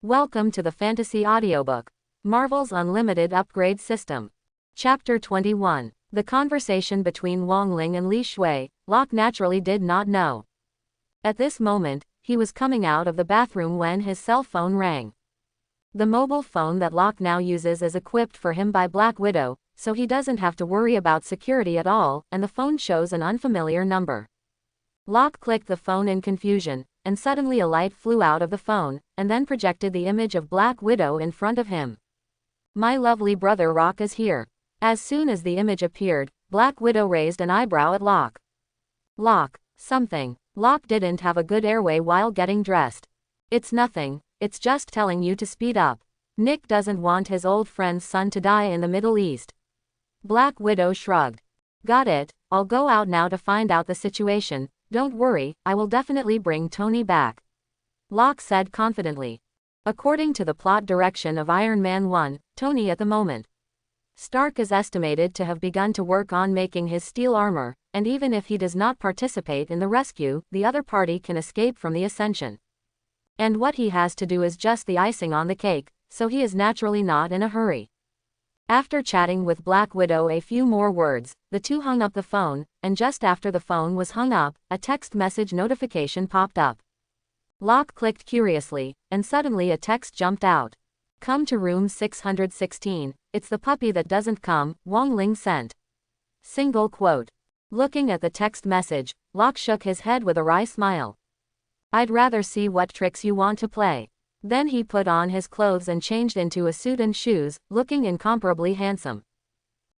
Welcome to the Fantasy Audiobook. Marvel's Unlimited Upgrade System. Chapter 21. The conversation between Wang Ling and Li Shui, Locke naturally did not know. At this moment, he was coming out of the bathroom when his cell phone rang. The mobile phone that Locke now uses is equipped for him by Black Widow, so he doesn't have to worry about security at all, and the phone shows an unfamiliar number. Locke clicked the phone in confusion, and suddenly a light flew out of the phone, and then projected the image of Black Widow in front of him. My lovely brother Rock is here. As soon as the image appeared, Black Widow raised an eyebrow at Locke. Locke, something. Locke didn't have a good airway while getting dressed. It's nothing, it's just telling you to speed up. Nick doesn't want his old friend's son to die in the Middle East. Black Widow shrugged. Got it, I'll go out now to find out the situation. Don't worry, I will definitely bring Tony back. Locke said confidently. According to the plot direction of Iron Man 1, Tony at the moment. Stark is estimated to have begun to work on making his steel armor, and even if he does not participate in the rescue, the other party can escape from the Ascension. And what he has to do is just the icing on the cake, so he is naturally not in a hurry. After chatting with Black Widow a few more words, the two hung up the phone, and just after the phone was hung up, a text message notification popped up. Locke clicked curiously, and suddenly a text jumped out. Come to room 616, it's the puppy that doesn't come, Wang Ling sent. Single quote. Looking at the text message, Locke shook his head with a wry smile. I'd rather see what tricks you want to play. Then he put on his clothes and changed into a suit and shoes, looking incomparably handsome.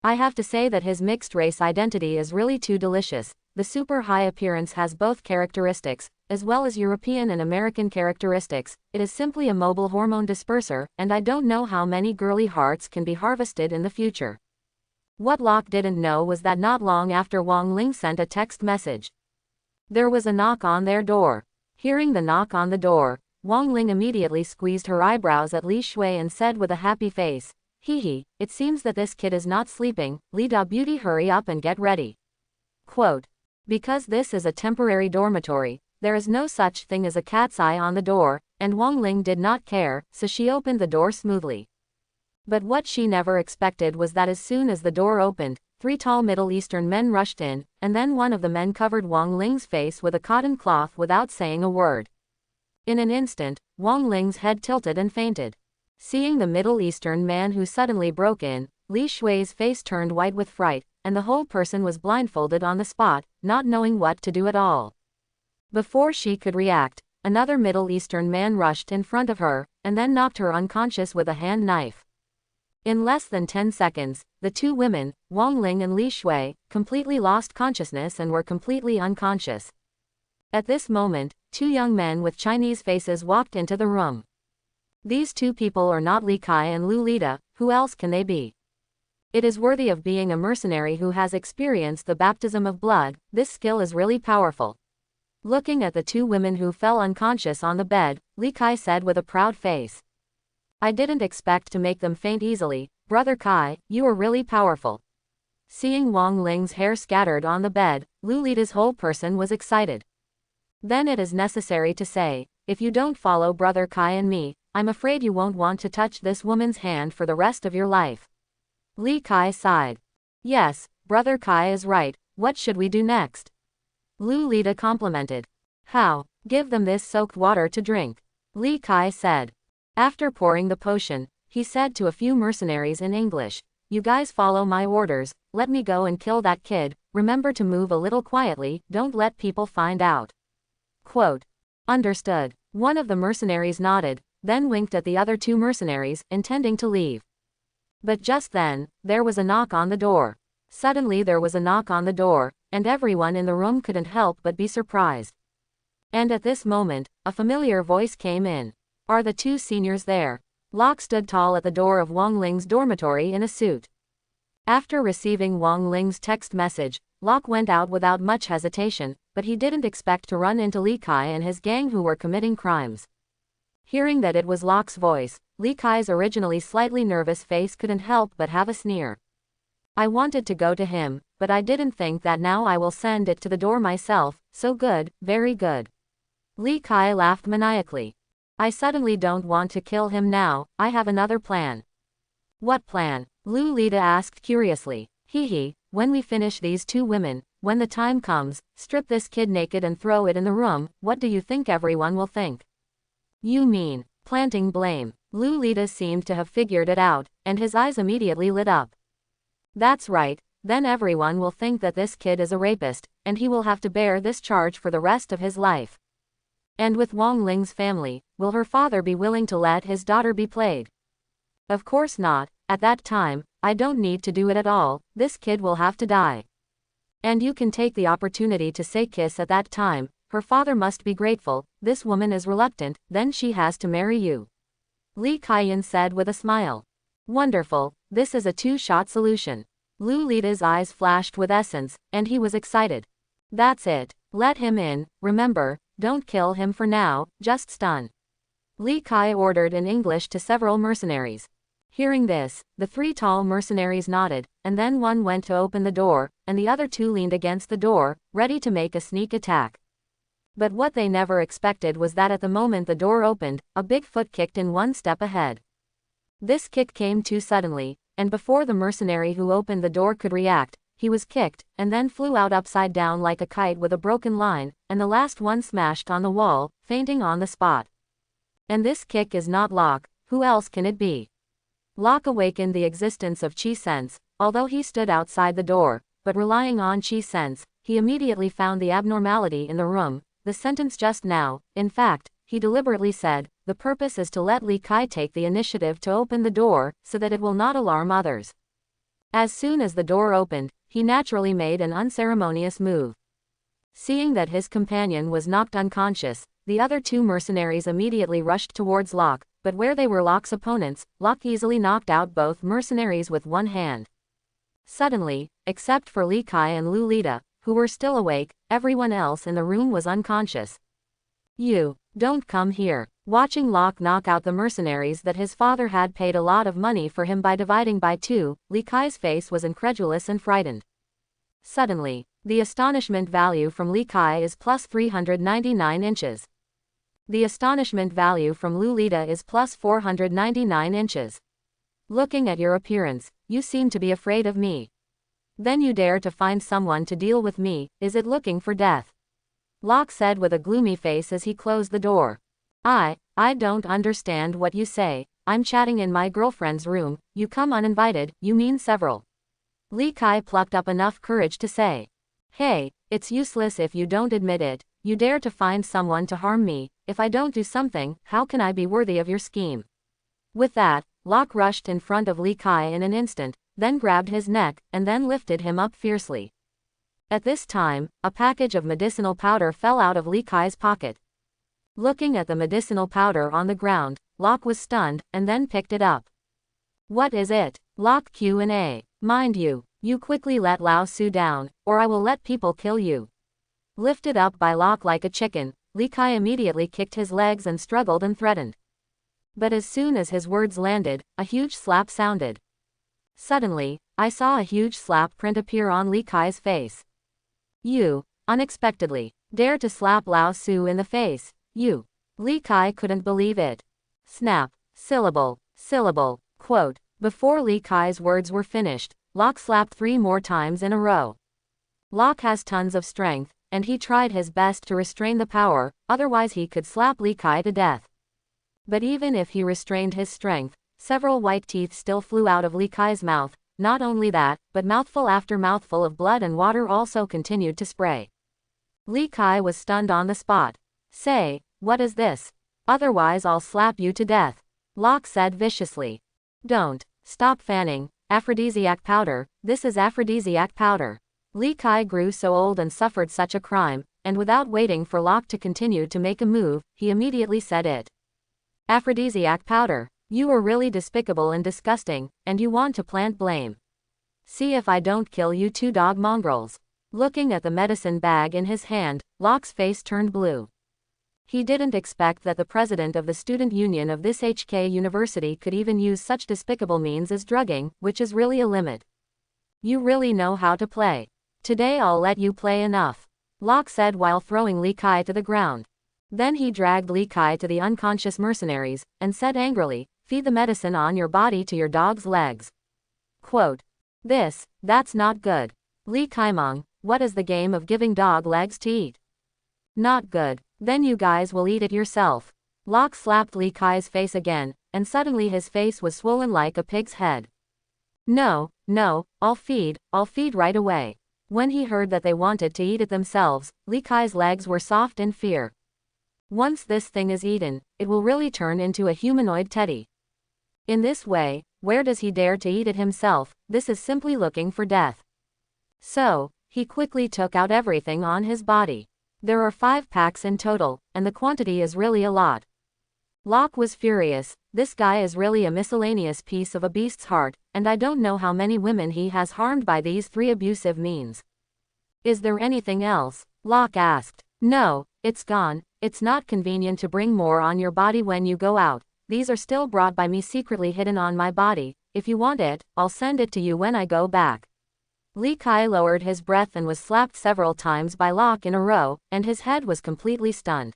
I have to say that his mixed-race identity is really too delicious. The super high appearance has both characteristics, as well as European and American characteristics. It is simply a mobile hormone disperser, and I don't know how many girly hearts can be harvested in the future. What Locke didn't know was that not long after Wang Ling sent a text message, there was a knock on their door. Hearing the knock on the door, Wang Ling immediately squeezed her eyebrows at Li Shui and said with a happy face, "Hee, it seems that this kid is not sleeping, Li Da Beauty, hurry up and get ready." Quote. Because this is a temporary dormitory, there is no such thing as a cat's eye on the door, and Wang Ling did not care, so she opened the door smoothly. But what she never expected was that as soon as the door opened, three tall Middle Eastern men rushed in, and then one of the men covered Wang Ling's face with a cotton cloth without saying a word. In an instant, Wang Ling's head tilted and fainted. Seeing the Middle Eastern man who suddenly broke in, Li Shui's face turned white with fright, and the whole person was blindfolded on the spot, not knowing what to do at all. Before she could react, another Middle Eastern man rushed in front of her, and then knocked her unconscious with a hand knife. In less than 10 seconds, the two women, Wang Ling and Li Shui, completely lost consciousness and were completely unconscious. At this moment, two young men with Chinese faces walked into the room. These two people are not Li Kai and Lu Lida, who else can they be? It is worthy of being a mercenary who has experienced the baptism of blood. This skill is really powerful. Looking at the two women who fell unconscious on the bed, Li Kai said with a proud face. I didn't expect to make them faint easily, Brother Kai, you are really powerful. Seeing Wang Ling's hair scattered on the bed, Lu Lida's whole person was excited. Then it is necessary to say, if you don't follow Brother Kai and me, I'm afraid you won't want to touch this woman's hand for the rest of your life. Li Kai sighed. Yes, Brother Kai is right, what should we do next? Lu Lida complimented. How? Give them this soaked water to drink. Li Kai said. After pouring the potion, he said to a few mercenaries in English, you guys follow my orders, let me go and kill that kid, remember to move a little quietly, don't let people find out. Quote. Understood. One of the mercenaries nodded, then winked at the other two mercenaries, intending to leave. But just then, there was a knock on the door. Suddenly there was a knock on the door, and everyone in the room couldn't help but be surprised. And at this moment, a familiar voice came in. Are the two seniors there? Locke stood tall at the door of Wang Ling's dormitory in a suit. After receiving Wang Ling's text message, Locke went out without much hesitation, but he didn't expect to run into Li Kai and his gang who were committing crimes. Hearing that it was Locke's voice, Li Kai's originally slightly nervous face couldn't help but have a sneer. I wanted to go to him, but I didn't think that now I will send it to the door myself, so good, very good. Li Kai laughed maniacally. I suddenly don't want to kill him now, I have another plan. What plan? Lolita asked curiously. Hee, when we finish these two women, when the time comes, strip this kid naked and throw it in the room, what do you think everyone will think? You mean, planting blame. Lolita seemed to have figured it out, and his eyes immediately lit up. That's right, then everyone will think that this kid is a rapist, and he will have to bear this charge for the rest of his life. And with Wong Ling's family, will her father be willing to let his daughter be played? Of course not, at that time, I don't need to do it at all, this kid will have to die. And you can take the opportunity to say kiss at that time, her father must be grateful, this woman is reluctant, then she has to marry you. Lee Kaiyan said with a smile. Wonderful, this is a two-shot solution. Lolita's eyes flashed with essence, and he was excited. That's it, let him in, remember, don't kill him for now, just stun. Lee Kai ordered in English to several mercenaries. Hearing this, the three tall mercenaries nodded, and then one went to open the door, and the other two leaned against the door, ready to make a sneak attack. But what they never expected was that at the moment the door opened, a big foot kicked in one step ahead. This kick came too suddenly, and before the mercenary who opened the door could react, he was kicked, and then flew out upside down like a kite with a broken line, and the last one smashed on the wall, fainting on the spot. And this kick is not Locke, who else can it be? Locke awakened the existence of Chi sense, although he stood outside the door, but relying on Chi sense, he immediately found the abnormality in the room, the sentence just now, in fact, he deliberately said, the purpose is to let Lee Kai take the initiative to open the door, so that it will not alarm others. As soon as the door opened, he naturally made an unceremonious move. Seeing that his companion was knocked unconscious, the other two mercenaries immediately rushed towards Locke, but where they were Locke's opponents, Locke easily knocked out both mercenaries with one hand. Suddenly, except for Lee Kai and Lolita, who were still awake, everyone else in the room was unconscious. You, don't come here. Watching Locke knock out the mercenaries that his father had paid a lot of money for him by dividing by two, Lee Kai's face was incredulous and frightened. Suddenly, the astonishment value from Lee Kai is plus 399 inches. The astonishment value from Lolita is plus 499 inches. Looking at your appearance, you seem to be afraid of me. Then you dare to find someone to deal with me, is it looking for death? Locke said with a gloomy face as he closed the door. I don't understand what you say, I'm chatting in my girlfriend's room, you come uninvited, you mean several. Lee Kai plucked up enough courage to say. Hey, it's useless if you don't admit it, you dare to find someone to harm me, if I don't do something, how can I be worthy of your scheme? With that, Locke rushed in front of Lee Kai in an instant, then grabbed his neck, and then lifted him up fiercely. At this time, a package of medicinal powder fell out of Lee Kai's pocket. Looking at the medicinal powder on the ground, Locke was stunned, and then picked it up. What is it? Locke Q&A. Mind you, you quickly let Lao Su down, or I will let people kill you. Lifted up by Locke like a chicken, Lee Kai immediately kicked his legs and struggled and threatened. But as soon as his words landed, a huge slap sounded. Suddenly, I saw a huge slap print appear on Lee Kai's face. You, unexpectedly, dare to slap Lao Su in the face, you. Lee Kai couldn't believe it. Snap, syllable, quote. Before Lee Kai's words were finished, Locke slapped 3 more times in a row. Locke has tons of strength, and he tried his best to restrain the power, otherwise he could slap Lee Kai to death. But even if he restrained his strength, several white teeth still flew out of Lee Kai's mouth. Not only that, but mouthful after mouthful of blood and water also continued to spray. Lee Kai was stunned on the spot. Say, what is this? Otherwise I'll slap you to death. Locke said viciously. Don't. Stop fanning. Aphrodisiac powder, this is aphrodisiac powder. Lee Kai grew so old and suffered such a crime, and without waiting for Locke to continue to make a move, he immediately said it. Aphrodisiac powder. You are really despicable and disgusting, and you want to plant blame. See if I don't kill you 2 dog mongrels. Looking at the medicine bag in his hand, Locke's face turned blue. He didn't expect that the president of the student union of this HK university could even use such despicable means as drugging, which is really a limit. You really know how to play. Today I'll let you play enough. Locke said while throwing Lee Kai to the ground. Then he dragged Li Kai to the unconscious mercenaries, and said angrily, "Feed the medicine on your body to your dog's legs." Quote. That's not good. Li Kaimong, what is the game of giving dog legs to eat? Not good. Then you guys will eat it yourself. Locke slapped Li Kai's face again, and suddenly his face was swollen like a pig's head. No, I'll feed right away. When he heard that they wanted to eat it themselves, Li Kai's legs were soft in fear. Once this thing is eaten, it will really turn into a humanoid teddy. In this way, where does he dare to eat it himself? This is simply looking for death. So, he quickly took out everything on his body. There are 5 packs in total, and the quantity is really a lot. Locke was furious. This guy is really a miscellaneous piece of a beast's heart, and I don't know how many women he has harmed by these 3 abusive means. Is there anything else? Locke asked. No, it's gone. It's not convenient to bring more on your body when you go out. These are still brought by me secretly hidden on my body. If you want it, I'll send it to you when I go back. Li Kai lowered his breath and was slapped several times by Locke in a row, and his head was completely stunned.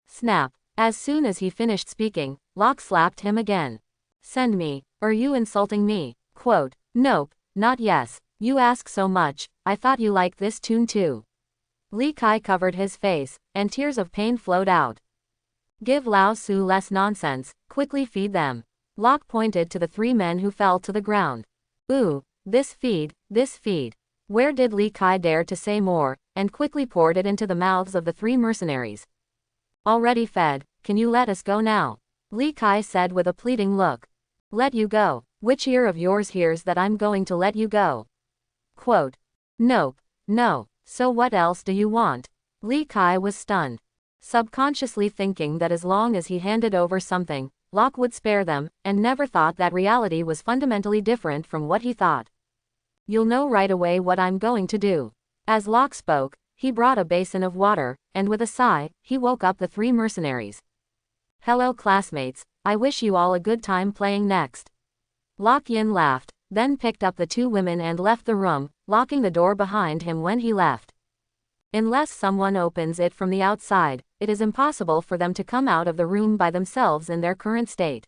Snap. As soon as he finished speaking, Locke slapped him again. Send me. Are you insulting me? Quote. Nope, not yes. You ask so much. I thought you liked this tune too. Li Kai covered his face, and tears of pain flowed out. Give Lao Su less nonsense, quickly feed them. Locke pointed to the 3 men who fell to the ground. Ooh, this feed. Where did Li Kai dare to say more, and quickly poured it into the mouths of the 3 mercenaries. Already fed, can you let us go now? Li Kai said with a pleading look. Let you go? Which ear of yours hears that I'm going to let you go? Quote. Nope, no. So what else do you want? Li Kai was stunned. Subconsciously thinking that as long as he handed over something, Locke would spare them, and never thought that reality was fundamentally different from what he thought. You'll know right away what I'm going to do. As Locke spoke, he brought a basin of water, and with a sigh, he woke up the 3 mercenaries. Hello classmates, I wish you all a good time playing next. Locke Yin laughed, then picked up the 2 women and left the room, locking the door behind him when he left. Unless someone opens it from the outside, it is impossible for them to come out of the room by themselves in their current state.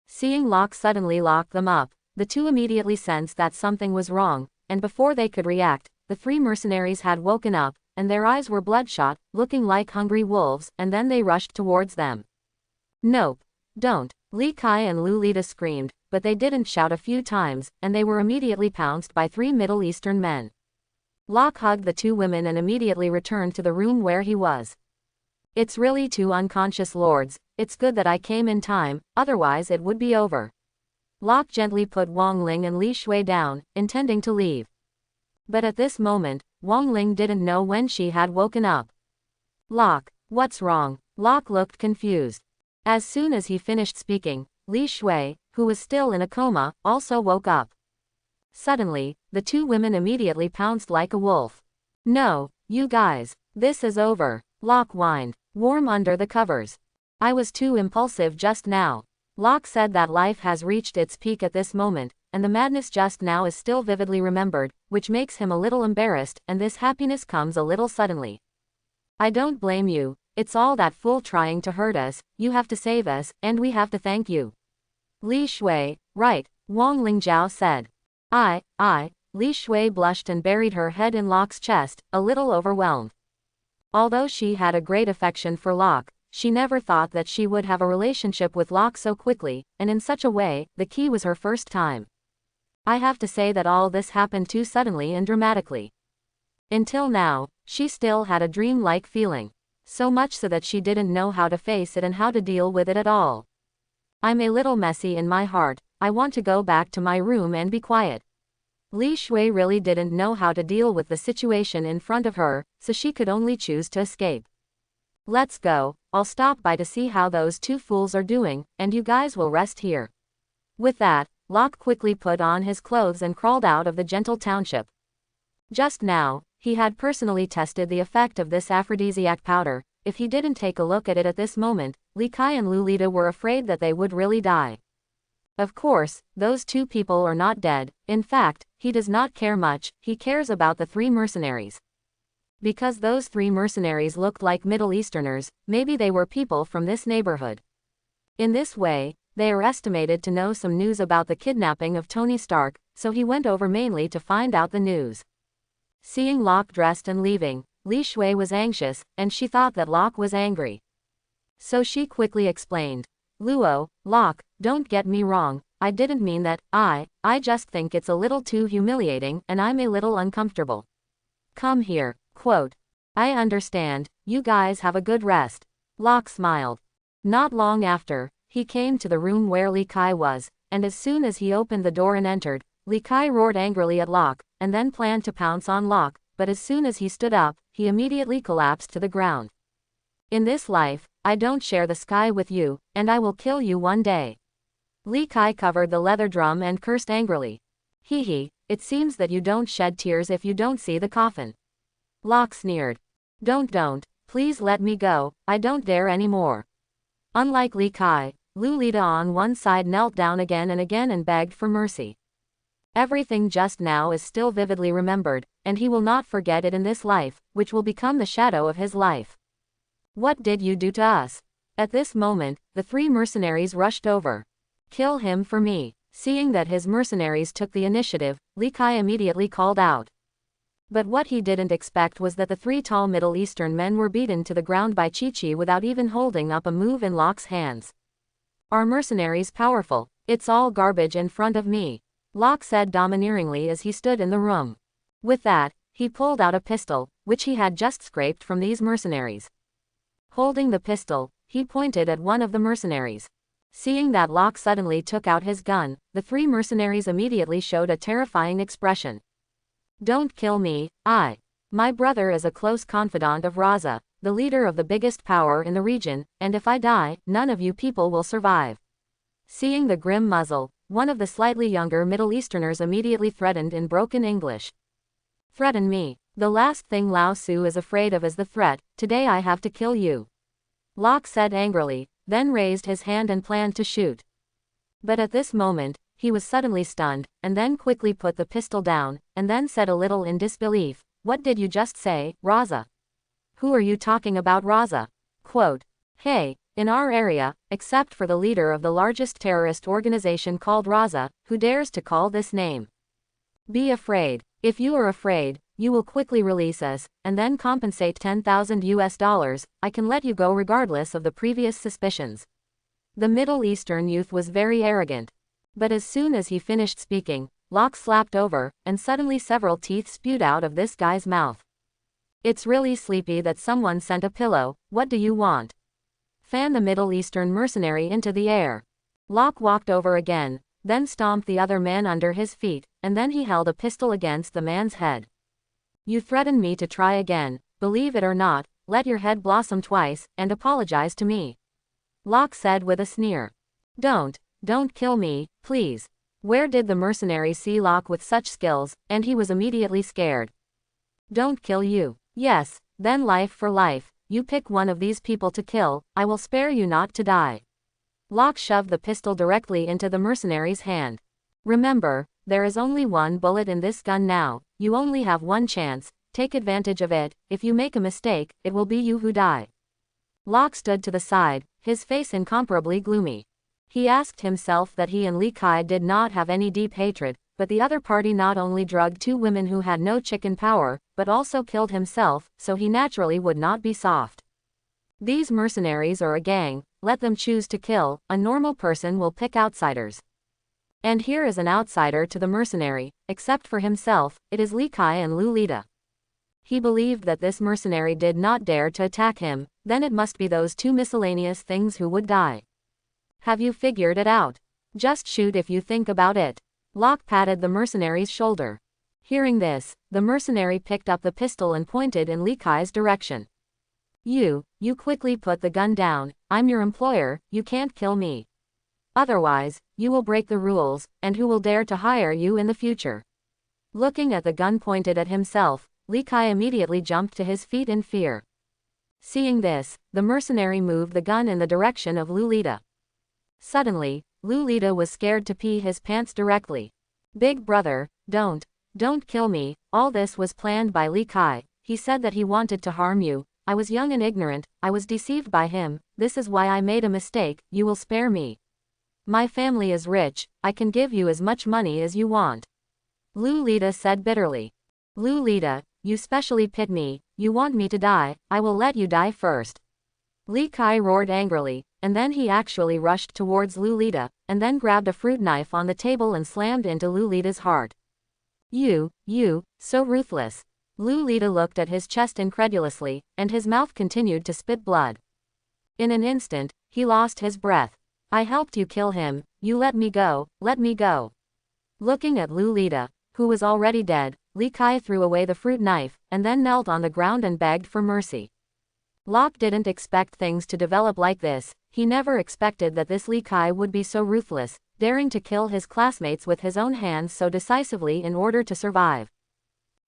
Seeing Locke suddenly lock them up, the 2 immediately sensed that something was wrong, and before they could react, the 3 mercenaries had woken up, and their eyes were bloodshot, looking like hungry wolves, and then they rushed towards them. Nope. Don't. Li Kai and Lolita screamed, but they didn't shout a few times, and they were immediately pounced by 3 Middle Eastern men. Locke hugged the 2 women and immediately returned to the room where he was. It's really 2 unconscious lords. It's good that I came in time, otherwise it would be over. Locke gently put Wang Ling and Li Shui down, intending to leave. But at this moment, Wang Ling didn't know when she had woken up. Locke, what's wrong? Locke looked confused. As soon as he finished speaking, Li Shui, who was still in a coma, also woke up. Suddenly, the 2 women immediately pounced like a wolf. No, you guys. This is over. Locke whined. Warm under the covers. I was too impulsive just now. Locke said that life has reached its peak at this moment, and the madness just now is still vividly remembered, which makes him a little embarrassed, and this happiness comes a little suddenly. I don't blame you. It's all that fool trying to hurt us. You have to save us, and we have to thank you. Li Shui, right, Wang Lingjiao said. Li Shui blushed and buried her head in Locke's chest, a little overwhelmed. Although she had a great affection for Locke, she never thought that she would have a relationship with Locke so quickly, and in such a way. The key was her first time. I have to say that all this happened too suddenly and dramatically. Until now, she still had a dream-like feeling. So much so that she didn't know how to face it and how to deal with it at all. I'm a little messy in my heart. I want to go back to my room and be quiet. Li Shui really didn't know how to deal with the situation in front of her, so she could only choose to escape. Let's go. I'll stop by to see how those 2 fools are doing, and you guys will rest here. With that, Locke quickly put on his clothes and crawled out of the gentle township. Just now, he had personally tested the effect of this aphrodisiac powder. If he didn't take a look at it at this moment, Li Kai and Lolita were afraid that they would really die. Of course, those 2 people are not dead. In fact, he does not care much. He cares about the 3 mercenaries. Because those 3 mercenaries looked like Middle Easterners, maybe they were people from this neighborhood. In this way, they are estimated to know some news about the kidnapping of Tony Stark, so he went over mainly to find out the news. Seeing Locke dressed and leaving, Li Shui was anxious, and she thought that Locke was angry. So she quickly explained. Luo, Locke, don't get me wrong, I didn't mean that. I just think it's a little too humiliating and I'm a little uncomfortable. Come here, quote. I understand, you guys have a good rest. Locke smiled. Not long after, he came to the room where Li Kai was, and as soon as he opened the door and entered, Li Kai roared angrily at Locke, and then planned to pounce on Locke, but as soon as he stood up, he immediately collapsed to the ground. In this life, I don't share the sky with you, and I will kill you one day. Li Kai covered the leather drum and cursed angrily. Hee, it seems that you don't shed tears if you don't see the coffin. Locke sneered. Don't, please let me go, I don't dare anymore. Unlike Li Kai, Lolita on one side knelt down again and begged for mercy. Everything just now is still vividly remembered, and he will not forget it in this life, which will become the shadow of his life. What did you do to us? At this moment, the 3 mercenaries rushed over. Kill him for me. Seeing that his mercenaries took the initiative, Li Kai immediately called out. But what he didn't expect was that the 3 tall Middle Eastern men were beaten to the ground by Chi-Chi without even holding up a move in Locke's hands. Are mercenaries powerful? It's all garbage in front of me, Locke said domineeringly as he stood in the room. With that, he pulled out a pistol, which he had just scraped from these mercenaries. Holding the pistol, he pointed at one of the mercenaries. Seeing that Locke suddenly took out his gun, the 3 mercenaries immediately showed a terrifying expression. Don't kill me, my brother is a close confidant of Raza, the leader of the biggest power in the region, and if I die, none of you people will survive. Seeing the grim muzzle, one of the slightly younger Middle Easterners immediately threatened in broken English. Threaten me. The last thing Lao Su is afraid of is the threat. Today I have to kill you. Locke said angrily, then raised his hand and planned to shoot. But at this moment, he was suddenly stunned, and then quickly put the pistol down, and then said a little in disbelief, What did you just say, Raza? Who are you talking about, Raza? Quote. Hey, in our area, except for the leader of the largest terrorist organization called Raza, who dares to call this name? Be afraid. If you are afraid, you will quickly release us, and then compensate $10,000. I can let you go regardless of the previous suspicions. The Middle Eastern youth was very arrogant. But as soon as he finished speaking, Locke slapped over, and suddenly several teeth spewed out of this guy's mouth. It's really sleepy that someone sent a pillow. What do you want? Fan the Middle Eastern mercenary into the air. Locke walked over again, then stomped the other man under his feet, and then he held a pistol against the man's head. You threaten me to try again, believe it or not, let your head blossom twice, and apologize to me. Locke said with a sneer. Don't kill me, please. Where did the mercenary see Locke with such skills, and he was immediately scared. Don't kill you. Yes, then life for life, you pick one of these people to kill, I will spare you not to die. Locke shoved the pistol directly into the mercenary's hand. Remember, there is only one bullet in this gun now, you only have one chance, take advantage of it, if you make a mistake, it will be you who die. Locke stood to the side, his face incomparably gloomy. He asked himself that he and Li Kai did not have any deep hatred, but the other party not only drugged 2 women who had no chicken power, but also killed himself, so he naturally would not be soft. These mercenaries are a gang, let them choose to kill, a normal person will pick outsiders. And here is an outsider to the mercenary, except for himself, it is Li Kai and Lolita. He believed that this mercenary did not dare to attack him, then it must be those 2 miscellaneous things who would die. Have you figured it out? Just shoot if you think about it. Locke patted the mercenary's shoulder. Hearing this, the mercenary picked up the pistol and pointed in Li Kai's direction. You quickly put the gun down, I'm your employer, you can't kill me. Otherwise, you will break the rules, and who will dare to hire you in the future? Looking at the gun pointed at himself, Li Kai immediately jumped to his feet in fear. Seeing this, the mercenary moved the gun in the direction of Lolita. Suddenly, Lolita was scared to pee his pants directly. Big brother, don't kill me, all this was planned by Li Kai, He said that he wanted to harm you. I was young and ignorant, I was deceived by him, this is why I made a mistake, you will spare me. My family is rich, I can give you as much money as you want. Lolita said bitterly. Lolita, you specially pit me, you want me to die, I will let you die first. Li Kai roared angrily, and then he actually rushed towards Lolita, and then grabbed a fruit knife on the table and slammed into Lolita's heart. You, so ruthless. Lolita looked at his chest incredulously, and his mouth continued to spit blood. In an instant, he lost his breath. I helped you kill him, you let me go, let me go. Looking at Lolita, who was already dead, Li Kai threw away the fruit knife, and then knelt on the ground and begged for mercy. Locke didn't expect things to develop like this, he never expected that this Li Kai would be so ruthless, daring to kill his classmates with his own hands so decisively in order to survive.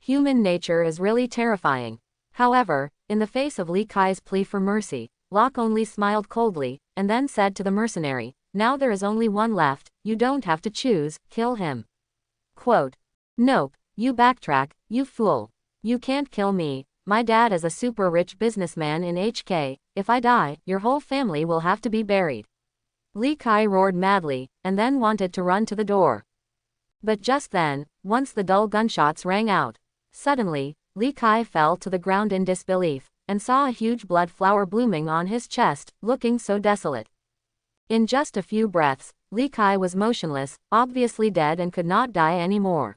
Human nature is really terrifying. However, in the face of Li Kai's plea for mercy, Locke only smiled coldly, and then said to the mercenary, now there is only one left, you don't have to choose, kill him. Quote. Nope, you backtrack, you fool. You can't kill me, my dad is a super rich businessman in HK, if I die, your whole family will have to be buried. Li Kai roared madly, and then wanted to run to the door. But just then, once the dull gunshots rang out, suddenly, Li Kai fell to the ground in disbelief, and saw a huge blood flower blooming on his chest, looking so desolate. In just a few breaths, Li Kai was motionless, obviously dead and could not die anymore.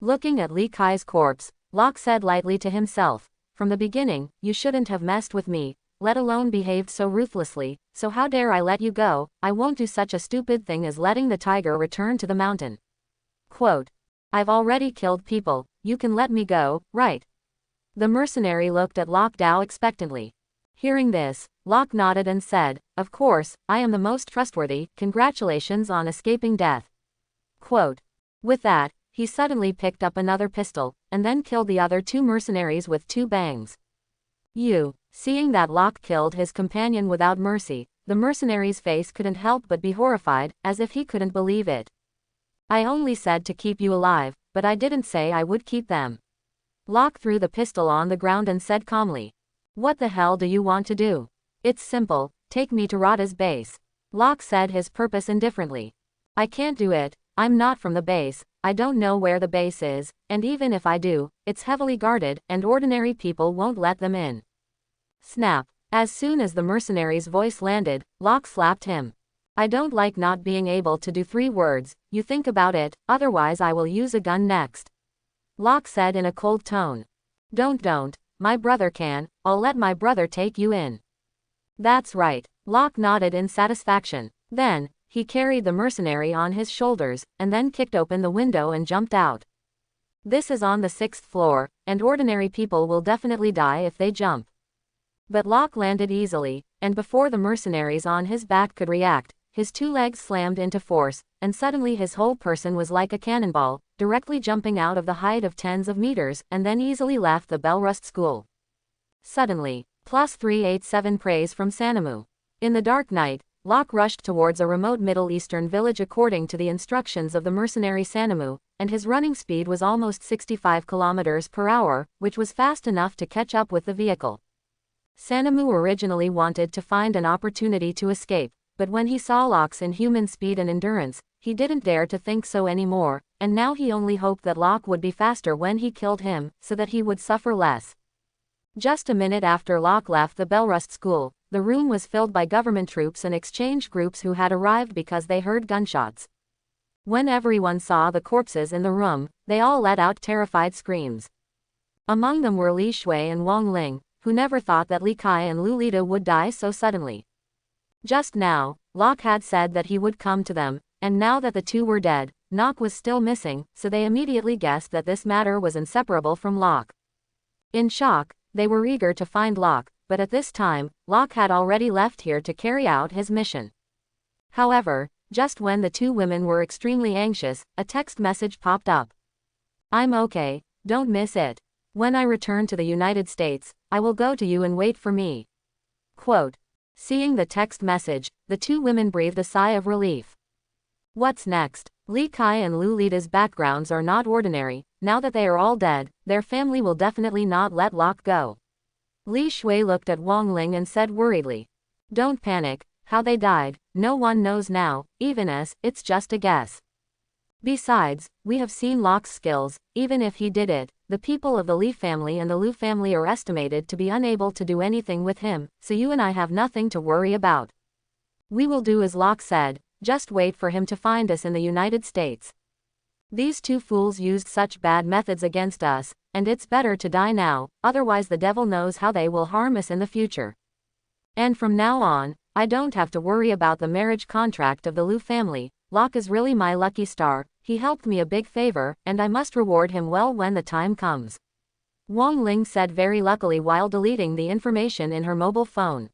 Looking at Li Kai's corpse, Locke said lightly to himself, from the beginning, you shouldn't have messed with me, let alone behaved so ruthlessly, so how dare I let you go, I won't do such a stupid thing as letting the tiger return to the mountain. Quote. I've already killed people, you can let me go, right? The mercenary looked at Locke Dao expectantly. Hearing this, Locke nodded and said, of course, I am the most trustworthy, congratulations on escaping death. Quote. With that, he suddenly picked up another pistol, and then killed the other two mercenaries with 2 bangs. Seeing that Locke killed his companion without mercy, the mercenary's face couldn't help but be horrified, as if he couldn't believe it. I only said to keep you alive, but I didn't say I would keep them. Locke threw the pistol on the ground and said calmly. What the hell do you want to do? It's simple, take me to Rada's base. Locke said his purpose indifferently. I can't do it, I'm not from the base, I don't know where the base is, and even if I do, it's heavily guarded, and ordinary people won't let them in. Snap. As soon as the mercenary's voice landed, Locke slapped him. I don't like not being able to do 3 words, you think about it, otherwise I will use a gun next. Locke said in a cold tone. Don't, my brother can, I'll let my brother take you in. That's right, Locke nodded in satisfaction. Then, he carried the mercenary on his shoulders, and then kicked open the window and jumped out. This is on the 6th floor, and ordinary people will definitely die if they jump. But Locke landed easily, and before the mercenaries on his back could react, his 2 legs slammed into force, and suddenly his whole person was like a cannonball, directly jumping out of the height of tens of meters, and then easily left the Belrust school. Suddenly, +387 praise from Sanamu. In the dark night, Locke rushed towards a remote Middle Eastern village according to the instructions of the mercenary Sanamu, and his running speed was almost 65 kilometers per hour, which was fast enough to catch up with the vehicle. Sanamu originally wanted to find an opportunity to escape, but when he saw Locke's inhuman speed and endurance, he didn't dare to think so anymore, and now he only hoped that Locke would be faster when he killed him, so that he would suffer less. Just a minute after Locke left the Belrust school, the room was filled by government troops and exchange groups who had arrived because they heard gunshots. When everyone saw the corpses in the room, they all let out terrified screams. Among them were Li Shui and Wang Ling, who never thought that Li Kai and Lolita would die so suddenly. Just now, Locke had said that he would come to them, and now that the 2 were dead, Nock was still missing, so they immediately guessed that this matter was inseparable from Locke. In shock, they were eager to find Locke, but at this time, Locke had already left here to carry out his mission. However, just when the 2 women were extremely anxious, a text message popped up. I'm okay, don't miss it. When I return to the United States, I will go to you and wait for me. Quote. Seeing the text message, the 2 women breathed a sigh of relief. What's next? Li Kai and Lulida's backgrounds are not ordinary. Now that they are all dead, their family will definitely not let Locke go. Li Shui looked at Wang Ling and said worriedly. Don't panic, how they died, no one knows now, even us, it's just a guess. Besides, we have seen Locke's skills. Even if he did it, the people of the Li family and the Lu family are estimated to be unable to do anything with him, so you and I have nothing to worry about. We will do as Locke said, just wait for him to find us in the United States. These two fools used such bad methods against us, and it's better to die now, otherwise the devil knows how they will harm us in the future. And from now on, I don't have to worry about the marriage contract of the Lu family. Locke is really my lucky star, he helped me a big favor, and I must reward him well when the time comes. Wang Ling said very luckily while deleting the information in her mobile phone.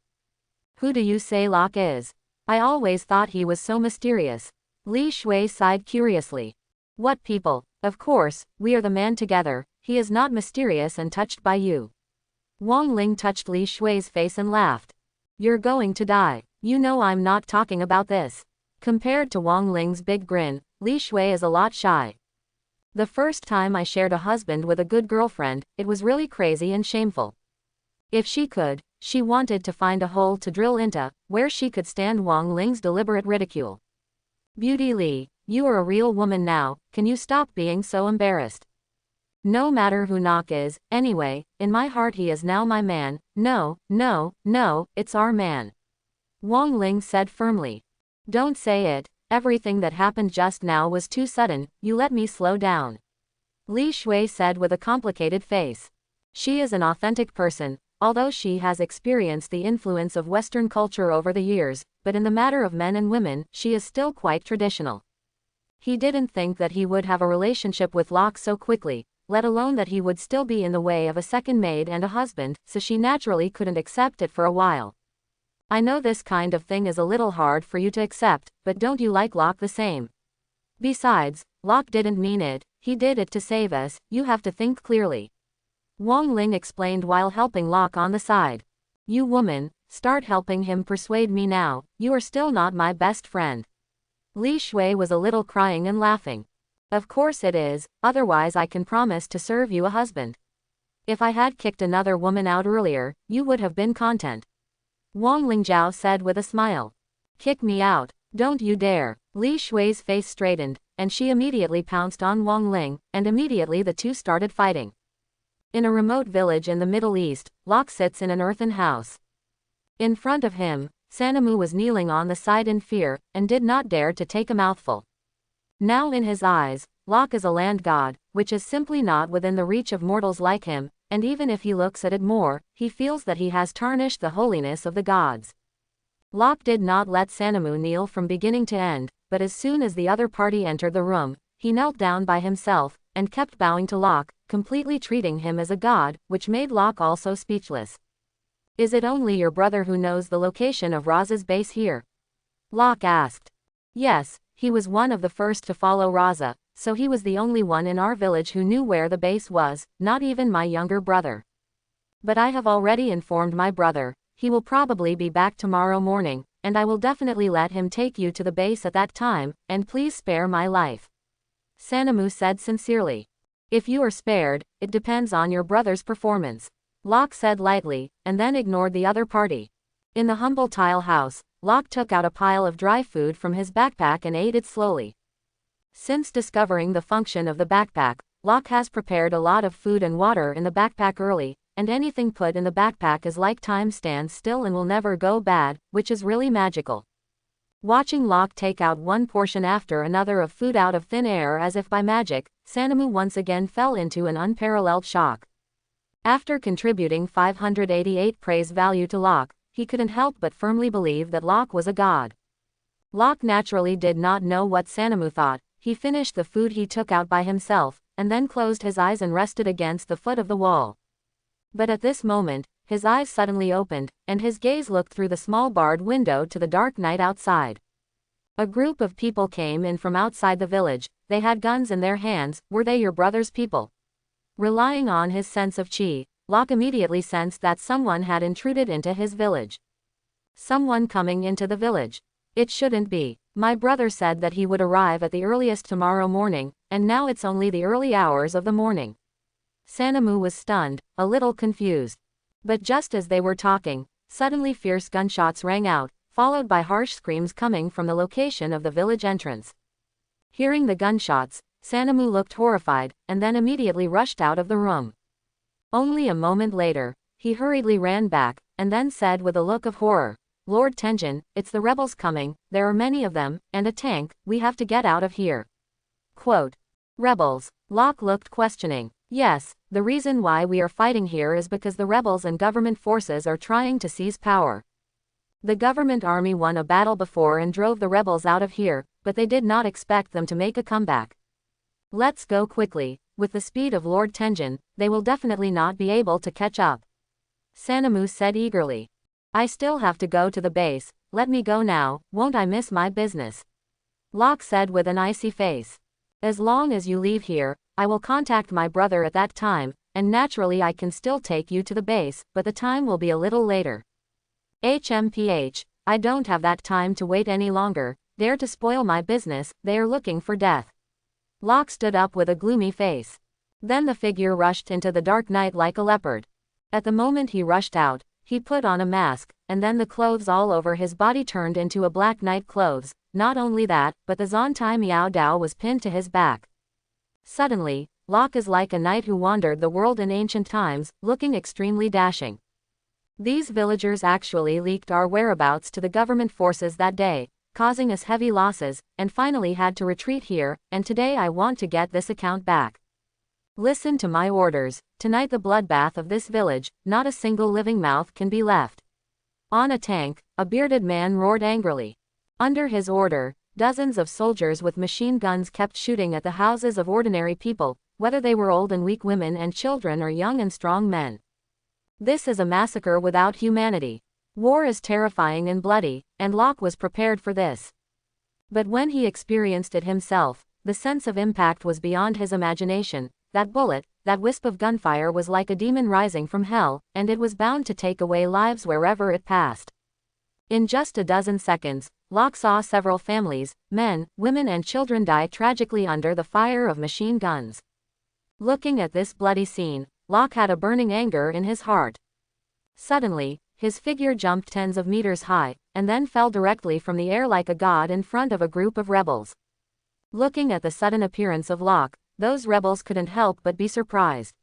Who do you say Locke is? I always thought he was so mysterious. Li Shui sighed curiously. What people? Of course, we are the man together, he is not mysterious and touched by you. Wang Ling touched Li Shui's face and laughed. You're going to die. You know I'm not talking about this. Compared to Wang Ling's big grin, Li Shui is a lot shy. The first time I shared a husband with a good girlfriend, it was really crazy and shameful. If she could, she wanted to find a hole to drill into, where she could stand Wang Ling's deliberate ridicule. Beauty Li, you are a real woman now, can you stop being so embarrassed? No matter who Locke is, anyway, in my heart he is now my man. No, it's our man. Wang Ling said firmly. Don't say it, everything that happened just now was too sudden, you let me slow down. Li Shui said with a complicated face. She is an authentic person, although she has experienced the influence of Western culture over the years, but in the matter of men and women, she is still quite traditional. He didn't think that he would have a relationship with Locke so quickly, let alone that he would still be in the way of a second maid and a husband, so she naturally couldn't accept it for a while. I know this kind of thing is a little hard for you to accept, but don't you like Locke the same? Besides, Locke didn't mean it, he did it to save us, you have to think clearly. Wang Ling explained while helping Locke on the side. You woman, start helping him persuade me now, you are still not my best friend. Li Shui was a little crying and laughing. Of course it is, otherwise I can promise to serve you a husband. If I had kicked another woman out earlier, you would have been content. Wang Lingjiao said with a smile. Kick me out, don't you dare. Li Shui's face straightened, and she immediately pounced on Wang Ling, and immediately the two started fighting. In a remote village in the Middle East, Locke sits in an earthen house. In front of him, Sanamu was kneeling on the side in fear, and did not dare to take a mouthful. Now in his eyes, Locke is a land god, which is simply not within the reach of mortals like him, and even if he looks at it more, he feels that he has tarnished the holiness of the gods. Locke did not let Sanamu kneel from beginning to end, but as soon as the other party entered the room, he knelt down by himself, and kept bowing to Locke, completely treating him as a god, which made Locke also speechless. Is it only your brother who knows the location of Raza's base here? Locke asked. Yes, he was one of the first to follow Raza, so he was the only one in our village who knew where the base was, not even my younger brother. But I have already informed my brother, he will probably be back tomorrow morning, and I will definitely let him take you to the base at that time, and please spare my life. Sanamu said sincerely. If you are spared, it depends on your brother's performance. Locke said lightly, and then ignored the other party. In the humble tile house, Locke took out a pile of dry food from his backpack and ate it slowly. Since discovering the function of the backpack, Locke has prepared a lot of food and water in the backpack early, and anything put in the backpack is like time stands still and will never go bad, which is really magical. Watching Locke take out one portion after another of food out of thin air as if by magic, Sanamu once again fell into an unparalleled shock. After contributing 588 praise value to Locke, he couldn't help but firmly believe that Locke was a god. Locke naturally did not know what Sanamu thought. He finished the food he took out by himself, and then closed his eyes and rested against the foot of the wall. But at this moment, his eyes suddenly opened, and his gaze looked through the small barred window to the dark night outside. A group of people came in from outside the village. They had guns in their hands. Were they your brother's people? Relying on his sense of chi, Locke immediately sensed that someone had intruded into his village. Someone coming into the village. It shouldn't be. My brother said that he would arrive at the earliest tomorrow morning, and now it's only the early hours of the morning. Sanamu was stunned, a little confused. But just as they were talking, suddenly fierce gunshots rang out, followed by harsh screams coming from the location of the village entrance. Hearing the gunshots, Sanamu looked horrified, and then immediately rushed out of the room. Only a moment later, he hurriedly ran back, and then said with a look of horror, "Lord Tenjin, it's the rebels coming, there are many of them, and a tank, we have to get out of here." Quote. Rebels. Locke looked questioning. Yes, the reason why we are fighting here is because the rebels and government forces are trying to seize power. The government army won a battle before and drove the rebels out of here, but they did not expect them to make a comeback. Let's go quickly. With the speed of Lord Tenjin, they will definitely not be able to catch up. Sanamu said eagerly. I still have to go to the base, let me go now, won't I miss my business? Locke said with an icy face. As long as you leave here, I will contact my brother at that time, and naturally I can still take you to the base, but the time will be a little later. HMPH, I don't have that time to wait any longer, dare to spoil my business, they are looking for death. Locke stood up with a gloomy face. Then the figure rushed into the dark night like a leopard. At the moment he rushed out, he put on a mask, and then the clothes all over his body turned into a black night clothes. Not only that, but the Zontai Miao Dao was pinned to his back. Suddenly, Locke is like a knight who wandered the world in ancient times, looking extremely dashing. These villagers actually leaked our whereabouts to the government forces that day, causing us heavy losses, and finally had to retreat here, and today I want to get this account back. Listen to my orders, tonight the bloodbath of this village, not a single living mouth can be left. On a tank, a bearded man roared angrily. Under his order, dozens of soldiers with machine guns kept shooting at the houses of ordinary people, whether they were old and weak women and children or young and strong men. This is a massacre without humanity. War is terrifying and bloody, and Locke was prepared for this. But when he experienced it himself, the sense of impact was beyond his imagination. That bullet, that wisp of gunfire was like a demon rising from hell, and it was bound to take away lives wherever it passed. In just a dozen seconds, Locke saw several families, men, women and children die tragically under the fire of machine guns. Looking at this bloody scene, Locke had a burning anger in his heart. Suddenly, his figure jumped tens of meters high, and then fell directly from the air like a god in front of a group of rebels. Looking at the sudden appearance of Locke, those rebels couldn't help but be surprised.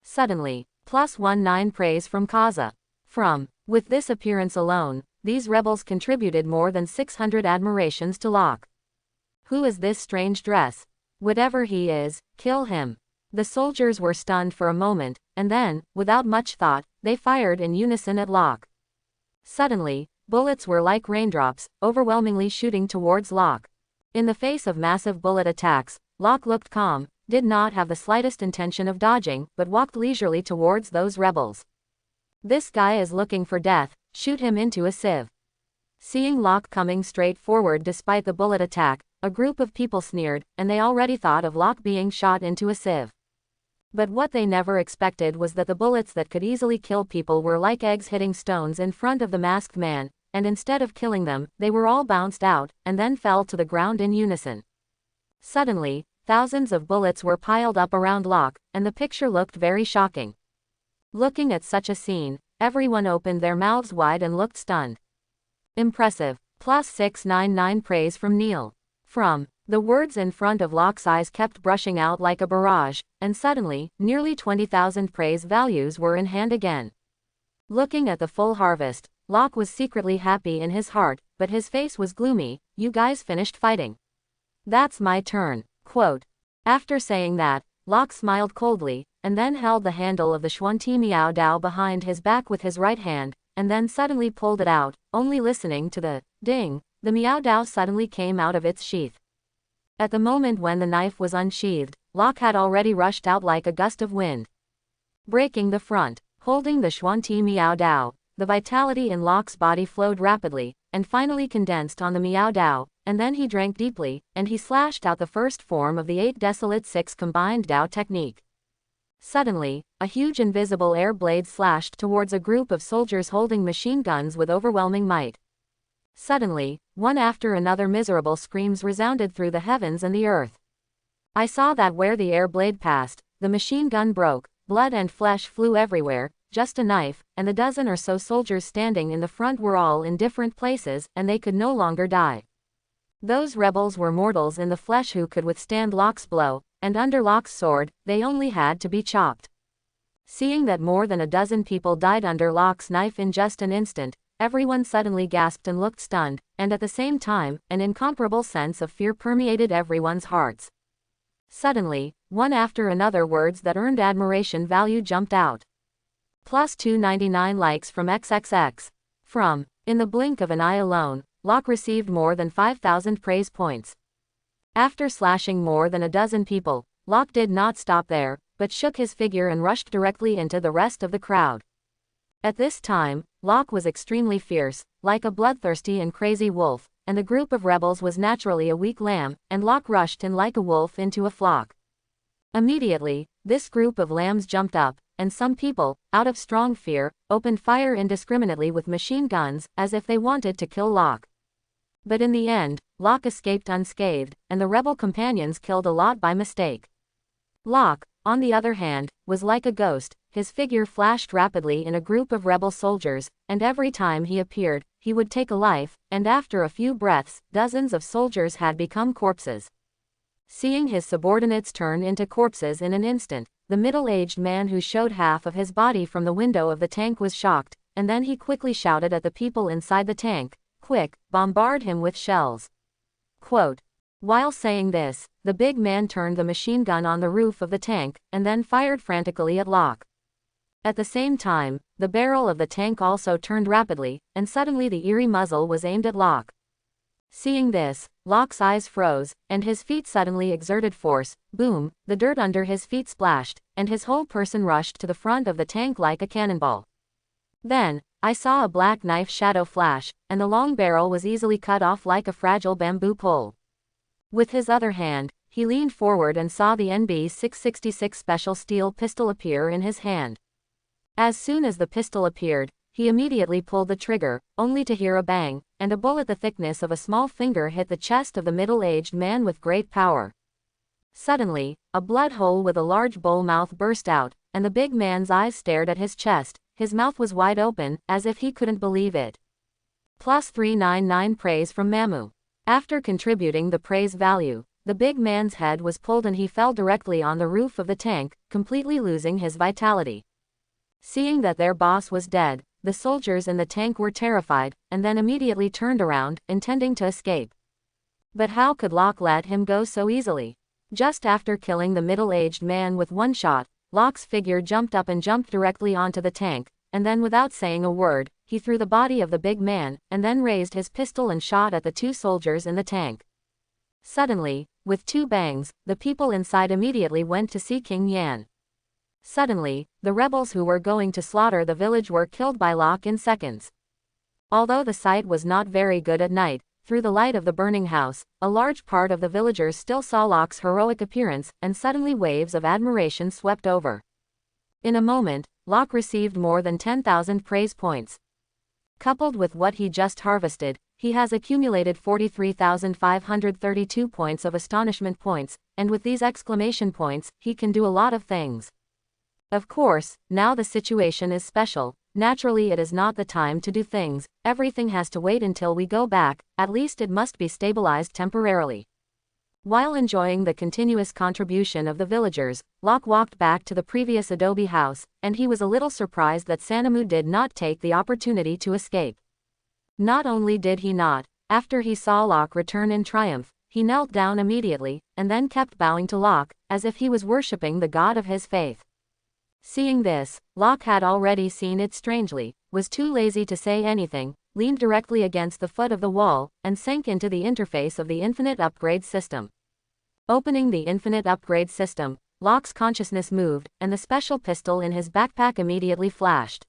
Suddenly, +19 praise from Kaza. With this appearance alone, these rebels contributed more than 600 admirations to Locke. Who is this strange dress? Whatever he is, kill him. The soldiers were stunned for a moment, and then, without much thought, they fired in unison at Locke. Suddenly, bullets were like raindrops, overwhelmingly shooting towards Locke. In the face of massive bullet attacks, Locke looked calm, did not have the slightest intention of dodging, but walked leisurely towards those rebels. This guy is looking for death, shoot him into a sieve. Seeing Locke coming straight forward despite the bullet attack, a group of people sneered, and they already thought of Locke being shot into a sieve. But what they never expected was that the bullets that could easily kill people were like eggs hitting stones in front of the masked man, and instead of killing them, they were all bounced out, and then fell to the ground in unison. Suddenly, thousands of bullets were piled up around Locke, and the picture looked very shocking. Looking at such a scene, everyone opened their mouths wide and looked stunned. Impressive. +699 praise from Neil. The words in front of Locke's eyes kept brushing out like a barrage, and suddenly, nearly 20,000 praise values were in hand again. Looking at the full harvest, Locke was secretly happy in his heart, but his face was gloomy. You guys finished fighting. That's my turn. Quote. After saying that, Locke smiled coldly, and then held the handle of the Xuanti Miao Dao behind his back with his right hand, and then suddenly pulled it out, only listening to the ding. The Miao Dao suddenly came out of its sheath. At the moment when the knife was unsheathed, Locke had already rushed out like a gust of wind. Breaking the front, holding the Xuanti Miao Dao, the vitality in Locke's body flowed rapidly, and finally condensed on the Miao Dao, and then he drank deeply, and he slashed out the first form of the 8 desolate 6 combined Dao technique. Suddenly, a huge invisible air blade slashed towards a group of soldiers holding machine guns with overwhelming might. Suddenly, one after another miserable screams resounded through the heavens and the earth. I saw that where the air blade passed, the machine gun broke, blood and flesh flew everywhere, just a knife, and the dozen or so soldiers standing in the front were all in different places, and they could no longer die. Those rebels were mortals in the flesh who could withstand Locke's blow, and under Locke's sword, they only had to be chopped. Seeing that more than a dozen people died under Locke's knife in just an instant, everyone suddenly gasped and looked stunned, and at the same time, an incomparable sense of fear permeated everyone's hearts. Suddenly, one after another words that earned admiration value jumped out. Plus 299 likes from XXX. From, in the blink of an eye alone, Locke received more than 5,000 praise points. After slashing more than a dozen people, Locke did not stop there, but shook his figure and rushed directly into the rest of the crowd. At this time, Locke was extremely fierce, like a bloodthirsty and crazy wolf, and the group of rebels was naturally a weak lamb, and Locke rushed in like a wolf into a flock. Immediately, this group of lambs jumped up, and some people, out of strong fear, opened fire indiscriminately with machine guns, as if they wanted to kill Locke. But in the end, Locke escaped unscathed, and the rebel companions killed a lot by mistake. Locke, on the other hand, was like a ghost. His figure flashed rapidly in a group of rebel soldiers, and every time he appeared, he would take a life, and after a few breaths, dozens of soldiers had become corpses. Seeing his subordinates turn into corpses in an instant, the middle-aged man who showed half of his body from the window of the tank was shocked, and then he quickly shouted at the people inside the tank, "Quick, bombard him with shells." Quote. While saying this, the big man turned the machine gun on the roof of the tank, and then fired frantically at Locke. At the same time, the barrel of the tank also turned rapidly, and suddenly the eerie muzzle was aimed at Locke. Seeing this, Locke's eyes froze, and his feet suddenly exerted force. Boom, the dirt under his feet splashed, and his whole person rushed to the front of the tank like a cannonball. Then, I saw a black knife shadow flash, and the long barrel was easily cut off like a fragile bamboo pole. With his other hand, he leaned forward and saw the NB666 special steel pistol appear in his hand. As soon as the pistol appeared, he immediately pulled the trigger, only to hear a bang, and a bullet the thickness of a small finger hit the chest of the middle-aged man with great power. Suddenly, a blood hole with a large bowl mouth burst out, and the big man's eyes stared at his chest. His mouth was wide open, as if he couldn't believe it. Plus 399 praise from Mamu. After contributing the praise value, the big man's head was pulled and he fell directly on the roof of the tank, completely losing his vitality. Seeing that their boss was dead, the soldiers in the tank were terrified, and then immediately turned around, intending to escape. But how could Locke let him go so easily? Just after killing the middle-aged man with one shot, Locke's figure jumped up and jumped directly onto the tank, and then without saying a word, he threw the body of the big man, and then raised his pistol and shot at the two soldiers in the tank. Suddenly, with two bangs, the people inside immediately went to see King Yan. Suddenly, the rebels who were going to slaughter the village were killed by Locke in seconds. Although the sight was not very good at night, through the light of the burning house, a large part of the villagers still saw Locke's heroic appearance, and suddenly waves of admiration swept over. In a moment, Locke received more than 10,000 praise points. Coupled with what he just harvested, he has accumulated 43,532 points of astonishment points, and with these exclamation points, he can do a lot of things. Of course, now the situation is special. Naturally it is not the time to do things, everything has to wait until we go back, at least it must be stabilized temporarily. While enjoying the continuous contribution of the villagers, Locke walked back to the previous adobe house, and he was a little surprised that Sanamu did not take the opportunity to escape. Not only did he not, after he saw Locke return in triumph, he knelt down immediately, and then kept bowing to Locke, as if he was worshipping the god of his faith. Seeing this, Locke had already seen it strangely, was too lazy to say anything, leaned directly against the foot of the wall, and sank into the interface of the infinite upgrade system. Opening the infinite upgrade system, Locke's consciousness moved, and the special pistol in his backpack immediately flashed.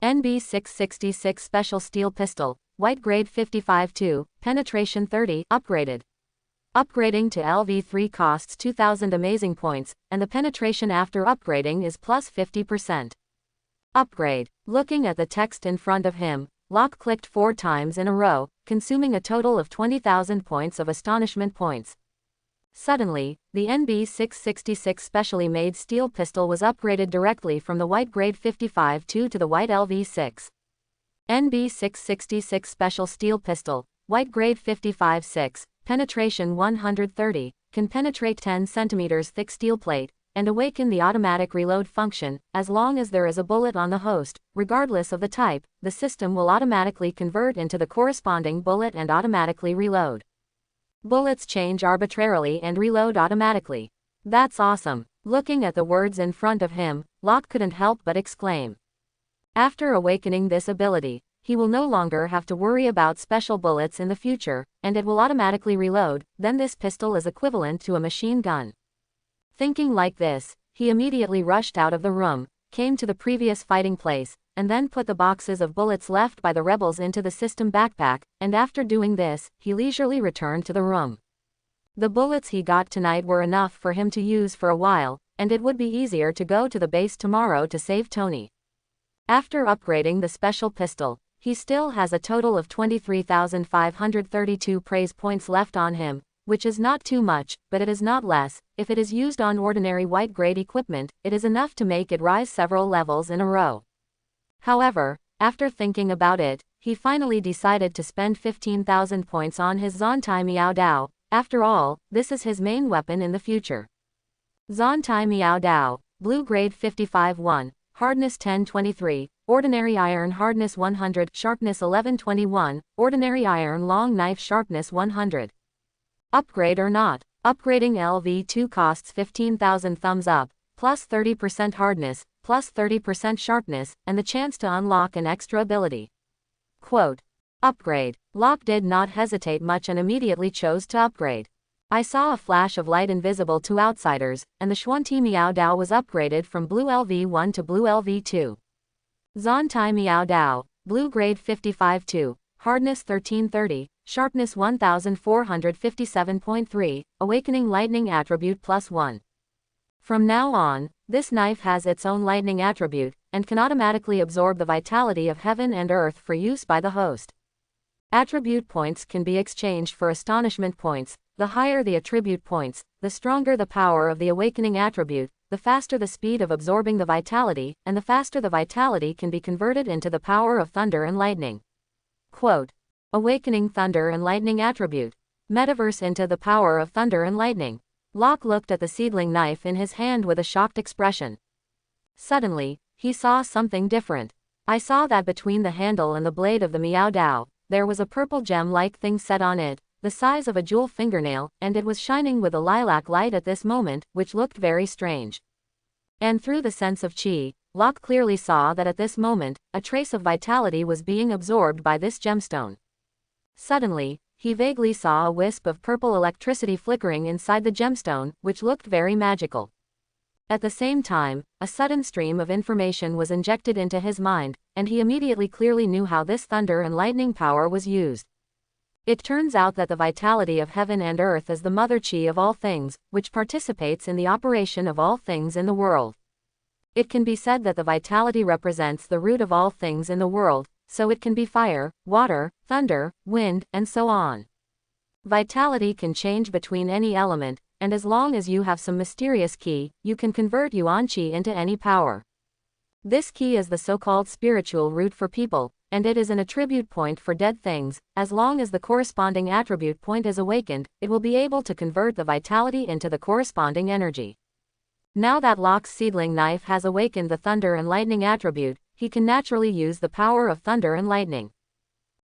NB666 Special Steel Pistol, White Grade 55-2, Penetration 30, upgraded. Upgrading to LV3 costs 2,000 amazing points, and the penetration after upgrading is plus 50%. Upgrade. Looking at the text in front of him, Locke clicked 4 times in a row, consuming a total of 20,000 points of astonishment points. Suddenly, the NB666 specially made steel pistol was upgraded directly from the white grade 55-2 to the white LV6. NB666 special steel pistol, white grade 55-6, penetration 130, can penetrate 10 cm thick steel plate, and awaken the automatic reload function. As long as there is a bullet on the host, regardless of the type, the system will automatically convert into the corresponding bullet and automatically reload. Bullets change arbitrarily and reload automatically. That's awesome. Looking at the words in front of him, Locke couldn't help but exclaim. After awakening this ability, he will no longer have to worry about special bullets in the future, and it will automatically reload. Then this pistol is equivalent to a machine gun. Thinking like this, he immediately rushed out of the room, came to the previous fighting place, and then put the boxes of bullets left by the rebels into the system backpack, and after doing this, he leisurely returned to the room. The bullets he got tonight were enough for him to use for a while, and it would be easier to go to the base tomorrow to save Tony. After upgrading the special pistol, he still has a total of 23,532 praise points left on him, which is not too much, but it is not less. If it is used on ordinary white grade equipment, it is enough to make it rise several levels in a row. However, after thinking about it, he finally decided to spend 15,000 points on his Zontai Miao Dao. After all, this is his main weapon in the future. Zontai Miao Dao, blue grade 55-1, hardness 1023, ordinary iron hardness 100, sharpness 1121, ordinary iron long knife sharpness 100. Upgrade or not? Upgrading LV2 costs 15,000 thumbs up, plus 30% hardness, plus 30% sharpness, and the chance to unlock an extra ability. Quote. Upgrade. Locke did not hesitate much and immediately chose to upgrade. I saw a flash of light invisible to outsiders, and the Xuanti Miao Dao was upgraded from blue LV1 to blue LV2. Zontai Miao Dao, blue grade 55-2, hardness 1330, sharpness 1457.3, awakening lightning attribute +1. From now on, this knife has its own lightning attribute, and can automatically absorb the vitality of heaven and earth for use by the host. Attribute points can be exchanged for astonishment points. The higher the attribute points, the stronger the power of the awakening attribute, the faster the speed of absorbing the vitality, and the faster the vitality can be converted into the power of thunder and lightning. Quote. Awakening thunder and lightning attribute. Metaverse into the power of thunder and lightning. Locke looked at the seedling knife in his hand with a shocked expression. Suddenly, he saw something different. I saw that between the handle and the blade of the Miao Dao, there was a purple gem-like thing set on it, the size of a jewel fingernail, and it was shining with a lilac light at this moment, which looked very strange. And through the sense of qi, Locke clearly saw that at this moment, a trace of vitality was being absorbed by this gemstone. Suddenly, he vaguely saw a wisp of purple electricity flickering inside the gemstone, which looked very magical. At the same time, a sudden stream of information was injected into his mind, and he immediately clearly knew how this thunder and lightning power was used. It turns out that the vitality of heaven and earth is the mother qi of all things, which participates in the operation of all things in the world. It can be said that the vitality represents the root of all things in the world, so it can be fire, water, thunder, wind, and so on. Vitality can change between any element, and as long as you have some mysterious key, you can convert yuan qi into any power. This key is the so-called spiritual root for people, and it is an attribute point for dead things. As long as the corresponding attribute point is awakened, it will be able to convert the vitality into the corresponding energy. Now that Locke's seedling knife has awakened the thunder and lightning attribute, he can naturally use the power of thunder and lightning.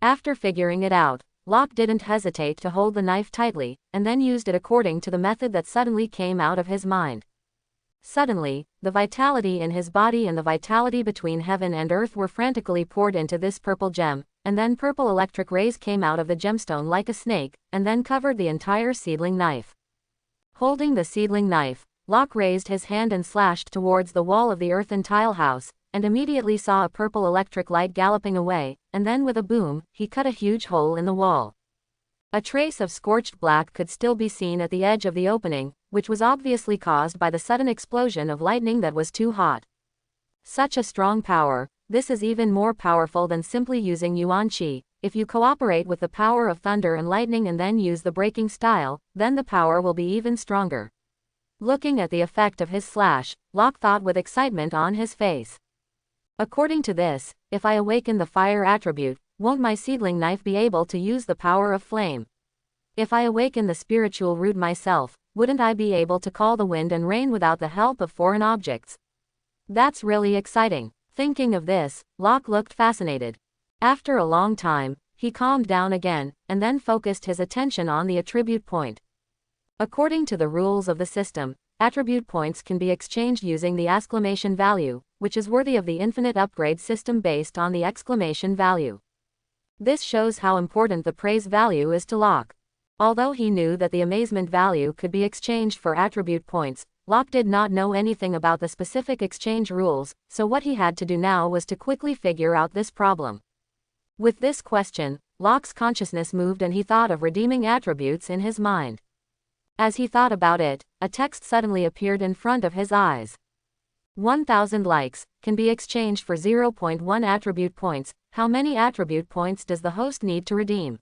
After figuring it out, Locke didn't hesitate to hold the knife tightly, and then used it according to the method that suddenly came out of his mind. Suddenly, the vitality in his body and the vitality between heaven and earth were frantically poured into this purple gem, and then purple electric rays came out of the gemstone like a snake, and then covered the entire seedling knife. Holding the seedling knife, Locke raised his hand and slashed towards the wall of the earthen tile house, and immediately saw a purple electric light galloping away, and then with a boom, he cut a huge hole in the wall. A trace of scorched black could still be seen at the edge of the opening, which was obviously caused by the sudden explosion of lightning that was too hot. Such a strong power, this is even more powerful than simply using yuan qi, if you cooperate with the power of thunder and lightning and then use the breaking style, then the power will be even stronger. Looking at the effect of his slash, Locke thought with excitement on his face. According to this, if I awaken the fire attribute, won't my seedling knife be able to use the power of flame? If I awaken the spiritual root myself, wouldn't I be able to call the wind and rain without the help of foreign objects? That's really exciting. Thinking of this, Locke looked fascinated. After a long time, he calmed down again, and then focused his attention on the attribute point. According to the rules of the system, attribute points can be exchanged using the exclamation value, which is worthy of the infinite upgrade system based on the exclamation value. This shows how important the praise value is to Locke. Although he knew that the amazement value could be exchanged for attribute points, Locke did not know anything about the specific exchange rules, so what he had to do now was to quickly figure out this problem. With this question, Locke's consciousness moved and he thought of redeeming attributes in his mind. As he thought about it, a text suddenly appeared in front of his eyes. 1,000 likes can be exchanged for 0.1 attribute points. How many attribute points does the host need to redeem?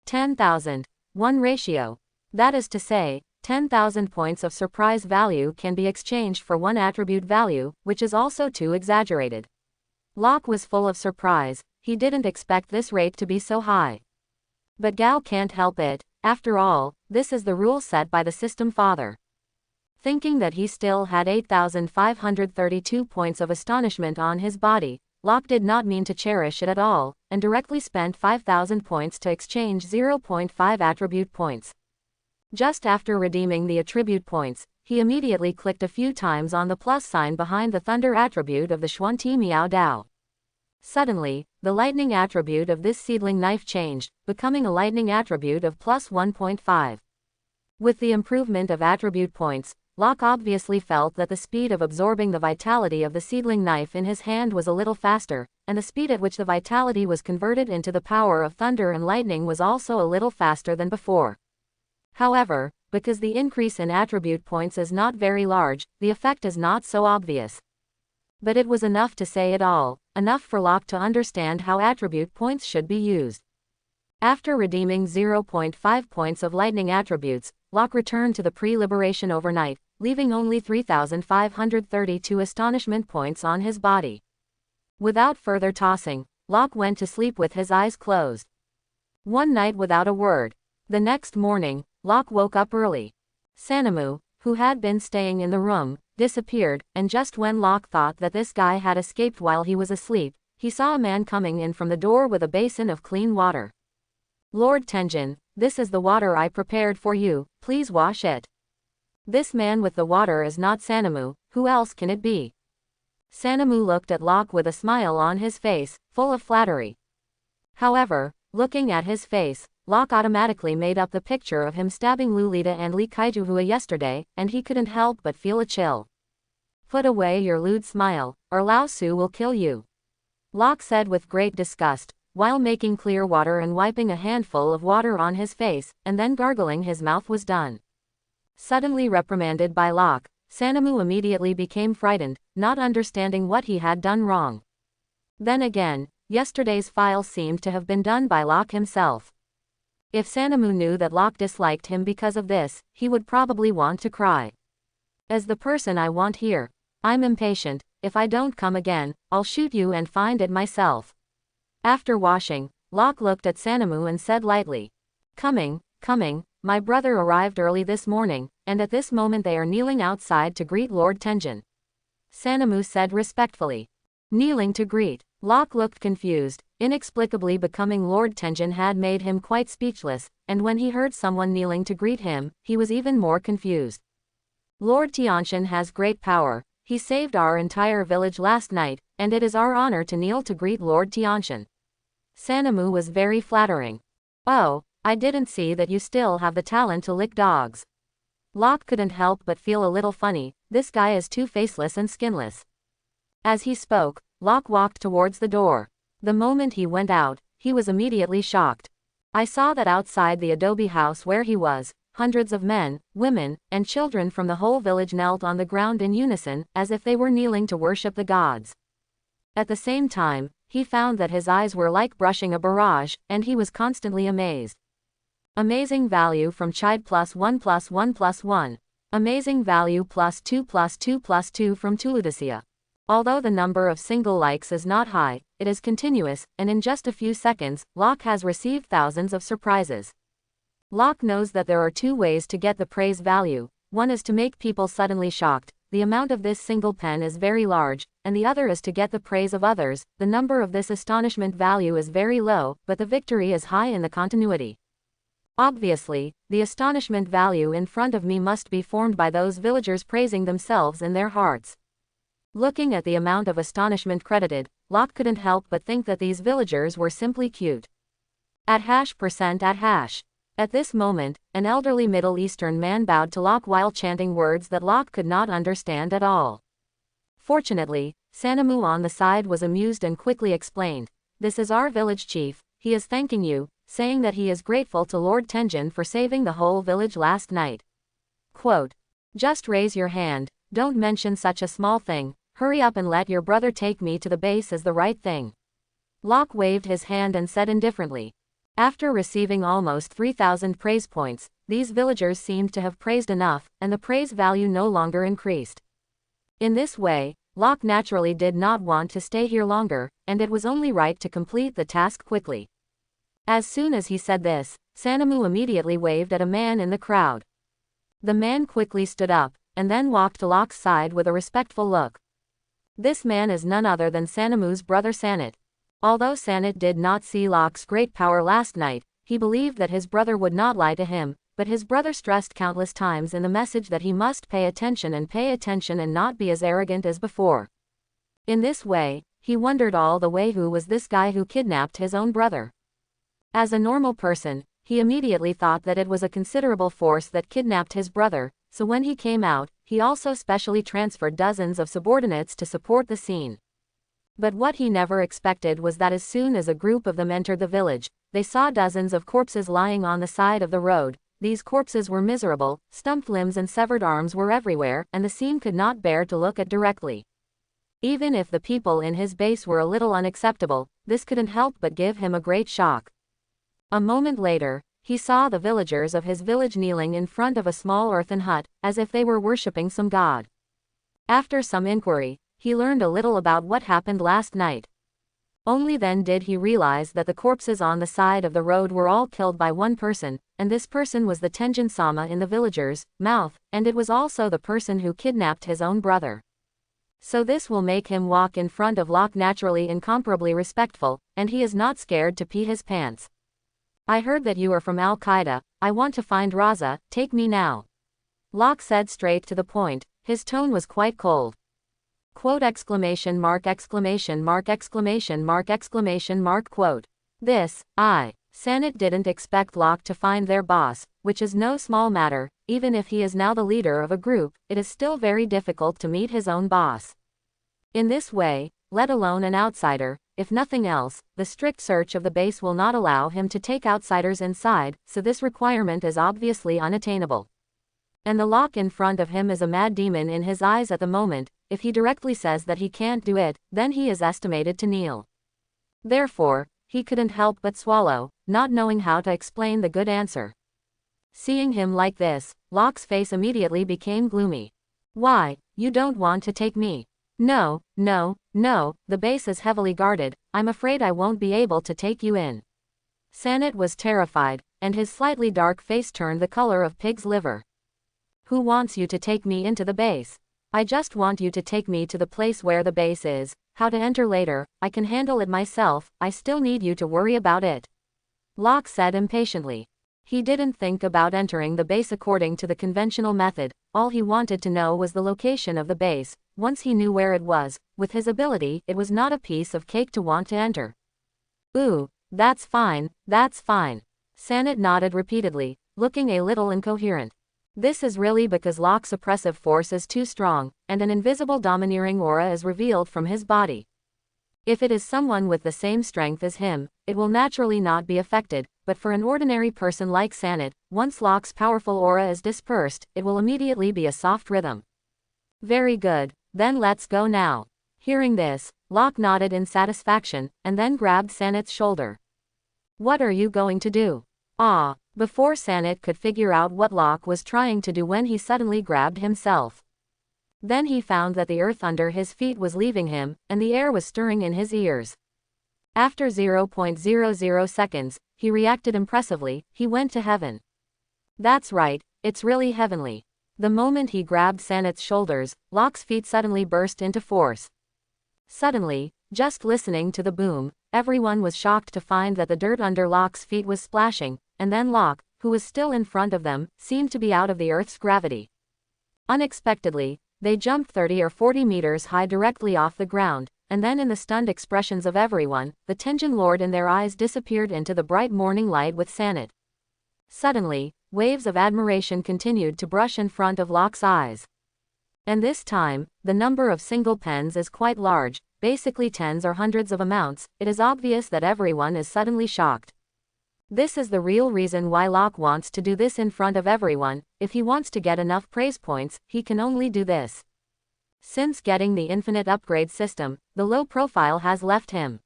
10,000. 1 ratio. That is to say, 10,000 points of surprise value can be exchanged for 1 attribute value, which is also too exaggerated. Locke was full of surprise. He didn't expect this rate to be so high. But Gao can't help it. After all, this is the rule set by the system father. Thinking that he still had 8,532 points of astonishment on his body, Locke did not mean to cherish it at all, and directly spent 5,000 points to exchange 0.5 attribute points. Just after redeeming the attribute points, he immediately clicked a few times on the plus sign behind the thunder attribute of the Xuanti Miao Dao. Suddenly, the lightning attribute of this seedling knife changed, becoming a lightning attribute of plus 1.5. With the improvement of attribute points, Locke obviously felt that the speed of absorbing the vitality of the seedling knife in his hand was a little faster, and the speed at which the vitality was converted into the power of thunder and lightning was also a little faster than before. However, because the increase in attribute points is not very large, the effect is not so obvious. But it was enough to say it all, enough for Locke to understand how attribute points should be used. After redeeming 0.5 points of lightning attributes, Locke returned to the pre-liberation overnight, leaving only 3,532 astonishment points on his body. Without further tossing, Locke went to sleep with his eyes closed. One night without a word. The next morning, Locke woke up early. Sanamu, who had been staying in the room, disappeared, and just when Locke thought that this guy had escaped while he was asleep, he saw a man coming in from the door with a basin of clean water. "Lord Tenjin, this is the water I prepared for you, please wash it." This man with the water is not Sanamu, who else can it be? Sanamu looked at Locke with a smile on his face, full of flattery. However, looking at his face, Locke automatically made up the picture of him stabbing Lolita and Li Kaijuhua yesterday, and he couldn't help but feel a chill. "Put away your lewd smile, or Lao Su will kill you," Locke said with great disgust, while making clear water and wiping a handful of water on his face, and then gargling his mouth was done. Suddenly reprimanded by Locke, Sanamu immediately became frightened, not understanding what he had done wrong. Then again, yesterday's file seemed to have been done by Locke himself. If Sanamu knew that Locke disliked him because of this, he would probably want to cry. "As the person I want here. I'm impatient, if I don't come again, I'll shoot you and find it myself." After washing, Locke looked at Sanamu and said lightly, Coming, my brother arrived early this morning, and at this moment they are kneeling outside to greet Lord Tenjin." Sanamu said respectfully. Kneeling to greet. Locke looked confused. Inexplicably becoming Lord Tenjin had made him quite speechless, and when he heard someone kneeling to greet him, he was even more confused. "Lord Tianshan has great power. He saved our entire village last night, and it is our honor to kneel to greet Lord Tianshan." Sanamu was very flattering. "Oh, I didn't see that you still have the talent to lick dogs." Locke couldn't help but feel a little funny. This guy is too faceless and skinless. As he spoke, Locke walked towards the door. The moment he went out, he was immediately shocked. "I saw that outside the adobe house where he was, hundreds of men, women, and children from the whole village knelt on the ground in unison, as if they were kneeling to worship the gods. At the same time, he found that his eyes were like brushing a barrage, and he was constantly amazed. Amazing value from Chide +1 +1 +1. Amazing value +2 +2 +2 from Tuludicea. Although the number of single likes is not high, it is continuous, and in just a few seconds, Locke has received thousands of surprises. Locke knows that there are two ways to get the praise value. One is to make people suddenly shocked, the amount of this single pen is very large, and the other is to get the praise of others, the number of this astonishment value is very low, but the victory is high in the continuity. Obviously, the astonishment value in front of me must be formed by those villagers praising themselves in their hearts. Looking at the amount of astonishment credited, Locke couldn't help but think that these villagers were simply cute. @%@#. At this moment, an elderly Middle Eastern man bowed to Locke while chanting words that Locke could not understand at all. Fortunately, Sanamu on the side was amused and quickly explained, "This is our village chief, he is thanking you, saying that he is grateful to Lord Tenjin for saving the whole village last night. Quote, just raise your hand, don't mention such a small thing, hurry up and let your brother take me to the base is the right thing." Locke waved his hand and said indifferently. After receiving almost 3,000 praise points, these villagers seemed to have praised enough, and the praise value no longer increased. In this way, Locke naturally did not want to stay here longer, and it was only right to complete the task quickly. As soon as he said this, Sanamu immediately waved at a man in the crowd. The man quickly stood up, and then walked to Locke's side with a respectful look. This man is none other than Sanamu's brother Sanit. Although Sanit did not see Locke's great power last night, he believed that his brother would not lie to him, but his brother stressed countless times in the message that he must pay attention and not be as arrogant as before. In this way, he wondered all the way who was this guy who kidnapped his own brother. As a normal person, he immediately thought that it was a considerable force that kidnapped his brother, so when he came out, he also specially transferred dozens of subordinates to support the scene. But what he never expected was that as soon as a group of them entered the village, they saw dozens of corpses lying on the side of the road. These corpses were miserable, stumped limbs and severed arms were everywhere, and the scene could not bear to look at directly. Even if the people in his base were a little unacceptable, this couldn't help but give him a great shock. A moment later, he saw the villagers of his village kneeling in front of a small earthen hut, as if they were worshipping some god. After some inquiry, he learned a little about what happened last night. Only then did he realize that the corpses on the side of the road were all killed by one person, and this person was the Tenjin-sama in the villagers' mouth, and it was also the person who kidnapped his own brother. So this will make him walk in front of Locke naturally incomparably respectful, and he is not scared to pee his pants. "I heard that you are from Al-Qaeda, I want to find Raza, take me now." Locke said straight to the point, his tone was quite cold. Quote exclamation mark exclamation mark exclamation mark exclamation mark quote. Sanit didn't expect Locke to find their boss, which is no small matter, even if he is now the leader of a group, it is still very difficult to meet his own boss. In this way, let alone an outsider, if nothing else, the strict search of the base will not allow him to take outsiders inside, so this requirement is obviously unattainable. And the Locke in front of him is a mad demon in his eyes at the moment. If he directly says that he can't do it, then he is estimated to kneel. Therefore, he couldn't help but swallow, not knowing how to explain the good answer. Seeing him like this, Locke's face immediately became gloomy. "Why, you don't want to take me?" No, the base is heavily guarded, I'm afraid I won't be able to take you in." Sanit was terrified, and his slightly dark face turned the color of pig's liver. "Who wants you to take me into the base? I just want you to take me to the place where the base is, how to enter later, I can handle it myself, I still need you to worry about it." Locke said impatiently. He didn't think about entering the base according to the conventional method, all he wanted to know was the location of the base. Once he knew where it was, with his ability, it was not a piece of cake to want to enter. "Ooh, that's fine, that's fine." Sanit nodded repeatedly, looking a little incoherent. This is really because Locke's oppressive force is too strong, and an invisible domineering aura is revealed from his body. If it is someone with the same strength as him, it will naturally not be affected, but for an ordinary person like Sanit, once Locke's powerful aura is dispersed, it will immediately be a soft rhythm. "Very good, then let's go now." Hearing this, Locke nodded in satisfaction, and then grabbed Sanet's shoulder. What are you going to do? Ah! Before Sanet could figure out what Locke was trying to do when he suddenly grabbed himself. Then he found that the earth under his feet was leaving him, and the air was stirring in his ears. After 0.00 seconds, he reacted impressively. He went to heaven. That's right, it's really heavenly. The moment he grabbed Sanet's shoulders, Locke's feet suddenly burst into force. Suddenly, just listening to the boom, everyone was shocked to find that the dirt under Locke's feet was splashing, and then Locke, who was still in front of them, seemed to be out of the Earth's gravity. Unexpectedly, they jumped 30 or 40 meters high directly off the ground, and then in the stunned expressions of everyone, the tension Lord in their eyes disappeared into the bright morning light with Sanet. Suddenly, waves of admiration continued to brush in front of Locke's eyes. And this time, the number of single pens is quite large, basically tens or hundreds of amounts. It is obvious that everyone is suddenly shocked. This is the real reason why Locke wants to do this in front of everyone. If he wants to get enough praise points, he can only do this. Since getting the infinite upgrade system, the low profile has left him.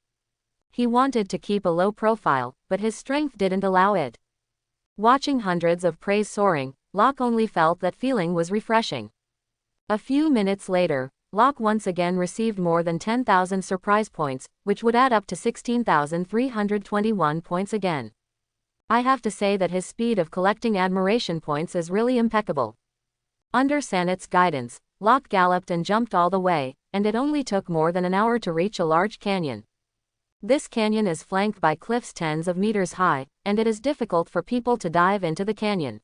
He wanted to keep a low profile, but his strength didn't allow it. Watching hundreds of praise soaring, Locke only felt that feeling was refreshing. A few minutes later, Locke once again received more than 10,000 surprise points, which would add up to 16,321 points again. I have to say that his speed of collecting admiration points is really impeccable. Under Sanet's guidance, Locke galloped and jumped all the way, and it only took more than an hour to reach a large canyon. This canyon is flanked by cliffs tens of meters high, and it is difficult for people to dive into the canyon.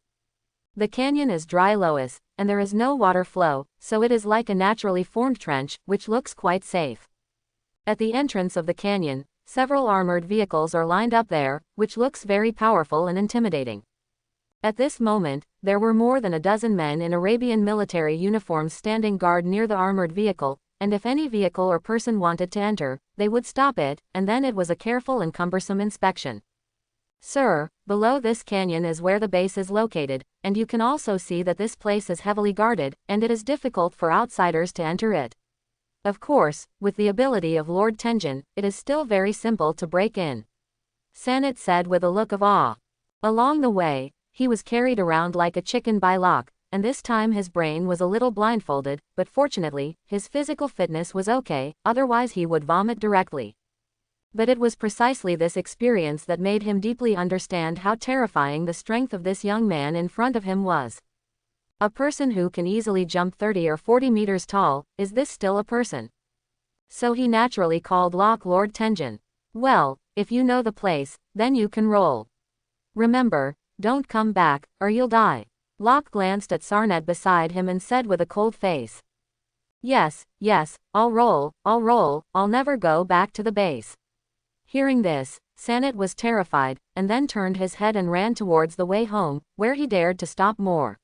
The canyon is dry loess, and there is no water flow, so it is like a naturally formed trench, which looks quite safe. At the entrance of the canyon, several armored vehicles are lined up there, which looks very powerful and intimidating. At this moment, there were more than a dozen men in Arabian military uniforms standing guard near the armored vehicle, and if any vehicle or person wanted to enter, they would stop it, and then it was a careful and cumbersome inspection. Sir, below this canyon is where the base is located, and you can also see that this place is heavily guarded, and it is difficult for outsiders to enter it. Of course, with the ability of Lord Tenjin, it is still very simple to break in. Sanet said with a look of awe. Along the way, he was carried around like a chicken by Locke, and this time his brain was a little blindfolded, but fortunately, his physical fitness was okay, otherwise he would vomit directly. But it was precisely this experience that made him deeply understand how terrifying the strength of this young man in front of him was. A person who can easily jump 30 or 40 meters tall, is this still a person? So he naturally called Locke Lord Tenjin. Well, if you know the place, then you can roll. Remember, don't come back, or you'll die. Locke glanced at Sarnet beside him and said with a cold face. Yes, I'll roll, I'll never go back to the base. Hearing this, Sanet was terrified, and then turned his head and ran towards the way home, where he dared to stop more.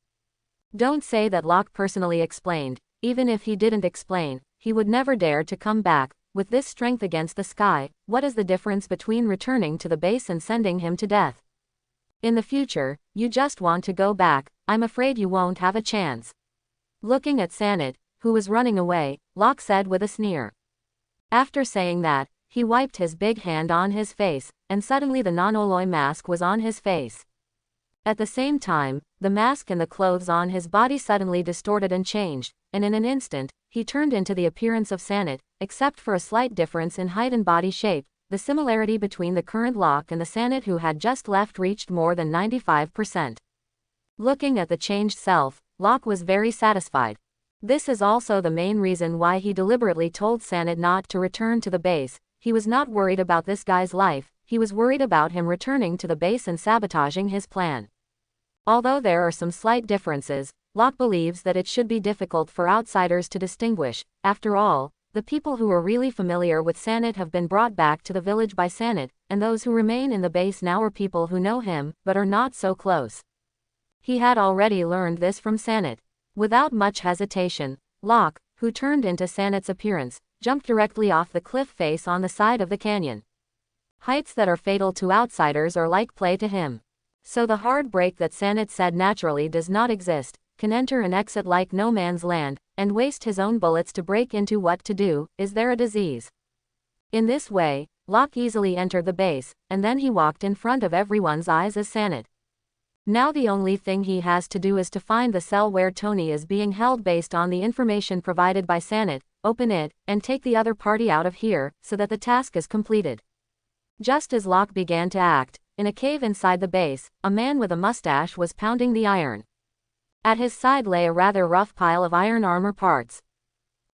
Don't say that Locke personally explained. Even if he didn't explain, he would never dare to come back. With this strength against the sky, what is the difference between returning to the base and sending him to death? In the future, you just want to go back. I'm afraid you won't have a chance. Looking at Sanet, who was running away, Locke said with a sneer. After saying that, he wiped his big hand on his face, and suddenly the non-alloy mask was on his face. At the same time, the mask and the clothes on his body suddenly distorted and changed, and in an instant, he turned into the appearance of Sanet, except for a slight difference in height and body shape. The similarity between the current Locke and the Sanet who had just left reached more than 95%. Looking at the changed self, Locke was very satisfied. This is also the main reason why he deliberately told Sanet not to return to the base. He was not worried about this guy's life, he was worried about him returning to the base and sabotaging his plan. Although there are some slight differences, Locke believes that it should be difficult for outsiders to distinguish. After all, the people who are really familiar with Sanet have been brought back to the village by Sanet, and those who remain in the base now are people who know him, but are not so close. He had already learned this from Sanet. Without much hesitation, Locke, who turned into Sanet's appearance, jumped directly off the cliff face on the side of the canyon. Heights that are fatal to outsiders are like play to him. So the hard break that Sanet said naturally does not exist, can enter and exit like no man's land, and waste his own bullets to break into what to do. Is there a disease? In this way, Locke easily entered the base, and then he walked in front of everyone's eyes as Sanit. Now the only thing he has to do is to find the cell where Tony is being held based on the information provided by Sanit, open it, and take the other party out of here, so that the task is completed. Just as Locke began to act, in a cave inside the base, a man with a mustache was pounding the iron. At his side lay a rather rough pile of iron armor parts.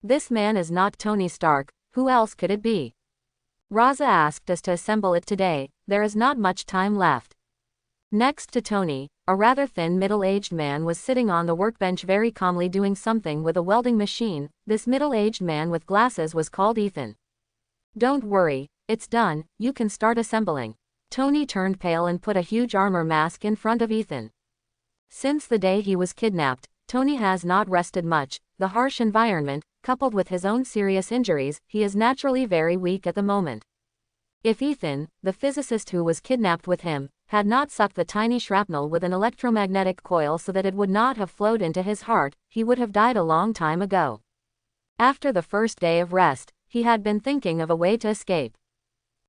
This man is not Tony Stark, who else could it be? Raza asked us to assemble it today, there is not much time left. Next to Tony, a rather thin middle-aged man was sitting on the workbench very calmly doing something with a welding machine. This middle-aged man with glasses was called Ethan. Don't worry, it's done, you can start assembling. Tony turned pale and put a huge armor mask in front of Ethan. Since the day he was kidnapped, Tony has not rested much. The harsh environment, coupled with his own serious injuries, he is naturally very weak at the moment. If Ethan, the physicist who was kidnapped with him, had not sucked the tiny shrapnel with an electromagnetic coil so that it would not have flowed into his heart, he would have died a long time ago. After the first day of rest, he had been thinking of a way to escape.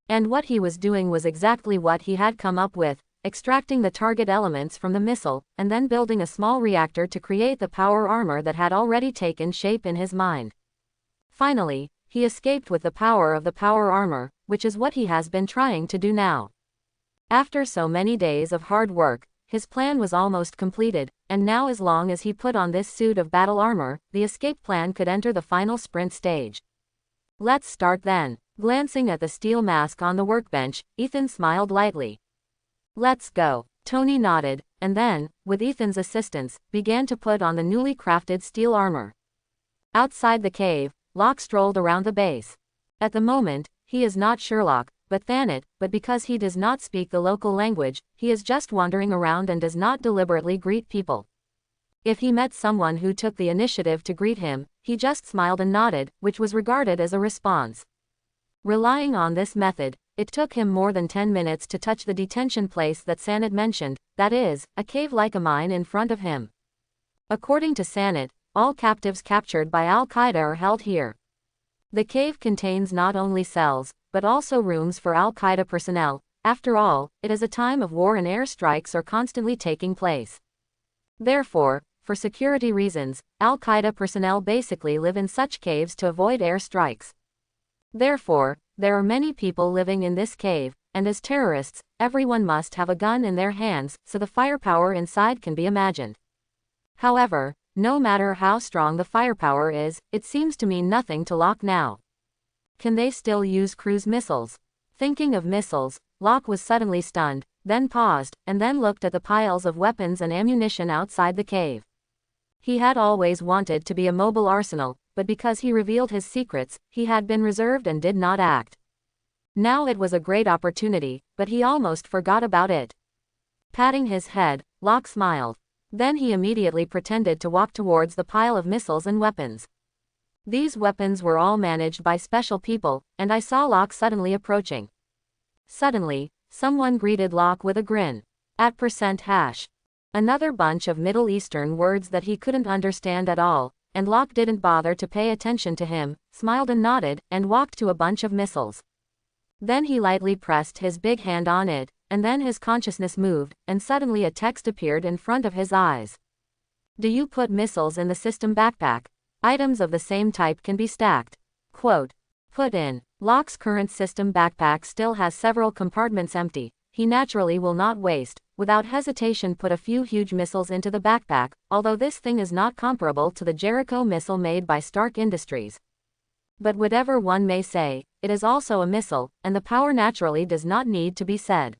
And what he was doing was exactly what he had come up with, extracting the target elements from the missile, and then building a small reactor to create the power armor that had already taken shape in his mind. Finally, he escaped with the power of the power armor, which is what he has been trying to do now. After so many days of hard work, his plan was almost completed, and now as long as he put on this suit of battle armor, the escape plan could enter the final sprint stage. Let's start then. Glancing at the steel mask on the workbench, Ethan smiled lightly. Let's go. Tony nodded, and then, with Ethan's assistance, began to put on the newly crafted steel armor. Outside the cave, Locke strolled around the base. At the moment, he is not Sherlock, but Thanet, but because he does not speak the local language, he is just wandering around and does not deliberately greet people. If he met someone who took the initiative to greet him, he just smiled and nodded, which was regarded as a response. Relying on this method, it took him more than 10 minutes to touch the detention place that Sanit mentioned, that is, a cave like a mine in front of him. According to Sanit, all captives captured by Al-Qaeda are held here. The cave contains not only cells, but also rooms for Al-Qaeda personnel. After all, it is a time of war and airstrikes are constantly taking place. Therefore, for security reasons, Al-Qaeda personnel basically live in such caves to avoid airstrikes. Therefore, there are many people living in this cave, and as terrorists, everyone must have a gun in their hands, so the firepower inside can be imagined. However, no matter how strong the firepower is, it seems to mean nothing to Locke now. Can they still use cruise missiles? Thinking of missiles, Locke was suddenly stunned, then paused, and then looked at the piles of weapons and ammunition outside the cave. He had always wanted to be a mobile arsenal, but because he revealed his secrets, he had been reserved and did not act. Now it was a great opportunity, but he almost forgot about it. Patting his head, Locke smiled. Then he immediately pretended to walk towards the pile of missiles and weapons. These weapons were all managed by special people, and I saw Locke suddenly approaching. Suddenly, someone greeted Locke with a grin. @#. Another bunch of Middle Eastern words that he couldn't understand at all, and Locke didn't bother to pay attention to him, smiled and nodded, and walked to a bunch of missiles. Then he lightly pressed his big hand on it, and then his consciousness moved, and suddenly a text appeared in front of his eyes. Do you put missiles in the system backpack? Items of the same type can be stacked. Quote. Put in. Locke's current system backpack still has several compartments empty. He naturally will not waste, without hesitation put a few huge missiles into the backpack, although this thing is not comparable to the Jericho missile made by Stark Industries. But whatever one may say, it is also a missile, and the power naturally does not need to be said.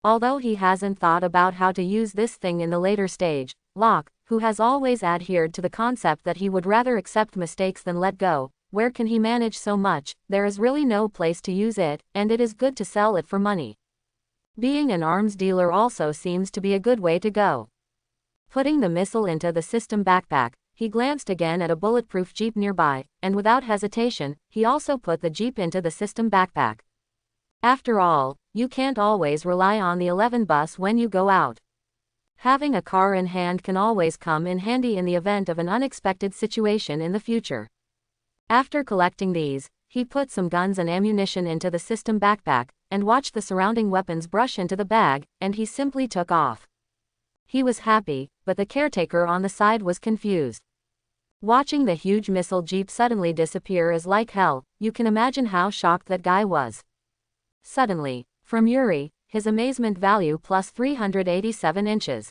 Although he hasn't thought about how to use this thing in the later stage, Locke, who has always adhered to the concept that he would rather accept mistakes than let go, where can he manage so much? There is really no place to use it, and it is good to sell it for money. Being an arms dealer also seems to be a good way to go. Putting the missile into the system backpack, he glanced again at a bulletproof jeep nearby, and without hesitation, he also put the jeep into the system backpack. After all, you can't always rely on the 11 bus when you go out. Having a car in hand can always come in handy in the event of an unexpected situation in the future. After collecting these, he put some guns and ammunition into the system backpack, and watched the surrounding weapons brush into the bag, and he simply took off. He was happy, but the caretaker on the side was confused. Watching the huge missile jeep suddenly disappear is like hell, you can imagine how shocked that guy was. Suddenly, from Yuri, his amazement value plus 387 inches.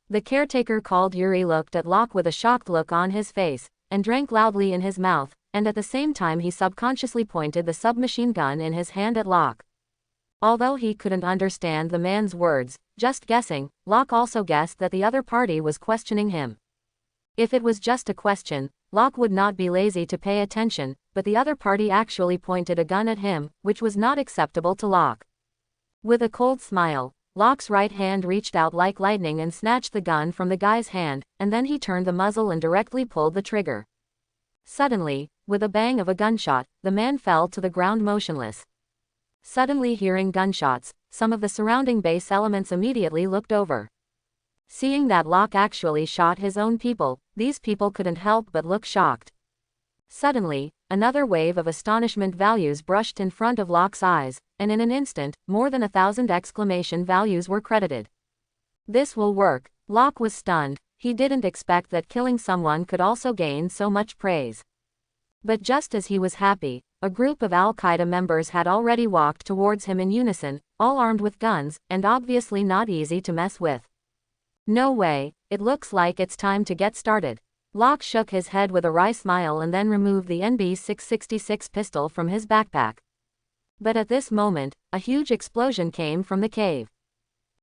The caretaker called Yuri looked at Locke with a shocked look on his face, and drank loudly in his mouth, and at the same time he subconsciously pointed the submachine gun in his hand at Locke. Although he couldn't understand the man's words, just guessing, Locke also guessed that the other party was questioning him. If it was just a question, Locke would not be lazy to pay attention, but the other party actually pointed a gun at him, which was not acceptable to Locke. With a cold smile, Locke's right hand reached out like lightning and snatched the gun from the guy's hand, and then he turned the muzzle and directly pulled the trigger. Suddenly, with a bang of a gunshot, the man fell to the ground motionless. Suddenly hearing gunshots, some of the surrounding base elements immediately looked over. Seeing that Locke actually shot his own people, these people couldn't help but look shocked. Suddenly, another wave of astonishment values brushed in front of Locke's eyes, and in an instant, more than 1,000 exclamation values were credited. This will work. Locke was stunned. He didn't expect that killing someone could also gain so much praise. But just as he was happy, a group of Al-Qaeda members had already walked towards him in unison, all armed with guns, and obviously not easy to mess with. No way, it looks like it's time to get started. Locke shook his head with a wry smile and then removed the NB666 pistol from his backpack. But at this moment, a huge explosion came from the cave.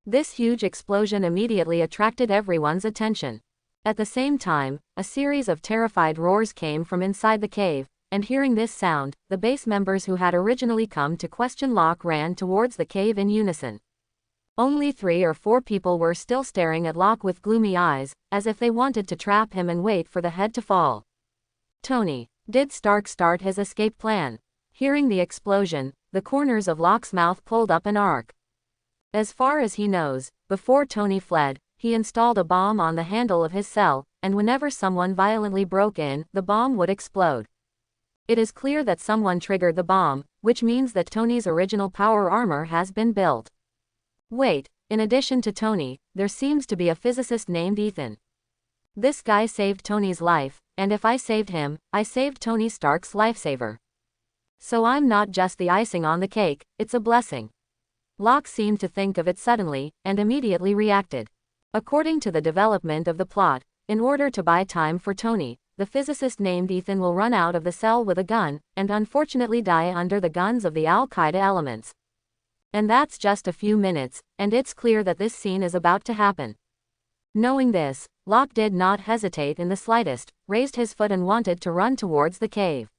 This huge explosion immediately attracted everyone's attention. At the same time, a series of terrified roars came from inside the cave, and hearing this sound, the base members who had originally come to question Locke ran towards the cave in unison. Only 3 or 4 people were still staring at Locke with gloomy eyes, as if they wanted to trap him and wait for the head to fall. Tony, did Stark start his escape plan? Hearing the explosion, the corners of Locke's mouth pulled up an arc. As far as he knows, before Tony fled, he installed a bomb on the handle of his cell, and whenever someone violently broke in, the bomb would explode. It is clear that someone triggered the bomb, which means that Tony's original power armor has been built. Wait, in addition to Tony, there seems to be a physicist named Ethan. This guy saved Tony's life, and if I saved him, I saved Tony Stark's lifesaver. So I'm not just the icing on the cake, it's a blessing. Locke seemed to think of it suddenly, and immediately reacted. According to the development of the plot, in order to buy time for Tony, the physicist named Ethan will run out of the cell with a gun, and unfortunately die under the guns of the Al-Qaeda elements. And that's just a few minutes, and it's clear that this scene is about to happen. Knowing this, Locke did not hesitate in the slightest, raised his foot and wanted to run towards the cave.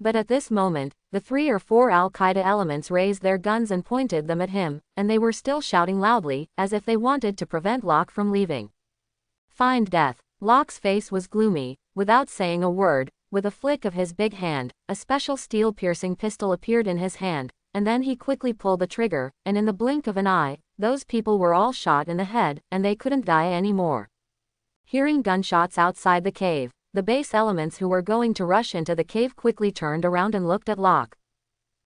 But at this moment, the 3 or 4 Al-Qaeda elements raised their guns and pointed them at him, and they were still shouting loudly, as if they wanted to prevent Locke from leaving. Find death. Locke's face was gloomy. Without saying a word, with a flick of his big hand, a special steel-piercing pistol appeared in his hand, and then he quickly pulled the trigger, and in the blink of an eye, those people were all shot in the head, and they couldn't die anymore. Hearing gunshots outside the cave, the base elements who were going to rush into the cave quickly turned around and looked at Locke.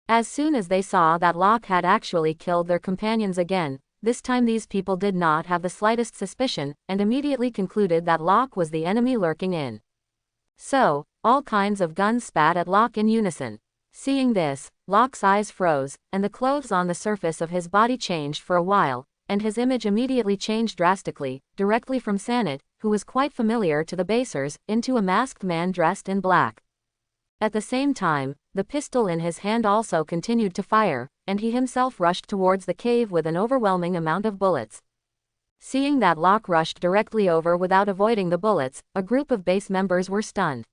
As soon as they saw that Locke had actually killed their companions again, this time these people did not have the slightest suspicion, and immediately concluded that Locke was the enemy lurking in. So, all kinds of guns spat at Locke in unison. Seeing this, Locke's eyes froze, and the clothes on the surface of his body changed for a while, and his image immediately changed drastically, directly from Sanit, who was quite familiar to the basers, into a masked man dressed in black. At the same time, the pistol in his hand also continued to fire, and he himself rushed towards the cave with an overwhelming amount of bullets. Seeing that Locke rushed directly over without avoiding the bullets, a group of base members were stunned.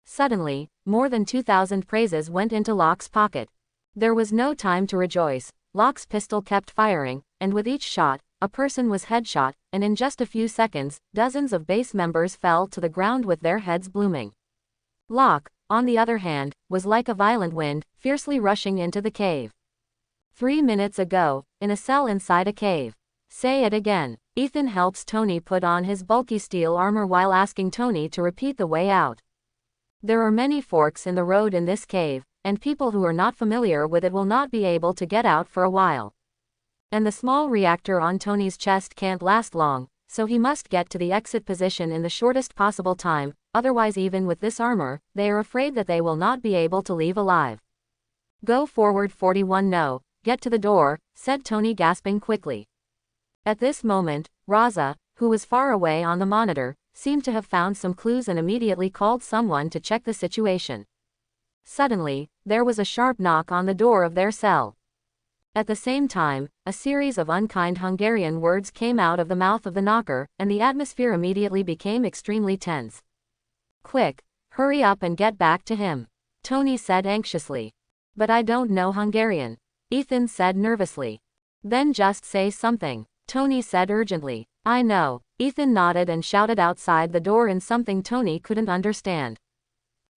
Suddenly, more than 2,000 praises went into Locke's pocket. There was no time to rejoice. Locke's pistol kept firing, and with each shot, a person was headshot, and in just a few seconds, dozens of base members fell to the ground with their heads blooming. Locke, on the other hand, was like a violent wind, fiercely rushing into the cave. 3 minutes ago, in a cell inside a cave. Say it again. Ethan helps Tony put on his bulky steel armor while asking Tony to repeat the way out. There are many forks in the road in this cave, and people who are not familiar with it will not be able to get out for a while. And the small reactor on Tony's chest can't last long, so he must get to the exit position in the shortest possible time, otherwise even with this armor, they are afraid that they will not be able to leave alive. Go forward 41. No, get to the door, said Tony, gasping quickly. At this moment, Raza, who was far away on the monitor, seemed to have found some clues and immediately called someone to check the situation. Suddenly, there was a sharp knock on the door of their cell. At the same time, a series of unkind Hungarian words came out of the mouth of the knocker, and the atmosphere immediately became extremely tense. Quick, hurry up and get back to him, Tony said anxiously. But I don't know Hungarian, Ethan said nervously. Then just say something, Tony said urgently. I know, Ethan nodded and shouted outside the door in something Tony couldn't understand.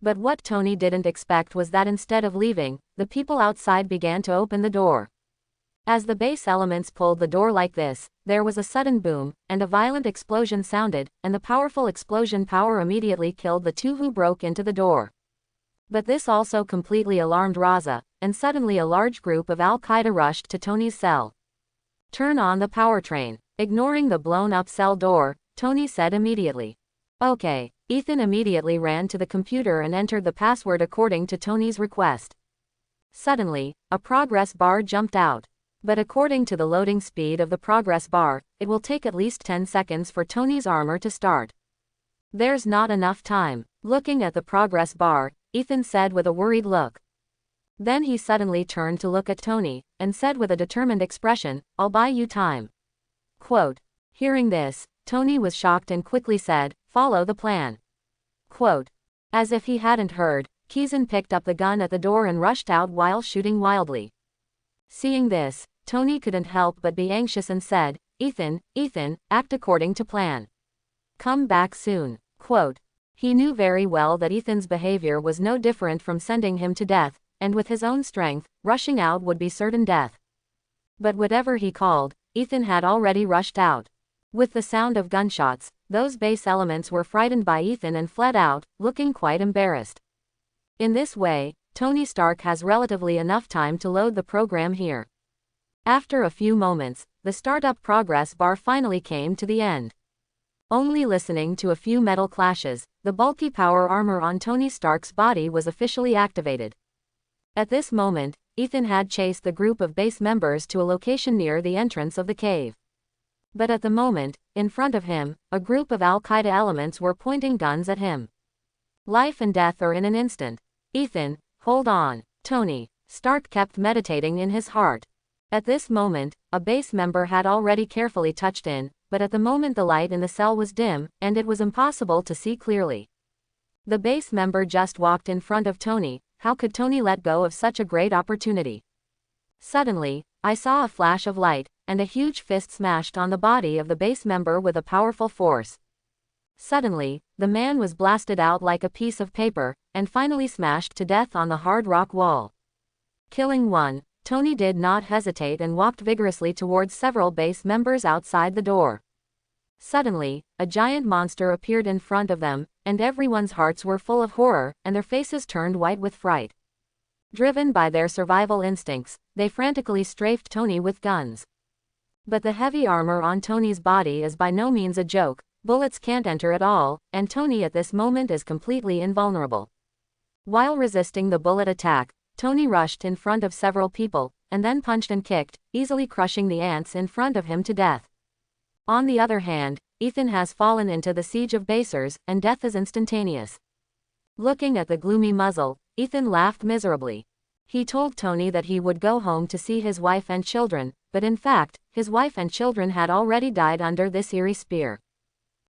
But what Tony didn't expect was that instead of leaving, the people outside began to open the door. As the base elements pulled the door like this, there was a sudden boom, and a violent explosion sounded, and the powerful explosion power immediately killed the two who broke into the door. But this also completely alarmed Raza, and suddenly a large group of Al-Qaeda rushed to Tony's cell. Turn on the powertrain. Ignoring the blown-up cell door, Tony said immediately. Okay. Ethan immediately ran to the computer and entered the password according to Tony's request. Suddenly, a progress bar jumped out. But according to the loading speed of the progress bar, it will take at least 10 seconds for Tony's armor to start. There's not enough time. Looking at the progress bar, Ethan said with a worried look. Then he suddenly turned to look at Tony, and said with a determined expression, I'll buy you time. Quote. Hearing this, Tony was shocked and quickly said, follow the plan. Quote. As if he hadn't heard, Kizan picked up the gun at the door and rushed out while shooting wildly. Seeing this, Tony couldn't help but be anxious and said, Ethan, act according to plan. Come back soon. Quote. He knew very well that Ethan's behavior was no different from sending him to death, and with his own strength, rushing out would be certain death. But whatever he called, Ethan had already rushed out. With the sound of gunshots, those base elements were frightened by Ethan and fled out, looking quite embarrassed. In this way, Tony Stark has relatively enough time to load the program here. After a few moments, the startup progress bar finally came to the end. Only listening to a few metal clashes, the bulky power armor on Tony Stark's body was officially activated. At this moment, Ethan had chased the group of base members to a location near the entrance of the cave. But at the moment, in front of him, a group of Al-Qaeda elements were pointing guns at him. Life and death are in an instant. Ethan, hold on. Tony Stark kept meditating in his heart. At this moment, a base member had already carefully touched in, but at the moment the light in the cell was dim, and it was impossible to see clearly. The base member just walked in front of Tony. How could Tony let go of such a great opportunity? Suddenly, I saw a flash of light, and a huge fist smashed on the body of the base member with a powerful force. Suddenly, the man was blasted out like a piece of paper, and finally smashed to death on the hard rock wall. Killing one, Tony did not hesitate and walked vigorously towards several base members outside the door. Suddenly, a giant monster appeared in front of them, and everyone's hearts were full of horror, and their faces turned white with fright. Driven by their survival instincts, they frantically strafed Tony with guns. But the heavy armor on Tony's body is by no means a joke, bullets can't enter at all, and Tony at this moment is completely invulnerable. While resisting the bullet attack, Tony rushed in front of several people, and then punched and kicked, easily crushing the ants in front of him to death. On the other hand, Ethan has fallen into the siege of basers, and death is instantaneous. Looking at the gloomy muzzle, Ethan laughed miserably. He told Tony that he would go home to see his wife and children, but in fact, his wife and children had already died under this eerie spear.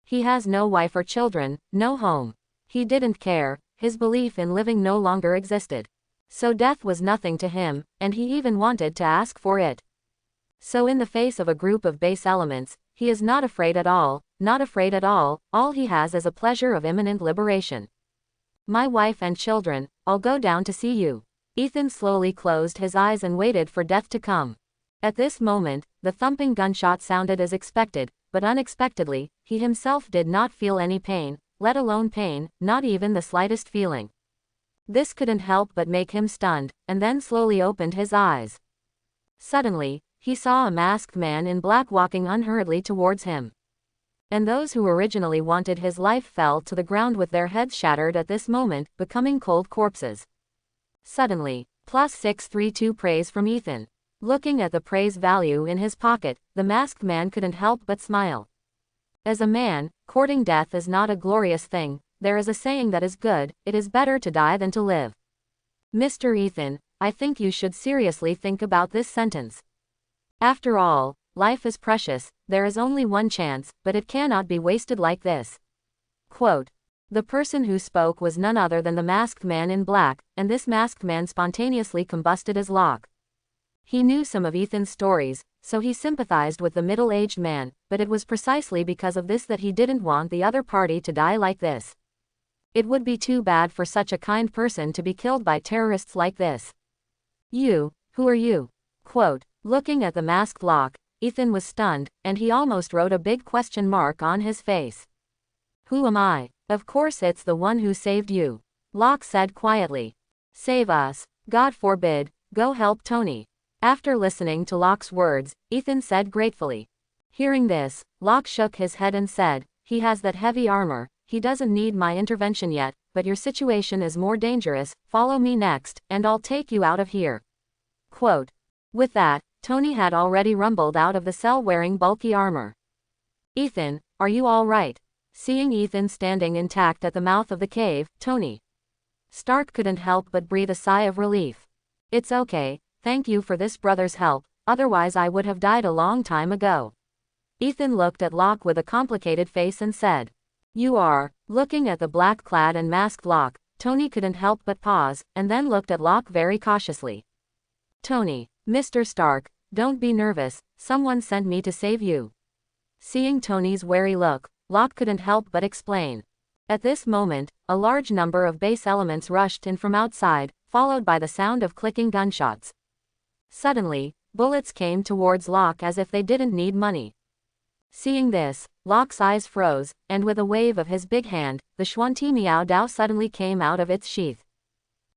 He has no wife or children, no home. He didn't care, his belief in living no longer existed. So death was nothing to him, and he even wanted to ask for it. So in the face of a group of base elements, he is not afraid at all, all he has is a pleasure of imminent liberation. My wife and children, I'll go down to see you. Ethan slowly closed his eyes and waited for death to come. At this moment, the thumping gunshot sounded as expected, but unexpectedly, he himself did not feel any pain, let alone pain, not even the slightest feeling. This couldn't help but make him stunned, and then slowly opened his eyes. Suddenly, he saw a masked man in black walking unhurriedly towards him. And those who originally wanted his life fell to the ground with their heads shattered at this moment, becoming cold corpses. Suddenly, +632 praise from Ethan. Looking at the praise value in his pocket, the masked man couldn't help but smile. As a man, courting death is not a glorious thing. There is a saying that is good: it is better to die than to live. Mr. Ethan, I think you should seriously think about this sentence. After all, life is precious, there is only one chance, but it cannot be wasted like this. Quote. The person who spoke was none other than the masked man in black, and this masked man spontaneously combusted as Locke. He knew some of Ethan's stories, so he sympathized with the middle-aged man, but it was precisely because of this that he didn't want the other party to die like this. It would be too bad for such a kind person to be killed by terrorists like this. You, who are you? Quote. Looking at the masked Locke, Ethan was stunned, and he almost wrote a big question mark on his face. Who am I? Of course it's the one who saved you. Locke said quietly. Save us. God forbid. Go help Tony. After listening to Locke's words, Ethan said gratefully. Hearing this, Locke shook his head and said, he has that heavy armor, he doesn't need my intervention yet, but your situation is more dangerous, follow me next, and I'll take you out of here. Quote. With that, Tony had already rumbled out of the cell wearing bulky armor. Ethan, are you all right? Seeing Ethan standing intact at the mouth of the cave, Tony Stark couldn't help but breathe a sigh of relief. It's okay, thank you for this brother's help, otherwise I would have died a long time ago. Ethan looked at Locke with a complicated face and said. You are. Looking at the black-clad and masked Locke, Tony couldn't help but pause, and then looked at Locke very cautiously. Tony, Mr. Stark, don't be nervous, someone sent me to save you. Seeing Tony's wary look, Locke couldn't help but explain. At this moment, a large number of base elements rushed in from outside, followed by the sound of clicking gunshots. Suddenly, bullets came towards Locke as if they didn't need money. Seeing this, Locke's eyes froze, and with a wave of his big hand, the Schwanti Miao Dao suddenly came out of its sheath.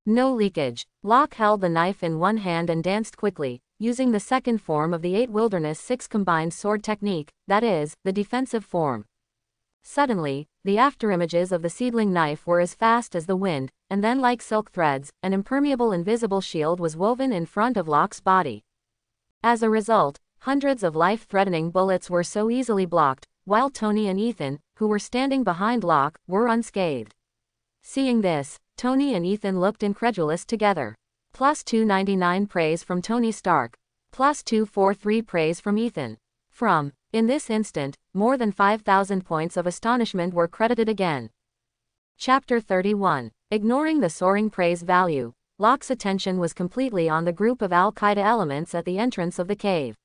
No leakage. Locke held the knife in one hand and danced quickly, using the second form of the 8 Wilderness 6 combined sword technique, that is, the defensive form. Suddenly, the afterimages of the seedling knife were as fast as the wind, and then like silk threads, an impermeable invisible shield was woven in front of Locke's body. As a result, hundreds of life-threatening bullets were so easily blocked, while Tony and Ethan, who were standing behind Locke, were unscathed. Seeing this, Tony and Ethan looked incredulous together. +299 praise from Tony Stark. +243 praise from Ethan. In this instant, more than 5,000 points of astonishment were credited again. Chapter 31. Ignoring the soaring praise value, Locke's attention was completely on the group of Al-Qaeda elements at the entrance of the cave.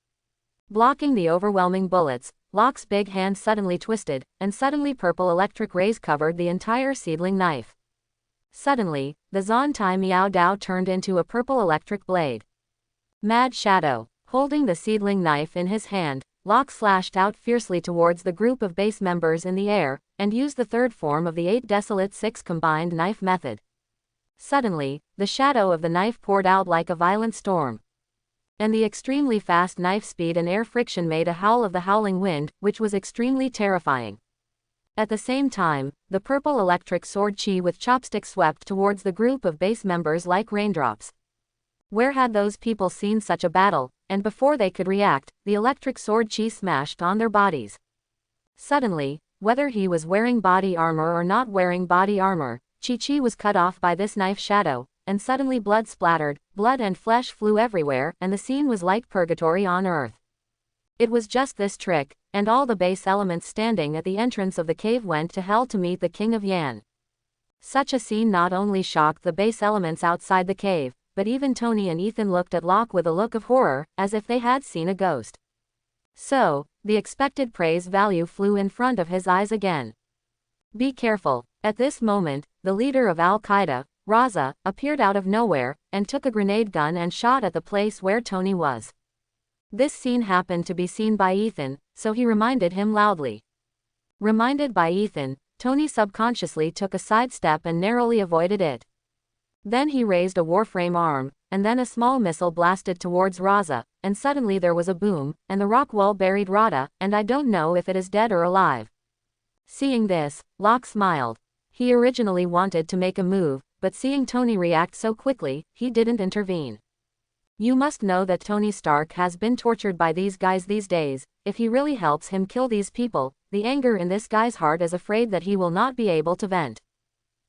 Blocking the overwhelming bullets, Locke's big hand suddenly twisted, and suddenly purple electric rays covered the entire seedling knife. Suddenly, the Zontai Miao Dao turned into a purple electric blade. Mad Shadow. Holding the seedling knife in his hand, Locke slashed out fiercely towards the group of base members in the air, and used the third form of the 8 Desolate 6 combined knife method. Suddenly, the shadow of the knife poured out like a violent storm. And the extremely fast knife speed and air friction made a howl of the howling wind, which was extremely terrifying. At the same time, the purple electric sword chi with chopsticks swept towards the group of base members like raindrops. Where had those people seen such a battle? And before they could react, the electric sword chi smashed on their bodies. Suddenly, whether he was wearing body armor or not wearing body armor, Chi was cut off by this knife shadow, and suddenly blood splattered, blood and flesh flew everywhere, and the scene was like purgatory on earth. It was just this trick, and all the base elements standing at the entrance of the cave went to hell to meet the King of Yan. Such a scene not only shocked the base elements outside the cave, but even Tony and Ethan looked at Locke with a look of horror, as if they had seen a ghost. So, the expected praise value flew in front of his eyes again. Be careful. At this moment, the leader of Al-Qaeda, Raza, appeared out of nowhere, and took a grenade gun and shot at the place where Tony was. This scene happened to be seen by Ethan, so he reminded him loudly. Reminded by Ethan, Tony subconsciously took a sidestep and narrowly avoided it. Then he raised a warframe arm, and then a small missile blasted towards Raza, and suddenly there was a boom, and the rock wall buried Rada, and I don't know if it is dead or alive. Seeing this, Locke smiled. He originally wanted to make a move, but seeing Tony react so quickly, he didn't intervene. You must know that Tony Stark has been tortured by these guys these days. If he really helps him kill these people, the anger in this guy's heart is afraid that he will not be able to vent.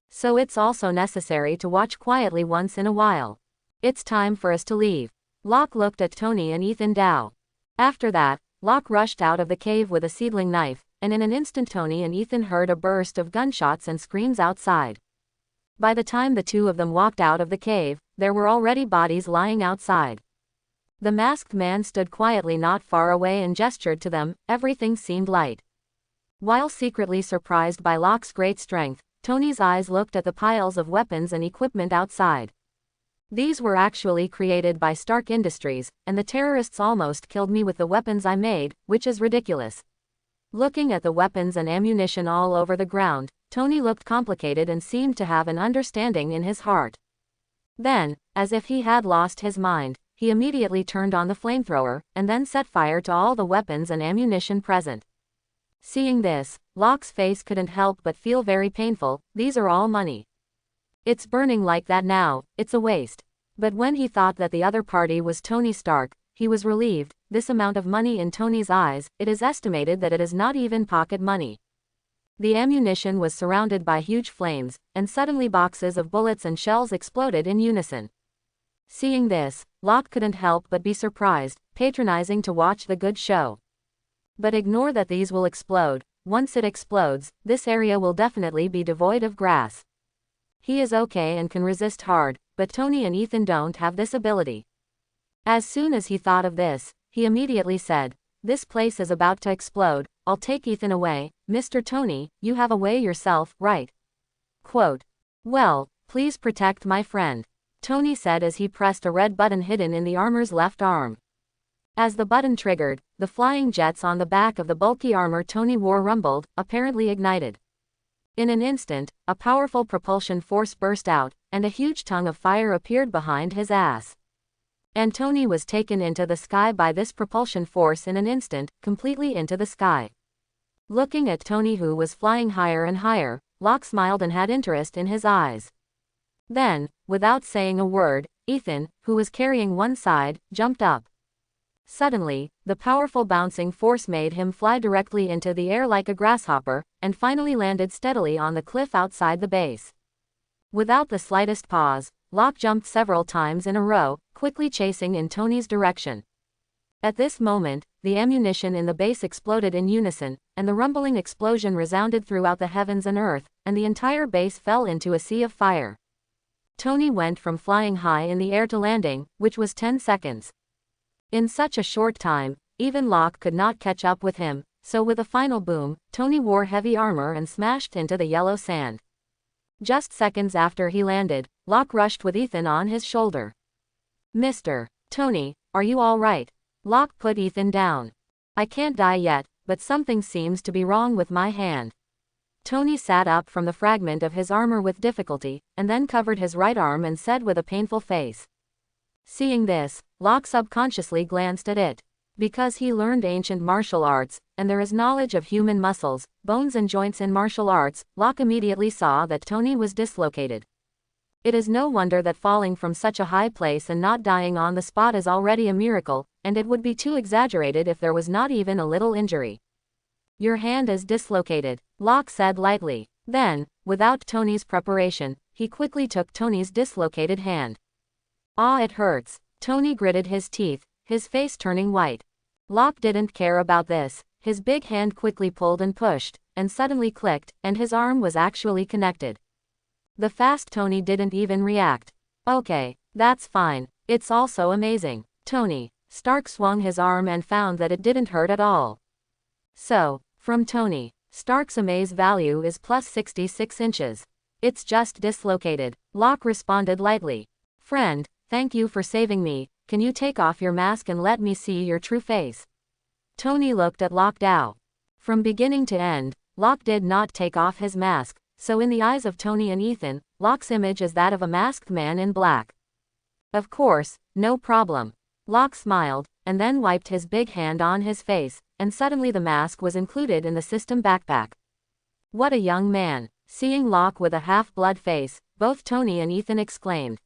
So it's also necessary to watch quietly once in a while. It's time for us to leave. Locke looked at Tony and Ethan Dow. After that, Locke rushed out of the cave with a seedling knife, and in an instant Tony and Ethan heard a burst of gunshots and screams outside. By the time the two of them walked out of the cave, there were already bodies lying outside. The masked man stood quietly not far away and gestured to them. Everything seemed light. While secretly surprised by Locke's great strength, Tony's eyes looked at the piles of weapons and equipment outside. These were actually created by Stark Industries, and the terrorists almost killed me with the weapons I made, which is ridiculous. Looking at the weapons and ammunition all over the ground, Tony looked complicated and seemed to have an understanding in his heart. Then, as if he had lost his mind, he immediately turned on the flamethrower, and then set fire to all the weapons and ammunition present. Seeing this, Locke's face couldn't help but feel very painful. These are all money. It's burning like that now, it's a waste. But when he thought that the other party was Tony Stark, he was relieved. This amount of money in Tony's eyes, it is estimated that it is not even pocket money. The ammunition was surrounded by huge flames, and suddenly boxes of bullets and shells exploded in unison. Seeing this, Locke couldn't help but be surprised, patronizing to watch the good show. But ignore that these will explode. Once it explodes, this area will definitely be devoid of grass. He is okay and can resist hard, but Tony and Ethan don't have this ability. As soon as he thought of this, he immediately said, "This place is about to explode, I'll take Ethan away. Mr. Tony, you have a way yourself, right?" Quote. "Well, please protect my friend," Tony said as he pressed a red button hidden in the armor's left arm. As the button triggered, the flying jets on the back of the bulky armor Tony wore rumbled, apparently ignited. In an instant, a powerful propulsion force burst out, and a huge tongue of fire appeared behind his ass. And Tony was taken into the sky by this propulsion force in an instant, completely into the sky. Looking at Tony who was flying higher and higher, Locke smiled and had interest in his eyes. Then, without saying a word, Ethan, who was carrying one side, jumped up. Suddenly, the powerful bouncing force made him fly directly into the air like a grasshopper, and finally landed steadily on the cliff outside the base. Without the slightest pause, Locke jumped several times in a row, quickly chasing in Tony's direction. At this moment, the ammunition in the base exploded in unison, and the rumbling explosion resounded throughout the heavens and earth, and the entire base fell into a sea of fire. Tony went from flying high in the air to landing, which was 10 seconds. In such a short time, even Locke could not catch up with him, so with a final boom, Tony wore heavy armor and smashed into the yellow sand. Just seconds after he landed, Locke rushed with Ethan on his shoulder. "Mr. Tony, are you all right?" Locke put Ethan down. "I can't die yet, but something seems to be wrong with my hand." Tony sat up from the fragment of his armor with difficulty, and then covered his right arm and said with a painful face. Seeing this, Locke subconsciously glanced at it. Because he learned ancient martial arts, and there is knowledge of human muscles, bones and joints in martial arts, Locke immediately saw that Tony was dislocated. It is no wonder that falling from such a high place and not dying on the spot is already a miracle, and it would be too exaggerated if there was not even a little injury. "Your hand is dislocated," Locke said lightly. Then, without Tony's preparation, he quickly took Tony's dislocated hand. "Ah, it hurts." Tony gritted his teeth, his face turning white. Locke didn't care about this. His big hand quickly pulled and pushed, and suddenly clicked, and his arm was actually connected. The fast Tony didn't even react. "Okay, that's fine. It's also amazing." Tony Stark swung his arm and found that it didn't hurt at all. So, from Tony Stark's amaze value is plus 66 inches. "It's just dislocated," Locke responded lightly. "Friend, thank you for saving me. Can you take off your mask and let me see your true face?" Tony looked at Locke Dow. From beginning to end, Locke did not take off his mask, so in the eyes of Tony and Ethan, Locke's image is that of a masked man in black. Of course, no problem. Locke smiled, and then wiped his big hand on his face, and suddenly the mask was included in the system backpack. What a young man! Seeing Locke with a half-blood face, both Tony and Ethan exclaimed.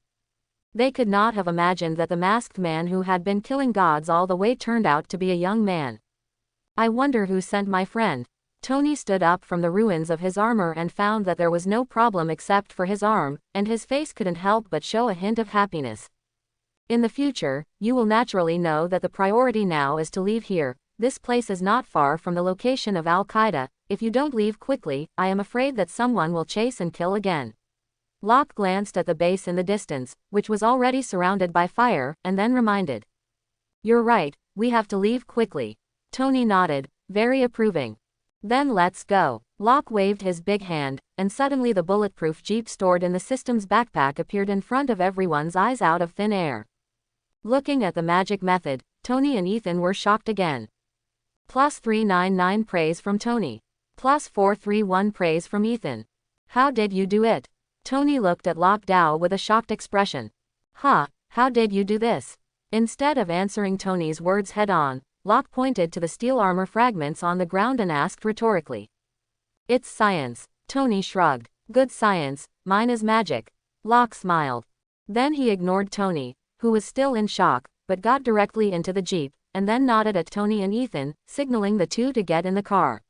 They could not have imagined that the masked man who had been killing gods all the way turned out to be a young man. I wonder who sent my friend. Tony stood up from the ruins of his armor and found that there was no problem except for his arm, and his face couldn't help but show a hint of happiness. In the future, you will naturally know that the priority now is to leave here. This place is not far from the location of Al-Qaeda. If you don't leave quickly, I am afraid that someone will chase and kill again. Locke glanced at the base in the distance, which was already surrounded by fire, and then reminded. You're right, we have to leave quickly. Tony nodded, very approving. Then let's go. Locke waved his big hand, and suddenly the bulletproof jeep stored in the system's backpack appeared in front of everyone's eyes out of thin air. Looking at the magic method, Tony and Ethan were shocked again. +399 praise from Tony. +431 praise from Ethan. How did you do it? Tony looked at Locke Dow with a shocked expression. Huh, how did you do this? Instead of answering Tony's words head-on, Locke pointed to the steel armor fragments on the ground and asked rhetorically. It's science. Tony shrugged. Good science, mine is magic. Locke smiled. Then he ignored Tony, who was still in shock, but got directly into the jeep, and then nodded at Tony and Ethan, signaling the two to get in the car.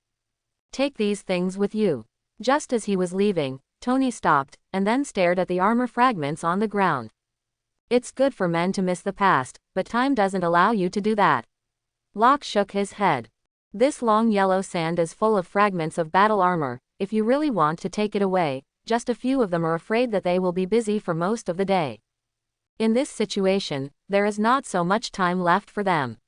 Take these things with you. Just as he was leaving, Tony stopped, and then stared at the armor fragments on the ground. It's good for men to miss the past, but time doesn't allow you to do that. Locke shook his head. This long yellow sand is full of fragments of battle armor. If you really want to take it away, just a few of them are afraid that they will be busy for most of the day. In this situation, there is not so much time left for them.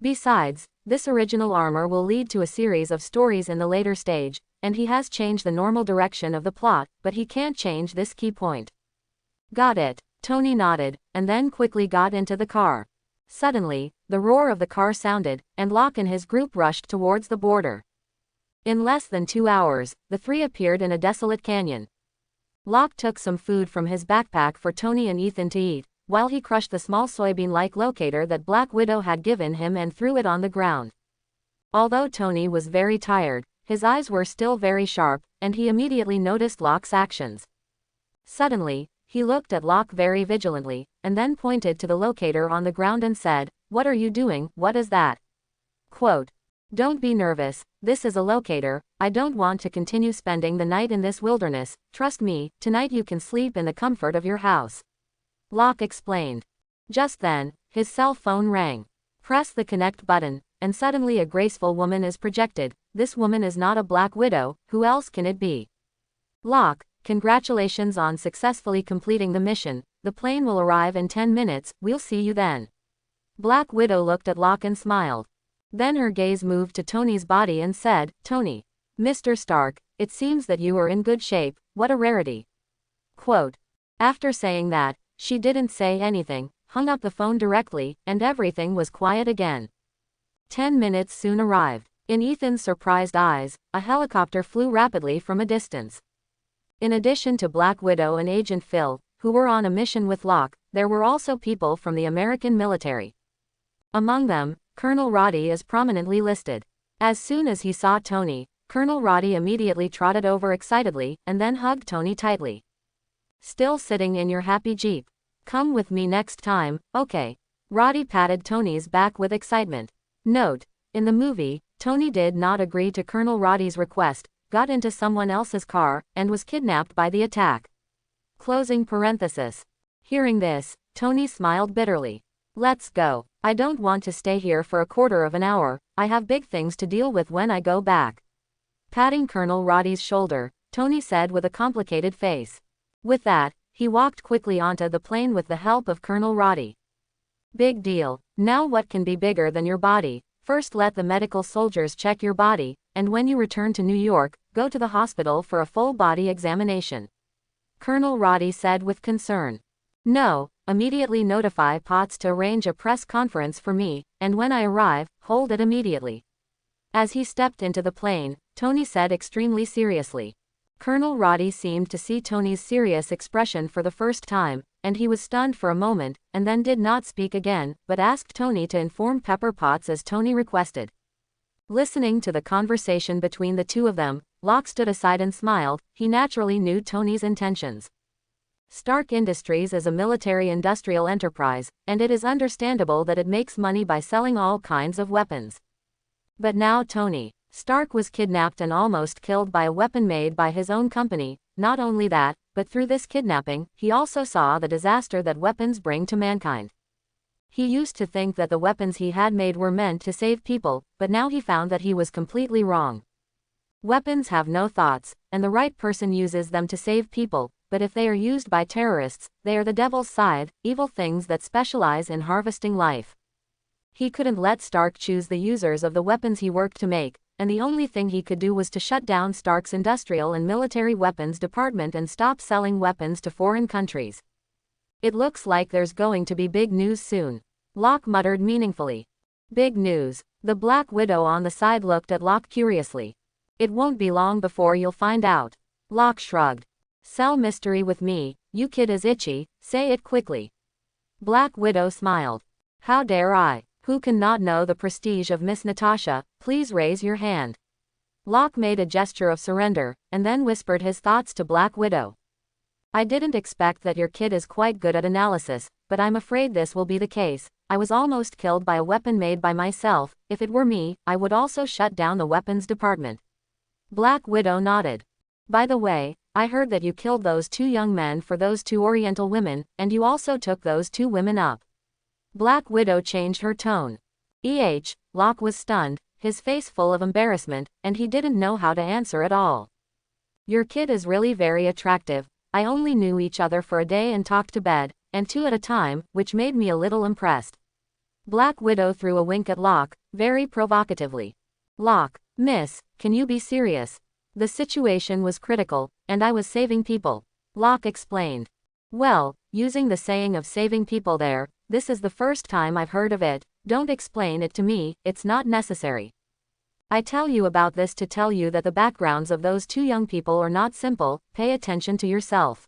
Besides, this original armor will lead to a series of stories in the later stage, and he has changed the normal direction of the plot, but he can't change this key point. Got it. Tony nodded, and then quickly got into the car. Suddenly, the roar of the car sounded, and Locke and his group rushed towards the border. In less than 2 hours, the three appeared in a desolate canyon. Locke took some food from his backpack for Tony and Ethan to eat, while he crushed the small soybean-like locator that Black Widow had given him and threw it on the ground. Although Tony was very tired, his eyes were still very sharp, and he immediately noticed Locke's actions. Suddenly, he looked at Locke very vigilantly, and then pointed to the locator on the ground and said, "What are you doing? What is that?" Quote, "Don't be nervous, this is a locator. I don't want to continue spending the night in this wilderness. Trust me, tonight you can sleep in the comfort of your house," Locke explained. Just then, his cell phone rang. Press the connect button, and suddenly a graceful woman is projected. This woman is not a Black Widow, who else can it be? Locke, congratulations on successfully completing the mission. The plane will arrive in 10 minutes, we'll see you then. Black Widow looked at Locke and smiled. Then her gaze moved to Tony's body and said, "Tony. Mr. Stark, it seems that you are in good shape, what a rarity." Quote. After saying that, she didn't say anything, hung up the phone directly, and everything was quiet again. 10 minutes soon arrived. In Ethan's surprised eyes, a helicopter flew rapidly from a distance. In addition to Black Widow and Agent Phil, who were on a mission with Locke, there were also people from the American military. Among them, Colonel Roddy is prominently listed. As soon as he saw Tony, Colonel Roddy immediately trotted over excitedly, and then hugged Tony tightly. "Still sitting in your happy Jeep? Come with me next time, okay?" Roddy patted Tony's back with excitement. Note: in the movie, Tony did not agree to Colonel Roddy's request, got into someone else's car, and was kidnapped by the attack. Closing parenthesis. Hearing this, Tony smiled bitterly. "Let's go. I don't want to stay here for a quarter of an hour, I have big things to deal with when I go back." Patting Colonel Roddy's shoulder, Tony said with a complicated face. With that, he walked quickly onto the plane with the help of Colonel Roddy. "Big deal. Now what can be bigger than your body? First let the medical soldiers check your body, and when you return to New York, go to the hospital for a full body examination," Colonel Roddy said with concern. "No, immediately notify Potts to arrange a press conference for me, and when I arrive, hold it immediately." As he stepped into the plane, Tony said extremely seriously. Colonel Roddy seemed to see Tony's serious expression for the first time, and he was stunned for a moment, and then did not speak again, but asked Tony to inform Pepper Potts as Tony requested. Listening to the conversation between the two of them, Locke stood aside and smiled. He naturally knew Tony's intentions. Stark Industries is a military-industrial enterprise, and it is understandable that it makes money by selling all kinds of weapons. But now Tony Stark was kidnapped and almost killed by a weapon made by his own company. Not only that, but through this kidnapping, he also saw the disaster that weapons bring to mankind. He used to think that the weapons he had made were meant to save people, but now he found that he was completely wrong. Weapons have no thoughts, and the right person uses them to save people, but if they are used by terrorists, they are the devil's scythe, evil things that specialize in harvesting life. He couldn't let Stark choose the users of the weapons he worked to make, and the only thing he could do was to shut down Stark's industrial and military weapons department and stop selling weapons to foreign countries. It looks like there's going to be big news soon, Locke muttered meaningfully. Big news. The Black Widow on the side looked at Locke curiously. It won't be long before you'll find out. Locke shrugged. Sell mystery with me, you kid is itchy, say it quickly. Black Widow smiled. How dare I? Who can not know the prestige of Miss Natasha? Please raise your hand. Locke made a gesture of surrender, and then whispered his thoughts to Black Widow. I didn't expect that your kid is quite good at analysis, but I'm afraid this will be the case. I was almost killed by a weapon made by myself. If it were me, I would also shut down the weapons department. Black Widow nodded. By the way, I heard that you killed those two young men for those two Oriental women, and you also took those two women up. Black Widow changed her tone. Locke was stunned, his face full of embarrassment, and he didn't know how to answer at all. Your kid is really very attractive. I only knew each other for a day and talked to bed, and two at a time, which made me a little impressed. Black Widow threw a wink at Locke, very provocatively. Locke, miss, can you be serious? The situation was critical, and I was saving people. Locke explained. Well, using the saying of saving people there, this is the first time I've heard of it. Don't explain it to me, it's not necessary. I tell you about this to tell you that the backgrounds of those two young people are not simple. Pay attention to yourself.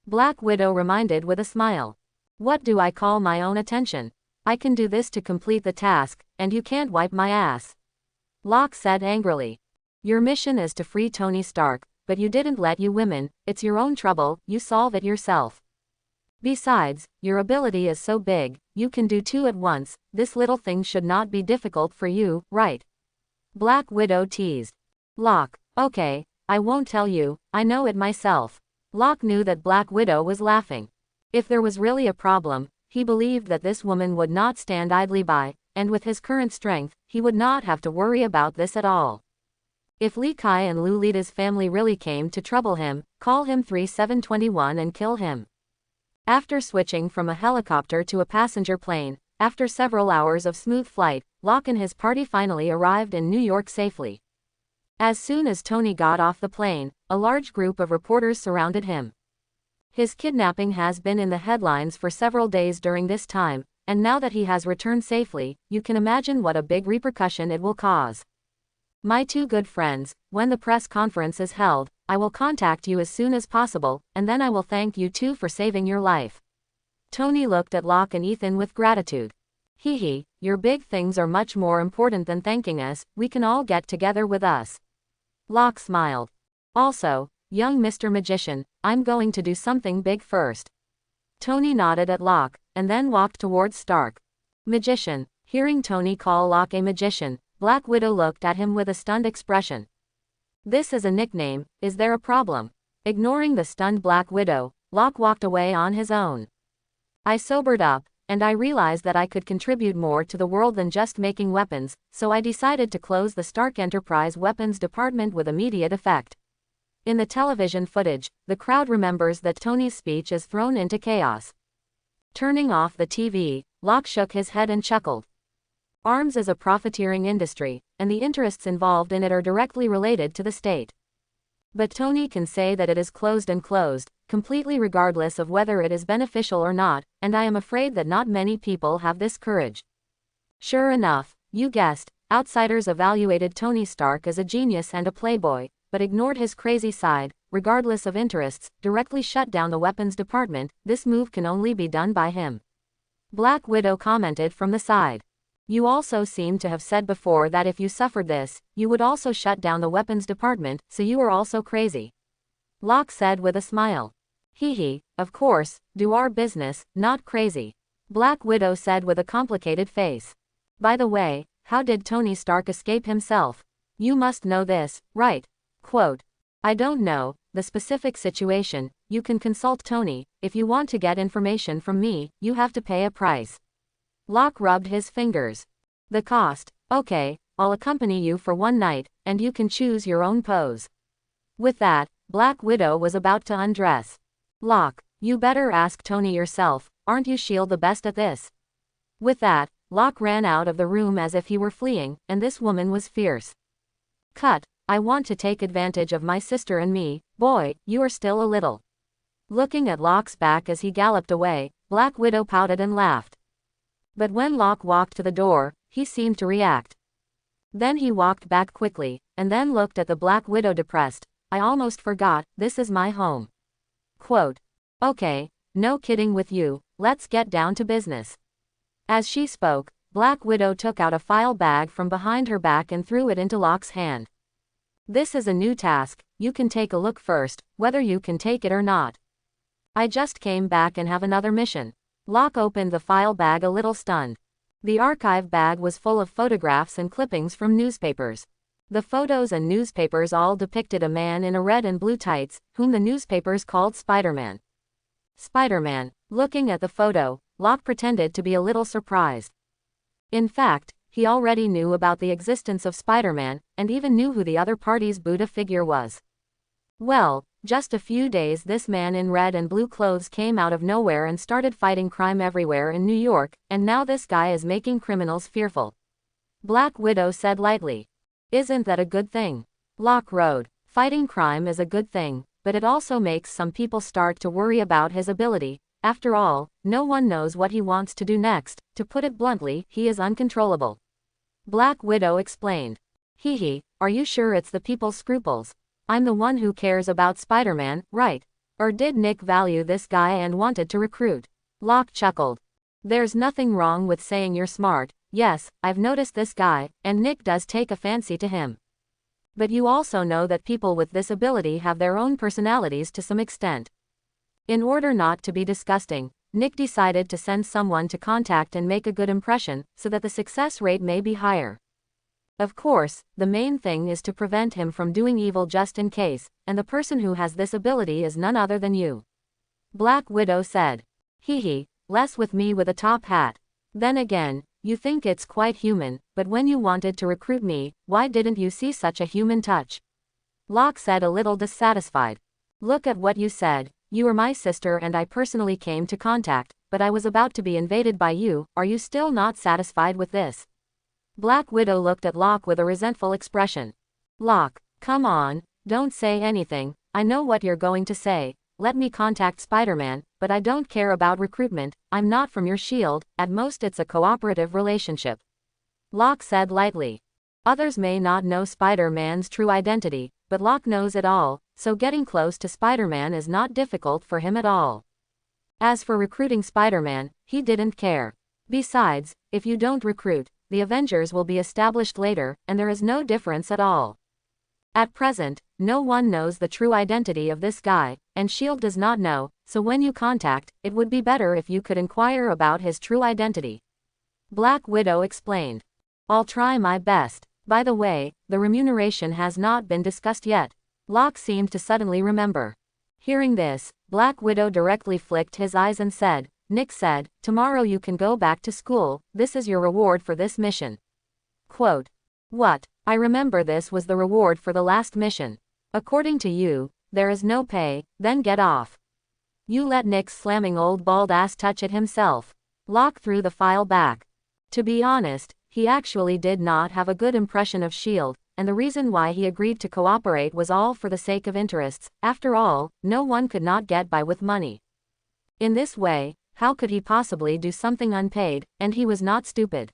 Black Widow reminded with a smile. What do I call my own attention? I can do this to complete the task, and you can't wipe my ass. Locke said angrily. Your mission is to free Tony Stark, but you didn't let you women. It's your own trouble, you solve it yourself. Besides, your ability is so big, you can do two at once. This little thing should not be difficult for you, right? Black Widow teased. Locke, okay, I won't tell you, I know it myself. Locke knew that Black Widow was laughing. If there was really a problem, he believed that this woman would not stand idly by, and with his current strength, he would not have to worry about this at all. If Li Kai and Lolita's family really came to trouble him, call him 3721 and kill him. After switching from a helicopter to a passenger plane, after several hours of smooth flight, Locke and his party finally arrived in New York safely. As soon as Tony got off the plane, a large group of reporters surrounded him. His kidnapping has been in the headlines for several days during this time, and now that he has returned safely, you can imagine what a big repercussion it will cause. My two good friends, when the press conference is held, I will contact you as soon as possible, and then I will thank you two for saving your life. Tony looked at Locke and Ethan with gratitude. Hee, your big things are much more important than thanking us. We can all get together with us. Locke smiled. Also, young Mr. Magician, I'm going to do something big first. Tony nodded at Locke, and then walked towards Stark. Magician. Hearing Tony call Locke a magician, Black Widow looked at him with a stunned expression. This is a nickname, is there a problem? Ignoring the stunned Black Widow, Locke walked away on his own. I sobered up, and I realized that I could contribute more to the world than just making weapons, so I decided to close the Stark Enterprise weapons department with immediate effect. In the television footage, the crowd remembers that Tony's speech is thrown into chaos. Turning off the TV, Locke shook his head and chuckled. Arms is a profiteering industry, and the interests involved in it are directly related to the state. But Tony can say that it is closed and closed, completely regardless of whether it is beneficial or not, and I am afraid that not many people have this courage. Sure enough, you guessed, Outsiders evaluated Tony Stark as a genius and a playboy, but ignored his crazy side. Regardless of interests, directly shut down the weapons department. This move can only be done by him. Black Widow commented from the side. You also seem to have said before that if you suffered this, you would also shut down the weapons department, so you are also crazy. Locke said with a smile. Hee, of course, do our business, not crazy. Black Widow said with a complicated face. By the way, how did Tony Stark escape himself? You must know this, right? Quote. I don't know the specific situation. You can consult Tony. If you want to get information from me, you have to pay a price. Locke rubbed his fingers. The cost. Okay, I'll accompany you for one night, and you can choose your own pose. With that, Black Widow was about to undress. Locke, you better ask Tony yourself, aren't you S.H.I.E.L.D. the best at this? With that, Locke ran out of the room as if he were fleeing, and this woman was fierce. Cut. I want to take advantage of my sister and me. Boy, you are still a little. Looking at Locke's back as he galloped away, Black Widow pouted and laughed. But when Locke walked to the door, he seemed to react. Then he walked back quickly, and then looked at the Black Widow depressed. I almost forgot, this is my home. Quote. Okay, no kidding with you, let's get down to business. As she spoke, Black Widow took out a file bag from behind her back and threw it into Locke's hand. This is a new task, you can take a look first, whether you can take it or not. I just came back and have another mission. Locke opened the file bag a little stunned. The archive bag was full of photographs and clippings from newspapers. The photos and newspapers all depicted a man in a red and blue tights, whom the newspapers called Spider-Man. Spider-Man. Looking at the photo, Locke pretended to be a little surprised. In fact, he already knew about the existence of Spider-Man, and even knew who the other party's Buddha figure was. Well, just a few days this man in red and blue clothes came out of nowhere and started fighting crime everywhere in New York, and now this guy is making criminals fearful. Black Widow said lightly. Isn't that a good thing? Locke rode. Fighting crime is a good thing, but it also makes some people start to worry about his ability. After all, no one knows what he wants to do next. To put it bluntly, he is uncontrollable. Black Widow explained. Hee, are you sure it's the people's scruples? I'm the one who cares about Spider-Man, right? Or did Nick value this guy and wanted to recruit? Locke chuckled. There's nothing wrong with saying you're smart. Yes, I've noticed this guy, and Nick does take a fancy to him. But you also know that people with this ability have their own personalities to some extent. In order not to be disgusting, Nick decided to send someone to contact and make a good impression, so that the success rate may be higher. Of course, the main thing is to prevent him from doing evil just in case, and the person who has this ability is none other than you. Black Widow said. Hee, less with me with a top hat. Then again, you think it's quite human, but when you wanted to recruit me, why didn't you see such a human touch? Locke said a little dissatisfied. Look at what you said. You are my sister and I personally came to contact, but I was about to be invaded by you. Are you still not satisfied with this? Black Widow looked at Locke with a resentful expression. Locke, come on, don't say anything. I know what you're going to say. Let me contact Spider-Man, but I don't care about recruitment. I'm not from your S.H.I.E.L.D., at most it's a cooperative relationship. Locke said lightly. Others may not know Spider-Man's true identity, but Locke knows it all, so getting close to Spider-Man is not difficult for him at all. As for recruiting Spider-Man, he didn't care. Besides, if you don't recruit, the Avengers will be established later, and there is no difference at all. At present, no one knows the true identity of this guy, and S.H.I.E.L.D. does not know, so when you contact, it would be better if you could inquire about his true identity. Black Widow explained. I'll try my best. By the way, the remuneration has not been discussed yet. Locke seemed to suddenly remember. Hearing this, Black Widow directly flicked his eyes and said, Nick said, tomorrow you can go back to school, this is your reward for this mission. Quote. What? I remember this was the reward for the last mission. According to you, there is no pay, then get off. You let Nick's slamming old bald ass touch it himself. Locke threw the file back. To be honest, he actually did not have a good impression of S.H.I.E.L.D., and the reason why he agreed to cooperate was all for the sake of interests. After all, no one could not get by with money. In this way, how could he possibly do something unpaid, and he was not stupid.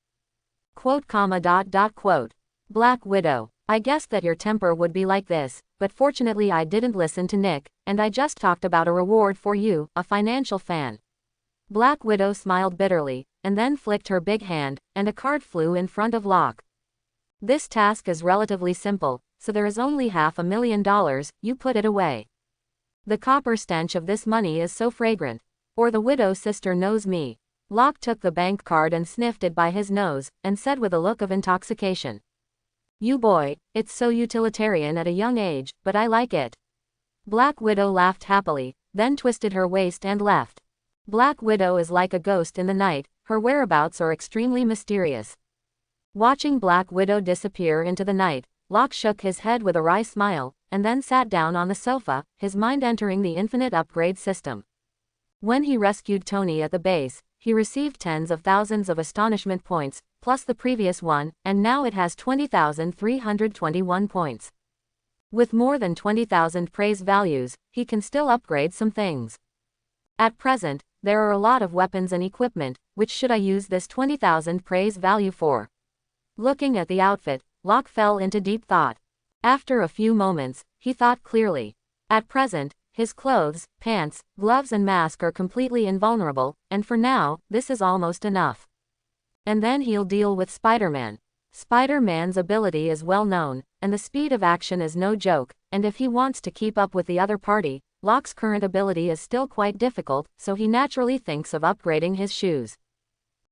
Quote. Black Widow. I guessed that your temper would be like this, but fortunately I didn't listen to Nick, and I just talked about a reward for you, a financial fan. Black Widow smiled bitterly, and then flicked her big hand, and a card flew in front of Locke. This task is relatively simple, so there is only $500,000, you put it away. The copper stench of this money is so fragrant. Or the widow's sister knows me. Locke took the bank card and sniffed it by his nose, and said with a look of intoxication. You boy, it's so utilitarian at a young age, but I like it. Black Widow laughed happily, then twisted her waist and left. Black Widow is like a ghost in the night, her whereabouts are extremely mysterious. Watching Black Widow disappear into the night, Locke shook his head with a wry smile, and then sat down on the sofa, his mind entering the infinite upgrade system. When he rescued Tony at the base, he received tens of thousands of astonishment points, plus the previous one, and now it has 20,321 points. With more than 20,000 praise values, he can still upgrade some things. At present, there are a lot of weapons and equipment, which should I use this 20,000 praise value for? Looking at the outfit, Locke fell into deep thought. After a few moments, he thought clearly. At present, his clothes, pants, gloves and mask are completely invulnerable, and for now, this is almost enough. And then he'll deal with Spider-Man. Spider-Man's ability is well known, and the speed of action is no joke, and if he wants to keep up with the other party, Locke's current ability is still quite difficult, so he naturally thinks of upgrading his shoes.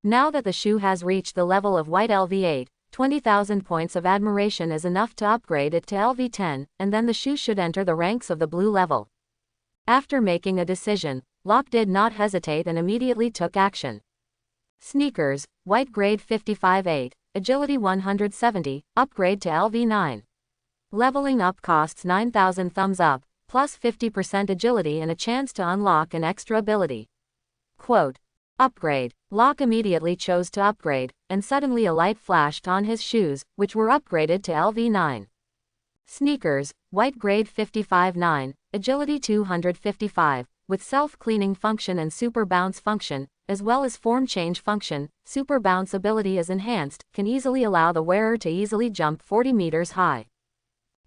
Now that the shoe has reached the level of white LV8, 20,000 points of admiration is enough to upgrade it to LV10, and then the shoe should enter the ranks of the blue level. After making a decision, Locke did not hesitate and immediately took action. Sneakers, white grade 55-8, agility 170, upgrade to LV9. Leveling up costs 9,000 thumbs up, plus 50% agility and a chance to unlock an extra ability. Quote. Upgrade. Locke immediately chose to upgrade, and suddenly a light flashed on his shoes, which were upgraded to LV9. Sneakers, white grade 55-9, agility 255, with self-cleaning function and super bounce function, as well as form change function. Super bounce ability is enhanced, can easily allow the wearer to easily jump 40 meters high.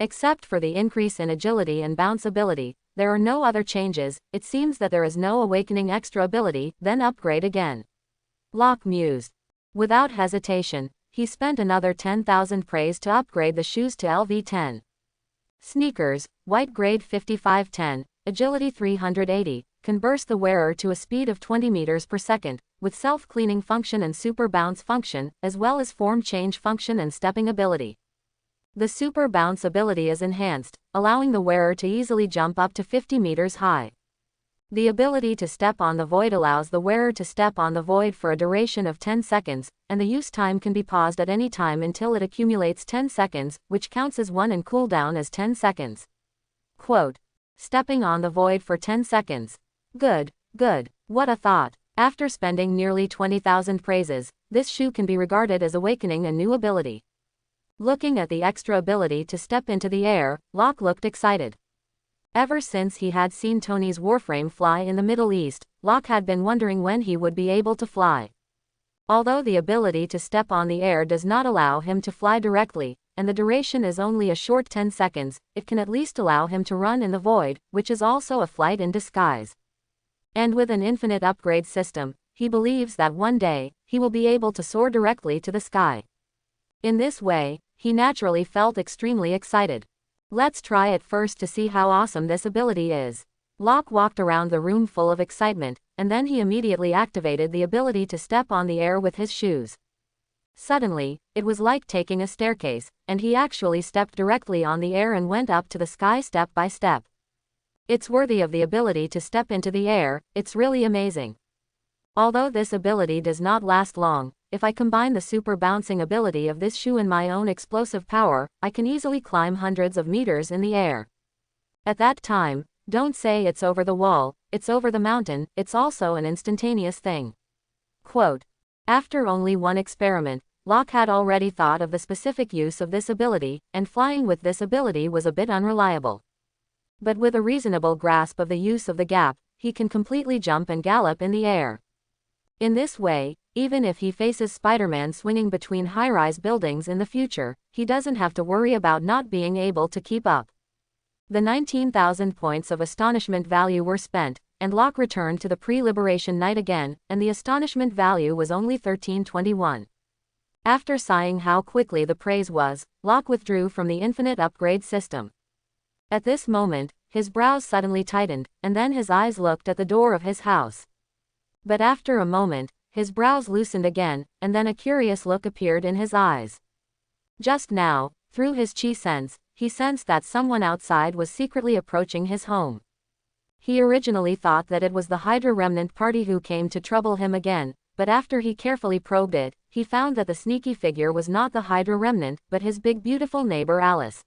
Except for the increase in agility and bounce ability, there are no other changes. It seems that there is no awakening extra ability, then upgrade again. Locke mused. Without hesitation, he spent another 10,000 praise to upgrade the shoes to LV10. Sneakers, white grade 55-10, agility 380, can burst the wearer to a speed of 20 meters per second, with self-cleaning function and super bounce function, as well as form change function and stepping ability. The super bounce ability is enhanced, allowing the wearer to easily jump up to 50 meters high. The ability to step on the void allows the wearer to step on the void for a duration of 10 seconds, and the use time can be paused at any time until it accumulates 10 seconds, which counts as 1 and cooldown as 10 seconds. Quote. Stepping on the void for 10 seconds. Good, good, what a thought. After spending nearly 20,000 praises, this shoe can be regarded as awakening a new ability. Looking at the extra ability to step into the air, Locke looked excited. Ever since he had seen Tony's Warframe fly in the Middle East, Locke had been wondering when he would be able to fly. Although the ability to step on the air does not allow him to fly directly, and the duration is only a short 10 seconds, it can at least allow him to run in the void, which is also a flight in disguise. And with an infinite upgrade system, he believes that one day, he will be able to soar directly to the sky. In this way, he naturally felt extremely excited. Let's try it first to see how awesome this ability is. Locke walked around the room full of excitement, and then he immediately activated the ability to step on the air with his shoes. Suddenly, it was like taking a staircase, and he actually stepped directly on the air and went up to the sky step by step. It's worthy of the ability to step into the air, it's really amazing. Although this ability does not last long, if I combine the super bouncing ability of this shoe and my own explosive power, I can easily climb hundreds of meters in the air. At that time, don't say it's over the wall, it's over the mountain, it's also an instantaneous thing. Quote. After only one experiment, Locke had already thought of the specific use of this ability, and flying with this ability was a bit unreliable. But with a reasonable grasp of the use of the gap, he can completely jump and gallop in the air. In this way, even if he faces Spider-Man swinging between high-rise buildings in the future, he doesn't have to worry about not being able to keep up. The 19,000 points of astonishment value were spent, and Locke returned to the pre-liberation night again, and the astonishment value was only 1321. After sighing how quickly the praise was, Locke withdrew from the infinite upgrade system. At this moment, his brows suddenly tightened, and then his eyes looked at the door of his house. But after a moment, his brows loosened again, and then a curious look appeared in his eyes. Just now, through his chi sense, he sensed that someone outside was secretly approaching his home. He originally thought that it was the Hydra remnant party who came to trouble him again, but after he carefully probed it, he found that the sneaky figure was not the Hydra remnant, but his big beautiful neighbor Alice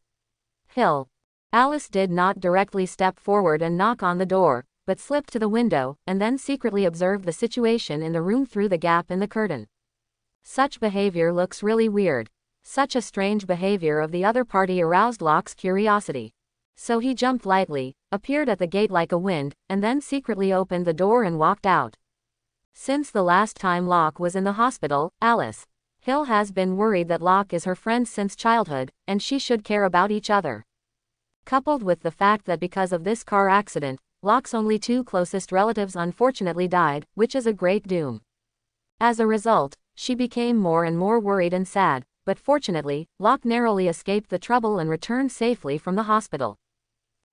Hill. Alice did not directly step forward and knock on the door, but slipped to the window, and then secretly observed the situation in the room through the gap in the curtain. Such behavior looks really weird. Such a strange behavior of the other party aroused Locke's curiosity. So he jumped lightly, appeared at the gate like a wind, and then secretly opened the door and walked out. Since the last time Locke was in the hospital, Alice Hill has been worried that Locke is her friend since childhood, and she should care about each other. Coupled with the fact that because of this car accident, Locke's only two closest relatives unfortunately died, which is a great doom. As a result, she became more and more worried and sad, but fortunately, Locke narrowly escaped the trouble and returned safely from the hospital.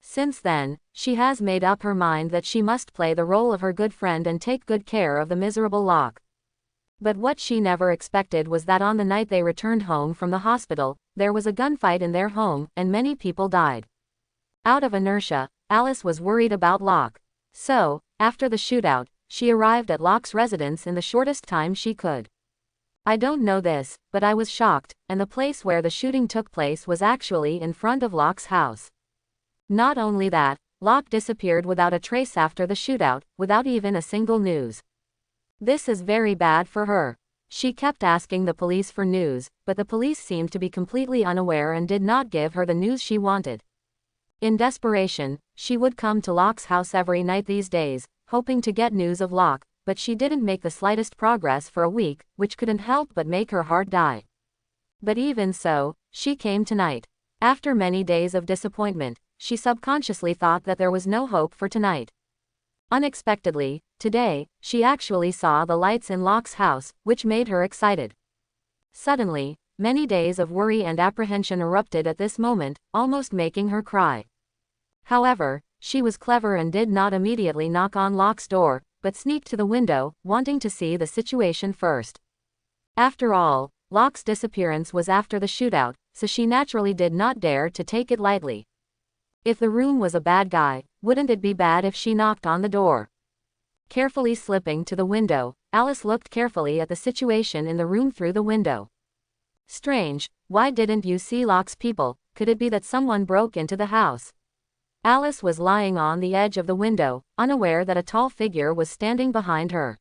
Since then, she has made up her mind that she must play the role of her good friend and take good care of the miserable Locke. But what she never expected was that on the night they returned home from the hospital, there was a gunfight in their home, and many people died. Out of inertia, Alice was worried about Locke. So, after the shootout, she arrived at Locke's residence in the shortest time she could. I don't know this, but I was shocked, and the place where the shooting took place was actually in front of Locke's house. Not only that, Locke disappeared without a trace after the shootout, without even a single news. This is very bad for her. She kept asking the police for news, but the police seemed to be completely unaware and did not give her the news she wanted. In desperation, she would come to Locke's house every night these days, hoping to get news of Locke, but she didn't make the slightest progress for a week, which couldn't help but make her heart die. But even so, she came tonight. After many days of disappointment, she subconsciously thought that there was no hope for tonight. Unexpectedly, today, she actually saw the lights in Locke's house, which made her excited. Suddenly, many days of worry and apprehension erupted at this moment, almost making her cry. However, she was clever and did not immediately knock on Locke's door, but sneaked to the window, wanting to see the situation first. After all, Locke's disappearance was after the shootout, so she naturally did not dare to take it lightly. If the room was a bad guy, wouldn't it be bad if she knocked on the door? Carefully slipping to the window, Alice looked carefully at the situation in the room through the window. Strange, why didn't you see Locke's people? Could it be that someone broke into the house? Alice was lying on the edge of the window, unaware that a tall figure was standing behind her.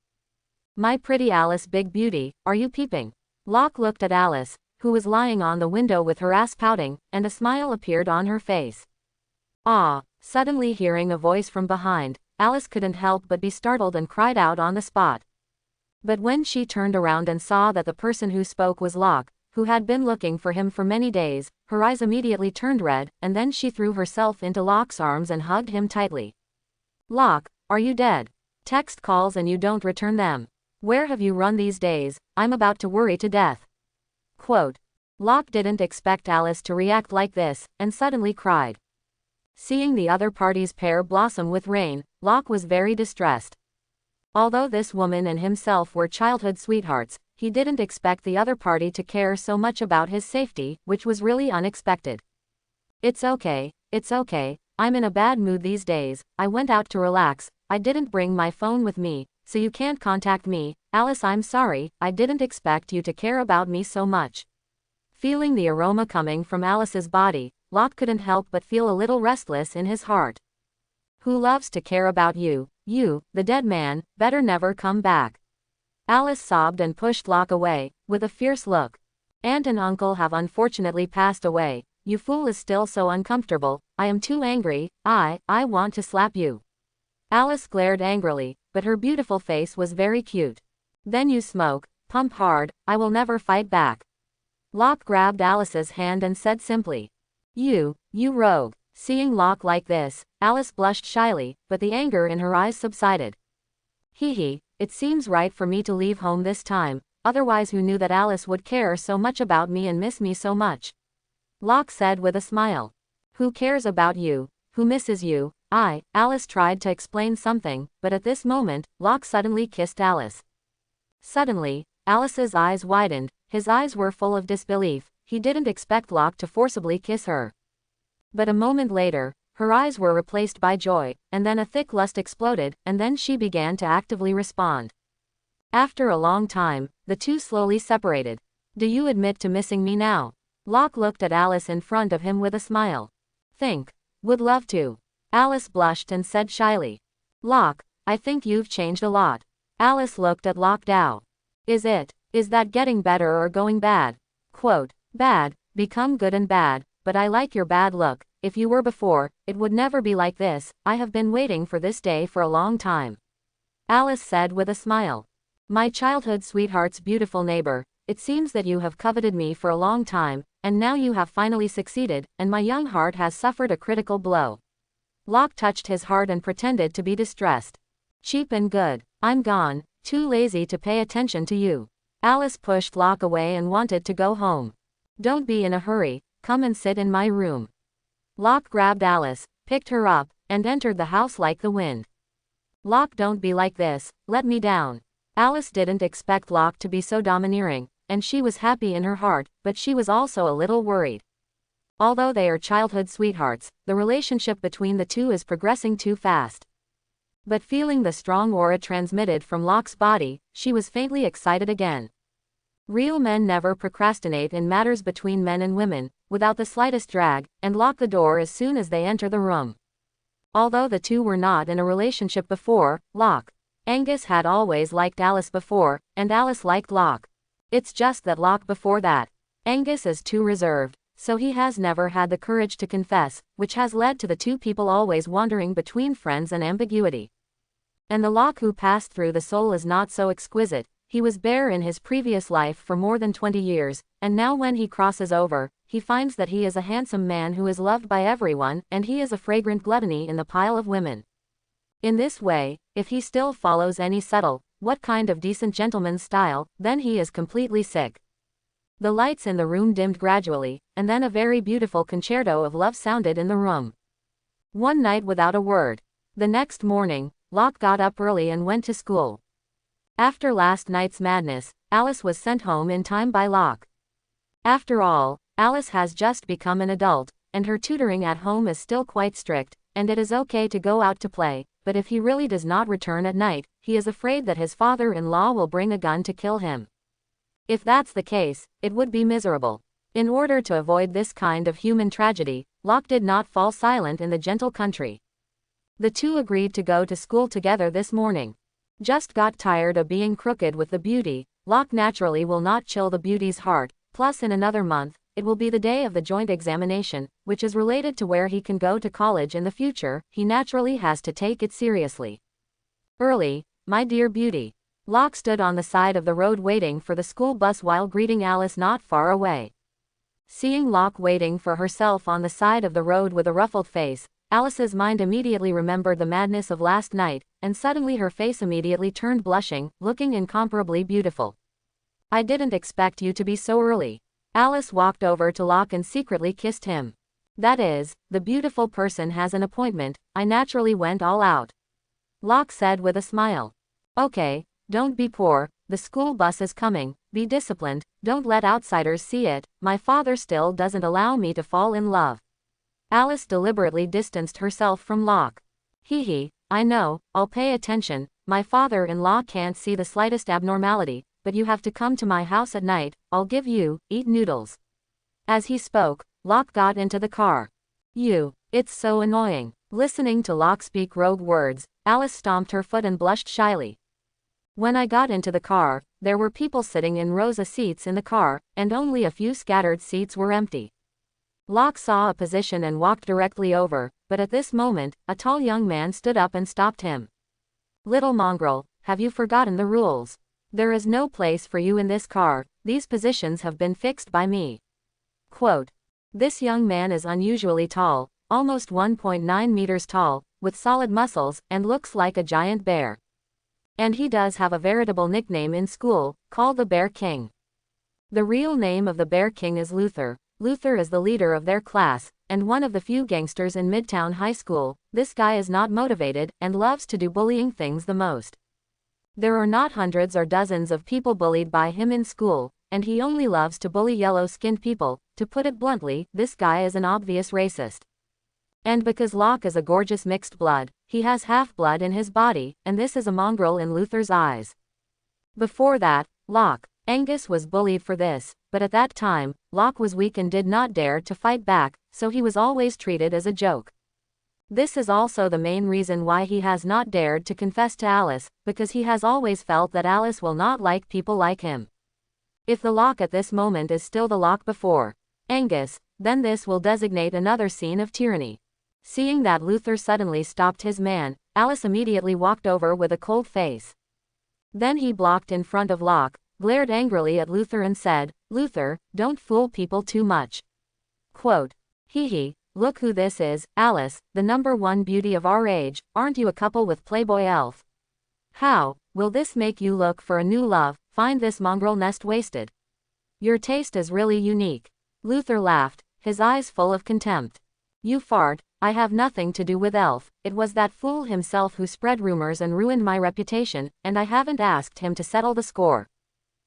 My pretty Alice, big beauty, are you peeping? Locke looked at Alice, who was lying on the window with her ass pouting, and a smile appeared on her face. Ah! Suddenly hearing a voice from behind, Alice couldn't help but be startled and cried out on the spot. But when she turned around and saw that the person who spoke was Locke, who had been looking for him for many days, her eyes immediately turned red, and then she threw herself into Locke's arms and hugged him tightly. Locke, are you dead? Text calls and you don't return them. Where have you run these days? I'm about to worry to death. Quote. Locke didn't expect Alice to react like this, and suddenly cried. Seeing the other party's pair blossom with rain, Locke was very distressed. Although this woman and himself were childhood sweethearts, he didn't expect the other party to care so much about his safety, which was really unexpected. It's okay, I'm in a bad mood these days, I went out to relax, I didn't bring my phone with me, so you can't contact me. Alice, I'm sorry, I didn't expect you to care about me so much. Feeling the aroma coming from Alice's body, Locke couldn't help but feel a little restless in his heart. Who loves to care about you, the dead man, better never come back. Alice sobbed and pushed Locke away, with a fierce look. Aunt and uncle have unfortunately passed away, you fool is still so uncomfortable, I am too angry, I want to slap you. Alice glared angrily, but her beautiful face was very cute. Then you smoke, pump hard, I will never fight back. Locke grabbed Alice's hand and said simply. You rogue. Seeing Locke like this, Alice blushed shyly, but the anger in her eyes subsided. Hee, it seems right for me to leave home this time, otherwise who knew that Alice would care so much about me and miss me so much? Locke said with a smile. Who cares about you? Who misses you? Alice tried to explain something, but at this moment, Locke suddenly kissed Alice. Suddenly, Alice's eyes widened, his eyes were full of disbelief, he didn't expect Locke to forcibly kiss her. But a moment later, her eyes were replaced by joy, and then a thick lust exploded, and then she began to actively respond. After a long time, the two slowly separated. Do you admit to missing me now? Locke looked at Alice in front of him with a smile. Would love to. Alice blushed and said shyly. Locke, I think you've changed a lot. Alice looked at Locke Dow. Is that getting better or going bad? Quote, bad, become good and bad, but I like your bad look. If you were before, it would never be like this. I have been waiting for this day for a long time. Alice said with a smile. My childhood sweetheart's beautiful neighbor, it seems that you have coveted me for a long time, and now you have finally succeeded, and my young heart has suffered a critical blow. Locke touched his heart and pretended to be distressed. Cheap and good. I'm gone, too lazy to pay attention to you. Alice pushed Locke away and wanted to go home. Don't be in a hurry, come and sit in my room. Locke grabbed Alice, picked her up, and entered the house like the wind. Locke, don't be like this, let me down. Alice didn't expect Locke to be so domineering, and she was happy in her heart, but she was also a little worried. Although they are childhood sweethearts, the relationship between the two is progressing too fast. But feeling the strong aura transmitted from Locke's body, she was faintly excited again. Real men never procrastinate in matters between men and women, without the slightest drag, and lock the door as soon as they enter the room. Although the two were not in a relationship before, Angus had always liked Alice before, and Alice liked Locke. It's just that Locke before that. Angus is too reserved, so he has never had the courage to confess, which has led to the two people always wandering between friends and ambiguity. And the Locke who passed through the soul is not so exquisite. He was bare in his previous life for more than 20 years, and now when he crosses over, he finds that he is a handsome man who is loved by everyone, and he is a fragrant gluttony in the pile of women. In this way, if he still follows any subtle, what kind of decent gentleman's style, then he is completely sick. The lights in the room dimmed gradually, and then a very beautiful concerto of love sounded in the room. One night without a word. The next morning, Locke got up early and went to school. After last night's madness, Alice was sent home in time by Locke. After all, Alice has just become an adult, and her tutoring at home is still quite strict, and it is okay to go out to play, but if he really does not return at night, he is afraid that his father-in-law will bring a gun to kill him. If that's the case, it would be miserable. In order to avoid this kind of human tragedy, Locke did not fall silent in the gentle country. The two agreed to go to school together this morning. Just got tired of being crooked with the beauty. Locke naturally will not chill the beauty's heart, plus in another month, it will be the day of the joint examination, which is related to where he can go to college in the future. He naturally has to take it seriously. Early, my dear beauty. Locke stood on the side of the road waiting for the school bus while greeting Alice not far away. Seeing Locke waiting for herself on the side of the road with a ruffled face, Alice's mind immediately remembered the madness of last night, and suddenly her face immediately turned blushing, looking incomparably beautiful. I didn't expect you to be so early. Alice walked over to Locke and secretly kissed him. That is, the beautiful person has an appointment. I naturally went all out. Locke said with a smile. Okay, don't be poor, the school bus is coming, be disciplined, don't let outsiders see it, my father still doesn't allow me to fall in love. Alice deliberately distanced herself from Locke. I know, I'll pay attention, my father-in-law can't see the slightest abnormality, but you have to come to my house at night, I'll give you, eat noodles. As he spoke, Locke got into the car. It's so annoying. Listening to Locke speak rogue words, Alice stomped her foot and blushed shyly. When I got into the car, there were people sitting in rows of seats in the car, and only a few scattered seats were empty. Locke saw a position and walked directly over, but at this moment, a tall young man stood up and stopped him. Little mongrel, have you forgotten the rules? There is no place for you in this car, these positions have been fixed by me. Quote. This young man is unusually tall, almost 1.9 meters tall, with solid muscles, and looks like a giant bear. And he does have a veritable nickname in school, called the Bear King. The real name of the Bear King is Luther. Luther is the leader of their class, and one of the few gangsters in Midtown High School. This guy is not motivated, and loves to do bullying things the most. There are not hundreds or dozens of people bullied by him in school, and he only loves to bully yellow-skinned people. To put it bluntly, this guy is an obvious racist. And because Locke is a gorgeous mixed blood, he has half-blood in his body, and this is a mongrel in Luther's eyes. Before that, Locke, Angus was bullied for this, but at that time, Locke was weak and did not dare to fight back, so he was always treated as a joke. This is also the main reason why he has not dared to confess to Alice, because he has always felt that Alice will not like people like him. If the Locke at this moment is still the Locke before Angus, then this will designate another scene of tyranny. Seeing that Luther suddenly stopped his man, Alice immediately walked over with a cold face. Then he blocked in front of Locke, glared angrily at Luther and said, Luther, don't fool people too much. Quote. Hee, look who this is, Alice, the #1 beauty of our age, aren't you a couple with Playboy elf? How will this make you look for a new love, find this mongrel nest wasted? Your taste is really unique. Luther laughed, his eyes full of contempt. You fart, I have nothing to do with elf, it was that fool himself who spread rumors and ruined my reputation, and I haven't asked him to settle the score.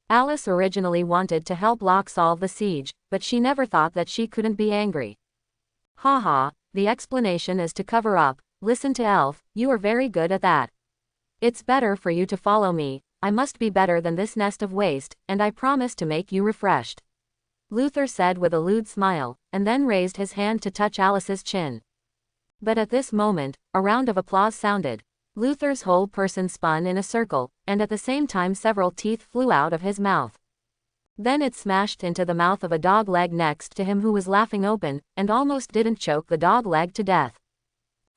Alice originally wanted to help Locke solve the siege, but she never thought that she couldn't be angry. Haha, the explanation is to cover up. Listen to Elf, you are very good at that. It's better for you to follow me, I must be better than this nest of waste, and I promise to make you refreshed. Luther said with a lewd smile, and then raised his hand to touch Alice's chin. But at this moment, a round of applause sounded. Luther's whole person spun in a circle, and at the same time several teeth flew out of his mouth. Then it smashed into the mouth of a dog leg next to him who was laughing open, and almost didn't choke the dog leg to death.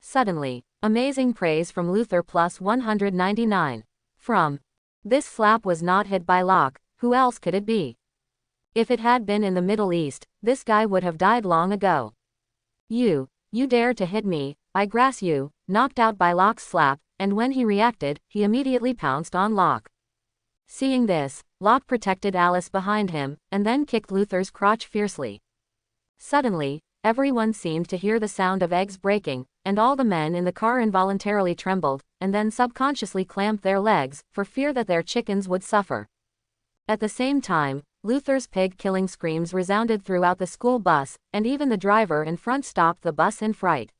Suddenly, amazing praise from Luther plus 199. From. This slap was not hit by Locke, who else could it be? If it had been in the Middle East, this guy would have died long ago. You dare to hit me, I grass you, knocked out by Locke's slap, and when he reacted, he immediately pounced on Locke. Seeing this, Locke protected Alice behind him, and then kicked Luther's crotch fiercely. Suddenly, everyone seemed to hear the sound of eggs breaking, and all the men in the car involuntarily trembled, and then subconsciously clamped their legs, for fear that their chickens would suffer. At the same time, Luther's pig-killing screams resounded throughout the school bus, and even the driver in front stopped the bus in fright.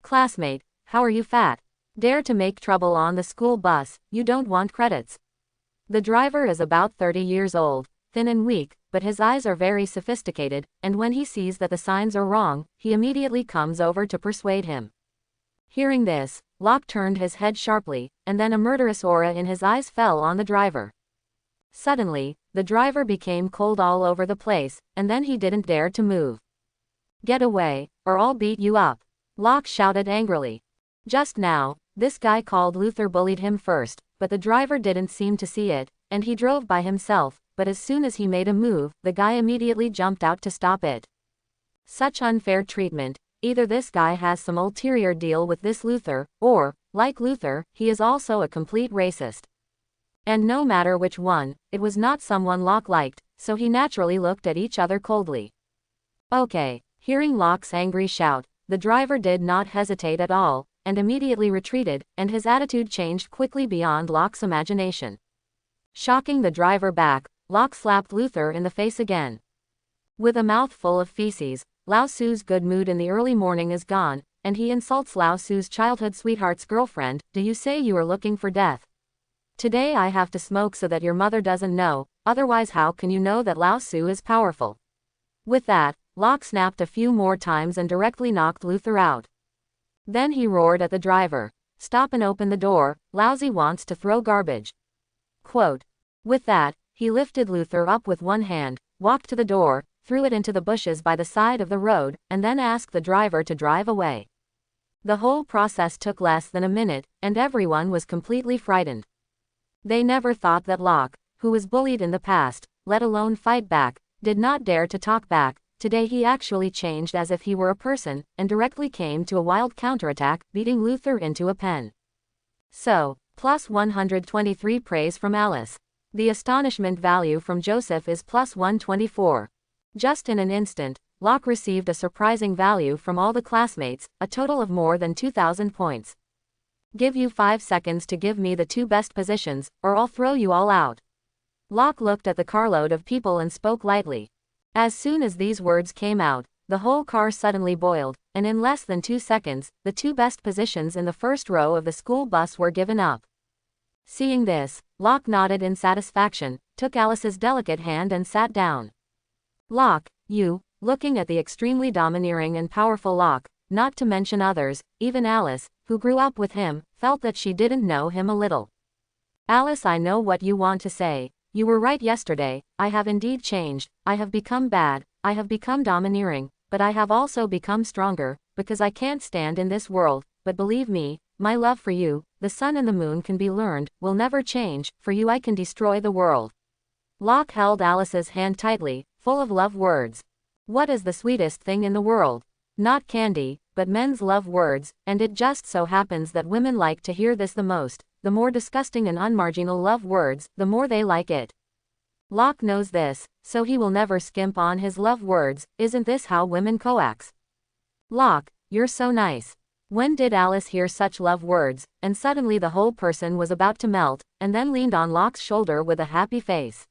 Classmate, how are you fat? Dare to make trouble on the school bus, you don't want credits. The driver is about 30 years old, thin and weak, but his eyes are very sophisticated, and when he sees that the signs are wrong, he immediately comes over to persuade him. Hearing this, Locke turned his head sharply, and then a murderous aura in his eyes fell on the driver. Suddenly, the driver became cold all over the place, and then he didn't dare to move. Get away, or I'll beat you up, Locke shouted angrily. Just now, this guy called Luther bullied him first, but the driver didn't seem to see it, and he drove by himself, but as soon as he made a move, the guy immediately jumped out to stop it. Such unfair treatment, either this guy has some ulterior deal with this Luther, or, like Luther, he is also a complete racist. And no matter which one, it was not someone Locke liked, so he naturally looked at each other coldly. Okay, hearing Locke's angry shout, the driver did not hesitate at all, and immediately retreated, and his attitude changed quickly beyond Locke's imagination. Shocking the driver back, Locke slapped Luther in the face again. With a mouth full of feces, Lao Tzu's good mood in the early morning is gone, and he insults Lao Tzu's childhood sweetheart's girlfriend. Do you say you are looking for death? Today I have to smoke so that your mother doesn't know, otherwise how can you know that Lao Tzu is powerful? With that, Locke snapped a few more times and directly knocked Luther out. Then he roared at the driver. Stop and open the door, Lousy wants to throw garbage. Quote. With that, he lifted Luther up with one hand, walked to the door, threw it into the bushes by the side of the road, and then asked the driver to drive away. The whole process took less than a minute, and everyone was completely frightened. They never thought that Locke, who was bullied in the past, let alone fight back, did not dare to talk back. Today he actually changed as if he were a person, and directly came to a wild counterattack, beating Luther into a pen. So, plus 123 praise from Alice. The astonishment value from Joseph is plus 124. Just in an instant, Locke received a surprising value from all the classmates, a total of more than 2,000 points. Give you 5 seconds to give me the 2 best positions, or I'll throw you all out. Locke looked at the carload of people and spoke lightly. As soon as these words came out, the whole car suddenly boiled, and in less than 2 seconds, the 2 best positions in the first row of the school bus were given up. Seeing this, Locke nodded in satisfaction, took Alice's delicate hand and sat down. Locke, you, looking at the extremely domineering and powerful Locke, not to mention others, even Alice, who grew up with him, felt that she didn't know him a little. Alice, I know what you want to say. You were right yesterday, I have indeed changed, I have become bad, I have become domineering, but I have also become stronger, because I can't stand in this world, but believe me, my love for you, the sun and the moon can be learned, will never change, for you I can destroy the world. Locke held Alice's hand tightly, full of love words. What is the sweetest thing in the world? Not candy, but men's love words, and it just so happens that women like to hear this the most. The more disgusting and unmarginal love words, the more they like it. Locke knows this, so he will never skimp on his love words. Isn't this how women coax? Locke, you're so nice. When did Alice hear such love words? And suddenly the whole person was about to melt, and then leaned on Locke's shoulder with a happy face.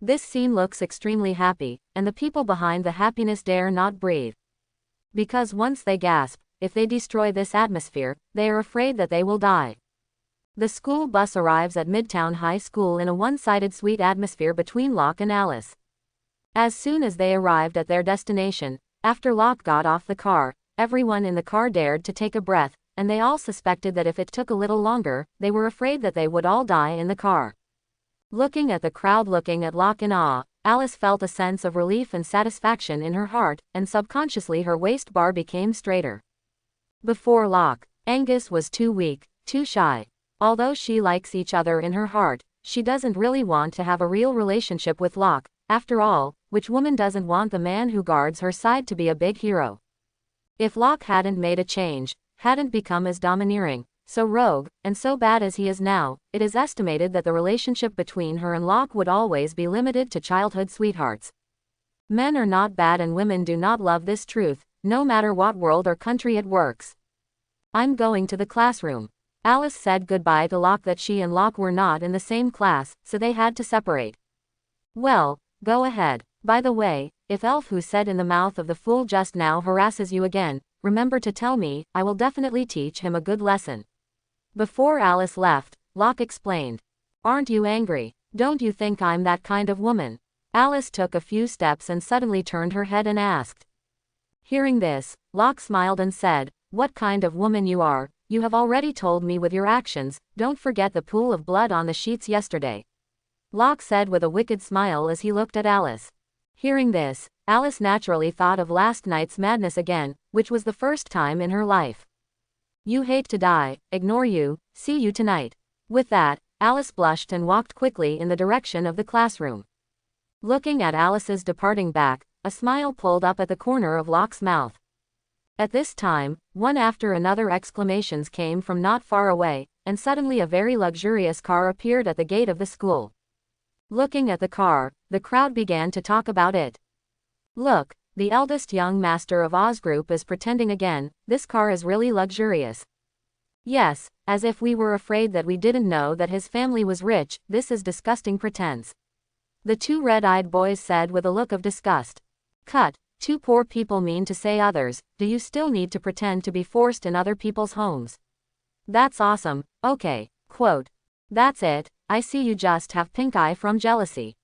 This scene looks extremely happy, and the people behind the happiness dare not breathe. Because once they gasp, if they destroy this atmosphere, they are afraid that they will die. The school bus arrives at Midtown High School in a one-sided sweet atmosphere between Locke and Alice. As soon as they arrived at their destination, after Locke got off the car, everyone in the car dared to take a breath, and they all suspected that if it took a little longer, they were afraid that they would all die in the car. Looking at the crowd looking at Locke in awe, Alice felt a sense of relief and satisfaction in her heart, and subconsciously her waist bar became straighter. Before Locke, Angus was too weak, too shy. Although she likes each other in her heart, she doesn't really want to have a real relationship with Locke. After all, which woman doesn't want the man who guards her side to be a big hero? If Locke hadn't made a change, hadn't become as domineering, so rogue, and so bad as he is now, it is estimated that the relationship between her and Locke would always be limited to childhood sweethearts. Men are not bad and women do not love this truth, no matter what world or country it works. I'm going to the classroom. Alice said goodbye to Locke. That she and Locke were not in the same class, so they had to separate. Well, go ahead. By the way, if Elf who said in the mouth of the fool just now harasses you again, remember to tell me, I will definitely teach him a good lesson. Before Alice left, Locke explained. Aren't you angry? Don't you think I'm that kind of woman? Alice took a few steps and suddenly turned her head and asked. Hearing this, Locke smiled and said, what kind of woman you are? You have already told me with your actions. Don't forget the pool of blood on the sheets yesterday. Locke said with a wicked smile as he looked at Alice. Hearing this, Alice naturally thought of last night's madness again, which was the first time in her life. You hate to die, ignore you, see you tonight. With that, Alice blushed and walked quickly in the direction of the classroom. Looking at Alice's departing back, a smile pulled up at the corner of Locke's mouth. At this time, one after another exclamations came from not far away, and suddenly a very luxurious car appeared at the gate of the school. Looking at the car, the crowd began to talk about it. Look, the eldest young master of Oz group is pretending again. This car is really luxurious. Yes, as if we were afraid that we didn't know that his family was rich. This is disgusting pretense. The 2 red-eyed boys said with a look of disgust. Cut. 2 poor people mean to say others. Do you still need to pretend to be forced in other people's homes? That's awesome. Okay. Quote. That's it. I see you just have pink eye from jealousy.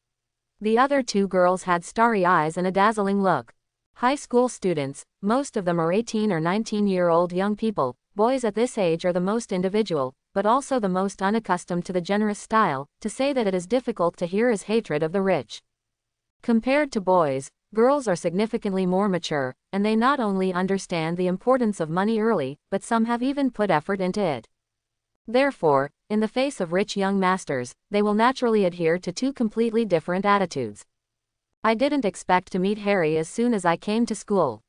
The other 2 girls had starry eyes and a dazzling look. High school students, most of them are 18 or 19-year-old young people. Boys at this age are the most individual, but also the most unaccustomed to the generous style. To say that it is difficult to hear is hatred of the rich. Compared to boys, girls are significantly more mature, and they not only understand the importance of money early, but some have even put effort into it. Therefore, in the face of rich young masters, they will naturally adhere to two completely different attitudes. I didn't expect to meet Harry as soon as I came to school.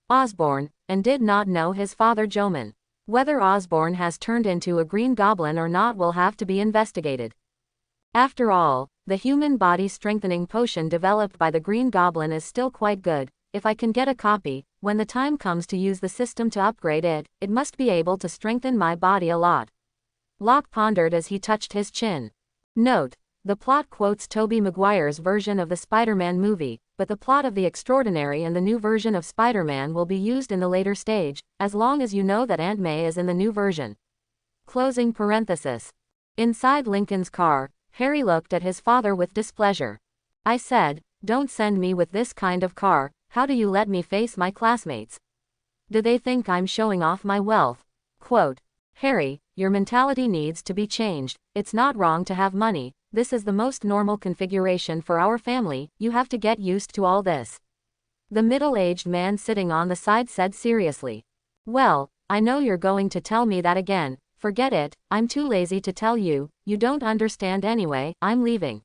Osborne, and did not know his father Joman. Whether Osborne has turned into a green goblin or not will have to be investigated. After all, the human body strengthening potion developed by the green goblin is still quite good. If I can get a copy, when the time comes to use the system to upgrade it, it must be able to strengthen my body a lot. Locke pondered as he touched his chin. Note: the plot quotes Tobey Maguire's version of the Spider-Man movie, but the plot of The Extraordinary and the new version of Spider-Man will be used in the later stage, as long as you know that Aunt May is in the new version. Closing parenthesis. Inside Lincoln's car, Harry looked at his father with displeasure. I said, "Don't send me with this kind of car. How do you let me face my classmates? Do they think I'm showing off my wealth?" Quote, "Harry, your mentality needs to be changed. It's not wrong to have money. This is the most normal configuration for our family. You have to get used to all this." The middle-aged man sitting on the side said seriously, "Well, I know you're going to tell me that again. Forget it, I'm too lazy to tell you. You don't understand anyway. I'm leaving."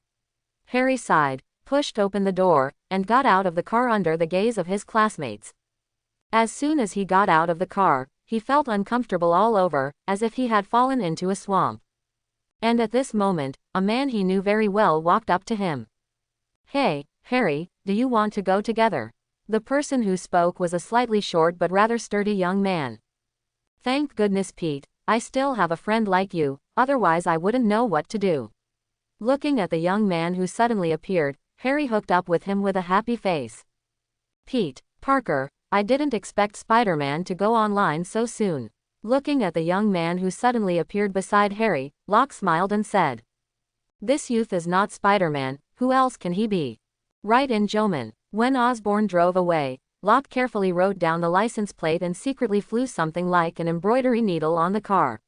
Harry sighed, pushed open the door, and got out of the car under the gaze of his classmates. As soon as he got out of the car, he felt uncomfortable all over, as if he had fallen into a swamp. And at this moment, a man he knew very well walked up to him. "Hey, Harry, do you want to go together?" The person who spoke was a slightly short but rather sturdy young man. "Thank goodness, Pete, I still have a friend like you, otherwise I wouldn't know what to do." Looking at the young man who suddenly appeared, Harry hooked up with him with a happy face. "Pete Parker, I didn't expect Spider-Man to go online so soon." Looking at the young man who suddenly appeared beside Harry, Locke smiled and said, "This youth is not Spider-Man, who else can he be?" "Right in, Joman." When Osborne drove away, Locke carefully wrote down the license plate and secretly flew something like an embroidery needle on the car.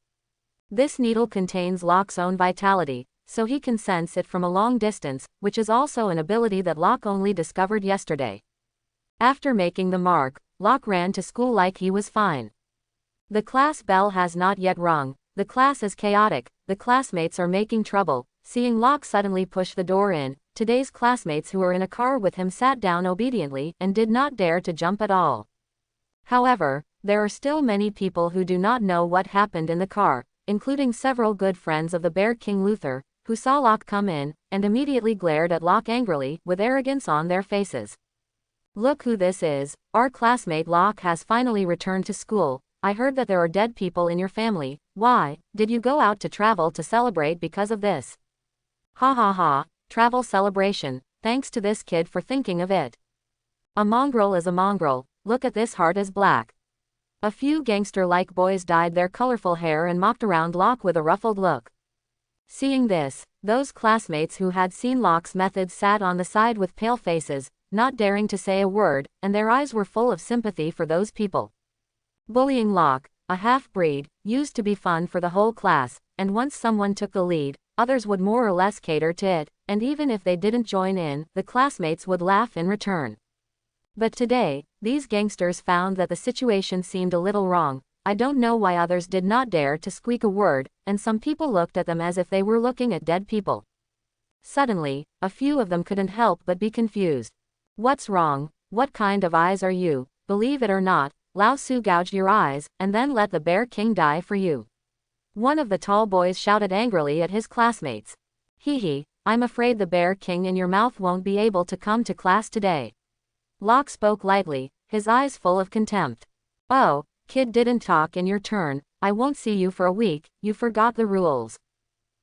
This needle contains Locke's own vitality, so he can sense it from a long distance, which is also an ability that Locke only discovered yesterday. After making the mark, Locke ran to school like he was fine. The class bell has not yet rung. The class is chaotic. The classmates are making trouble. Seeing Locke suddenly push the door in, today's classmates who were in a car with him sat down obediently and did not dare to jump at all. However, there are still many people who do not know what happened in the car, including several good friends of the Bear King Luther, who saw Locke come in, and immediately glared at Locke angrily, with arrogance on their faces. "Look who this is. Our classmate Locke has finally returned to school. I heard that there are dead people in your family. Why, did you go out to travel to celebrate because of this?" "Ha ha ha, travel celebration, thanks to this kid for thinking of it. A mongrel is a mongrel, look at this heart is black." A few gangster-like boys dyed their colorful hair and mocked around Locke with a ruffled look. Seeing this, those classmates who had seen Locke's methods sat on the side with pale faces, not daring to say a word, and their eyes were full of sympathy for those people. Bullying Locke, a half-breed, used to be fun for the whole class, and once someone took the lead, others would more or less cater to it, and even if they didn't join in, the classmates would laugh in return. But today, these gangsters found that the situation seemed a little wrong. I don't know why others did not dare to squeak a word, and some people looked at them as if they were looking at dead people. Suddenly, a few of them couldn't help but be confused. "What's wrong? What kind of eyes are you? Believe it or not, Lao Tzu gouged your eyes, and then let the Bear King die for you." One of the tall boys shouted angrily at his classmates. "Hee hee, I'm afraid the Bear King in your mouth won't be able to come to class today." Locke spoke lightly, his eyes full of contempt. "Oh, kid, didn't talk in your turn. I won't see you for a week. You forgot the rules."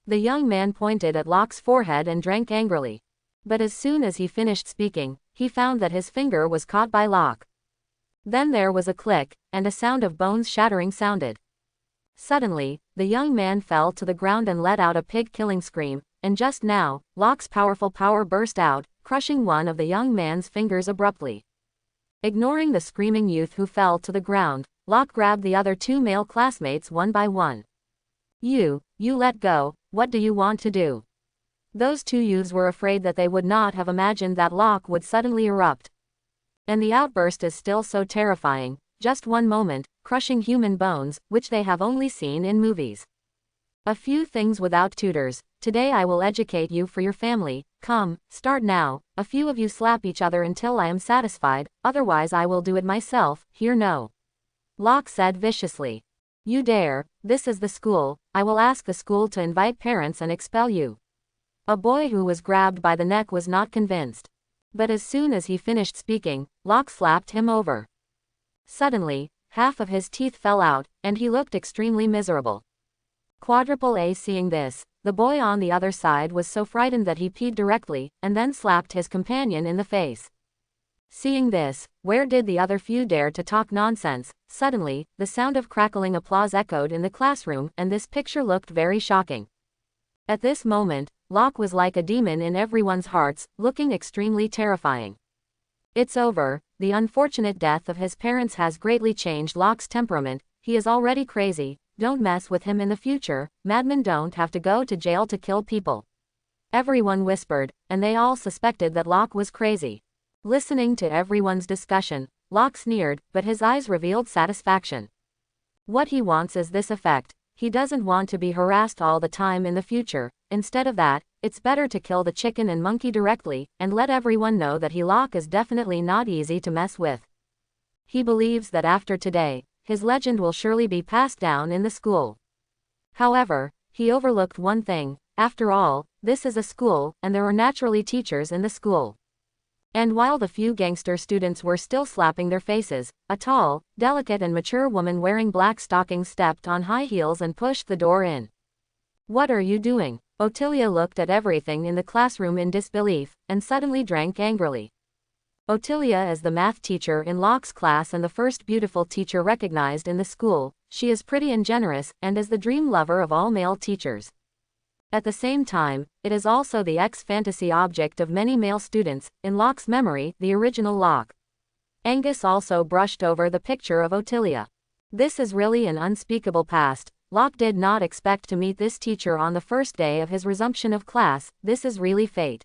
The young man pointed at Locke's forehead and drank angrily. But as soon as he finished speaking, he found that his finger was caught by Locke. Then there was a click, and a sound of bones shattering sounded. Suddenly, the young man fell to the ground and let out a pig-killing scream, and just now, Locke's powerful power burst out, crushing one of the young man's fingers abruptly. Ignoring the screaming youth who fell to the ground, Locke grabbed the other two male classmates one by one. You let go, what do you want to do?" Those two youths were afraid that they would not have imagined that Locke would suddenly erupt. And the outburst is still so terrifying, just one moment, crushing human bones, which they have only seen in movies. A few things without tutors. Today I will educate you for your family. Come, start now. A few of you slap each other until I am satisfied, otherwise I will do it myself. Here no. Locke said viciously. You dare, this is the school, I will ask the school to invite parents and expel you. A boy who was grabbed by the neck was not convinced. But as soon as he finished speaking, Locke slapped him over. Suddenly, half of his teeth fell out, and he looked extremely miserable. Quadruple A seeing this, the boy on the other side was so frightened that he peed directly, and then slapped his companion in the face. Seeing this, where did the other few dare to talk nonsense? Suddenly, the sound of crackling applause echoed in the classroom, and this picture looked very shocking. At this moment, Locke was like a demon in everyone's hearts, looking extremely terrifying. It's over. The unfortunate death of his parents has greatly changed Locke's temperament. He is already crazy. Don't mess with him in the future. Madmen don't have to go to jail to kill people. Everyone whispered, and they all suspected that Locke was crazy. Listening to everyone's discussion, Locke sneered, but his eyes revealed satisfaction. What he wants is this effect. He doesn't want to be harassed all the time in the future. Instead of that, it's better to kill the chicken and monkey directly, and let everyone know that Locke is definitely not easy to mess with. He believes that after today, his legend will surely be passed down in the school. However, he overlooked one thing. After all, this is a school, and there are naturally teachers in the school. And while the few gangster students were still slapping their faces, a tall, delicate and mature woman wearing black stockings stepped on high heels and pushed the door in. What are you doing? Ottilia looked at everything in the classroom in disbelief, and suddenly drank angrily. Ottilia is the math teacher in Locke's class and the first beautiful teacher recognized in the school. She is pretty and generous, and is the dream lover of all male teachers. At the same time, it is also the ex-fantasy object of many male students. In Locke's memory, the original Locke. Angus also brushed over the picture of Ottilia. This is really an unspeakable past. Locke did not expect to meet this teacher on the first day of his resumption of class. This is really fate.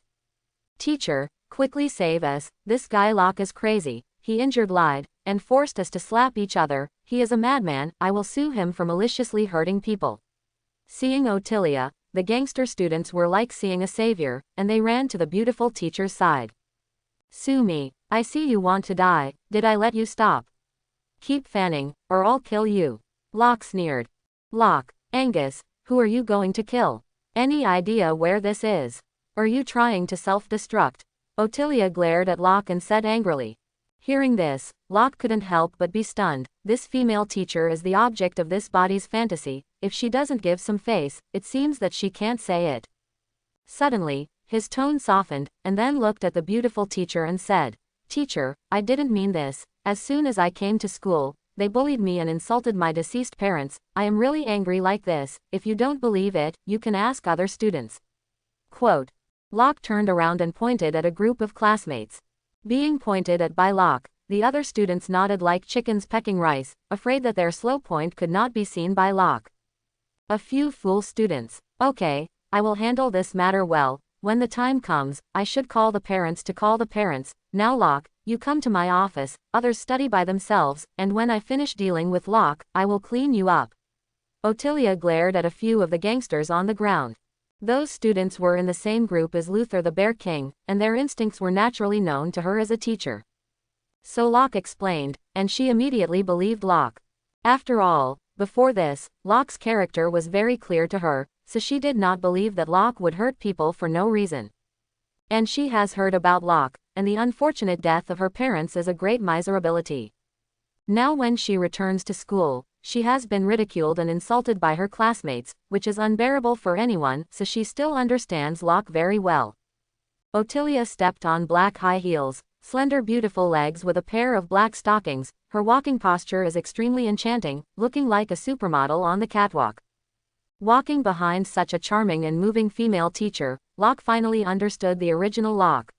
Teacher, quickly save us. This guy Locke is crazy. He injured, lied, and forced us to slap each other. He is a madman. I will sue him for maliciously hurting people. Seeing Ottilia, the gangster students were like seeing a savior, and they ran to the beautiful teacher's side. Sue me. I see you want to die. Did I let you stop? Keep fanning, or I'll kill you. Locke sneered. Locke, Angus, who are you going to kill? Any idea where this is? Are you trying to self-destruct? Ottilia glared at Locke and said angrily. Hearing this, Locke couldn't help but be stunned. This female teacher is the object of this body's fantasy. If she doesn't give some face, it seems that she can't say it. Suddenly, his tone softened, and then looked at the beautiful teacher and said, Teacher, I didn't mean this. As soon as I came to school, they bullied me and insulted my deceased parents. I am really angry like this. If you don't believe it, you can ask other students. Quote. Locke turned around and pointed at a group of classmates. Being pointed at by Locke, the other students nodded like chickens pecking rice, afraid that their slow point could not be seen by Locke. A few fool students. Okay, I will handle this matter well. When the time comes, I should call the parents to call the parents. Now Locke, you come to my office, others study by themselves, and when I finish dealing with Locke, I will clean you up. Ottilia glared at a few of the gangsters on the ground. Those students were in the same group as Luther the Bear King, and their instincts were naturally known to her as a teacher. So Locke explained, and she immediately believed Locke. After all, before this, Locke's character was very clear to her, so she did not believe that Locke would hurt people for no reason. And she has heard about Locke, and the unfortunate death of her parents is a great miserability. Now when she returns to school, she has been ridiculed and insulted by her classmates, which is unbearable for anyone, so she still understands Locke very well. Ottilia stepped on black high heels, slender beautiful legs with a pair of black stockings. Her walking posture is extremely enchanting, looking like a supermodel on the catwalk. Walking behind such a charming and moving female teacher, Locke finally understood the original Locke.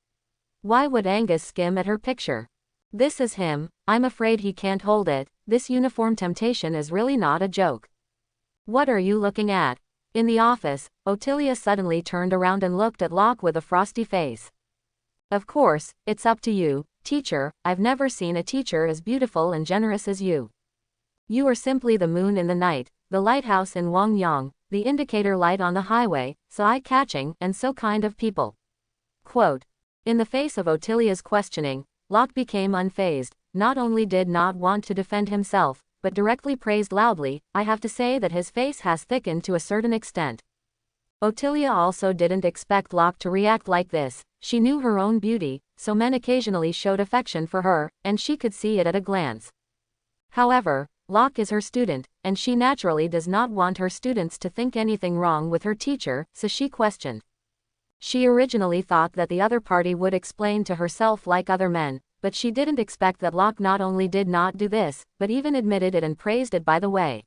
Why would Angus skim at her picture? This is him. I'm afraid he can't hold it. This uniform temptation is really not a joke. What are you looking at? In the office, Ottilia suddenly turned around and looked at Locke with a frosty face. Of course, it's up to you, teacher. I've never seen a teacher as beautiful and generous as you. You are simply the moon in the night, the lighthouse in Wang Yang. the indicator light on the highway, so eye-catching, and so kind of people. Quote. In the face of Ottilia's questioning, Locke became unfazed, not only did not want to defend himself, but directly praised loudly. I have to say that his face has thickened to a certain extent. Ottilia also didn't expect Locke to react like this. She knew her own beauty, so men occasionally showed affection for her, and she could see it at a glance. However, Locke is her student, and she naturally does not want her students to think anything wrong with her teacher, so she questioned. She originally thought that the other party would explain to herself like other men, but she didn't expect that Locke not only did not do this, but even admitted it and praised it by the way.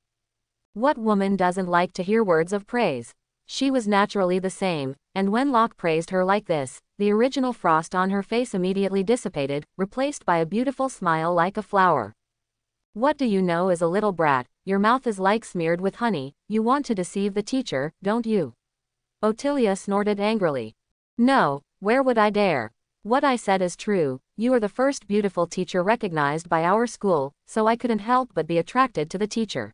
What woman doesn't like to hear words of praise? She was naturally the same, and when Locke praised her like this, the original frost on her face immediately dissipated, replaced by a beautiful smile like a flower. What do you know as a little brat? Your mouth is like smeared with honey. You want to deceive the teacher, don't you? Ottilia snorted angrily. No, where would I dare? What I said is true. You are the first beautiful teacher recognized by our school, so I couldn't help but be attracted to the teacher.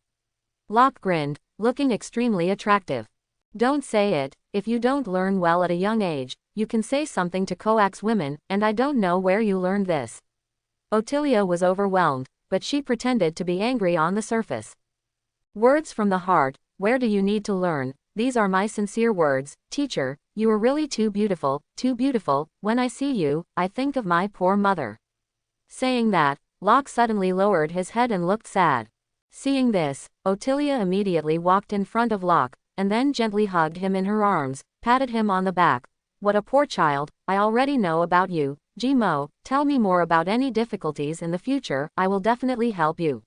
Locke grinned, looking extremely attractive. Don't say it. If you don't learn well at a young age, you can say something to coax women, and I don't know where you learned this. Ottilia was overwhelmed, but she pretended to be angry on the surface. Words from the heart. Where do you need to learn? These are my sincere words. Teacher, you are really too beautiful, too beautiful. When I see you, I think of my poor mother. Saying that, Locke suddenly lowered his head and looked sad. Seeing this, Ottilia immediately walked in front of Locke, and then gently hugged him in her arms, patted him on the back. What a poor child, I already know about you. Gmo, tell me more about any difficulties in the future, I will definitely help you.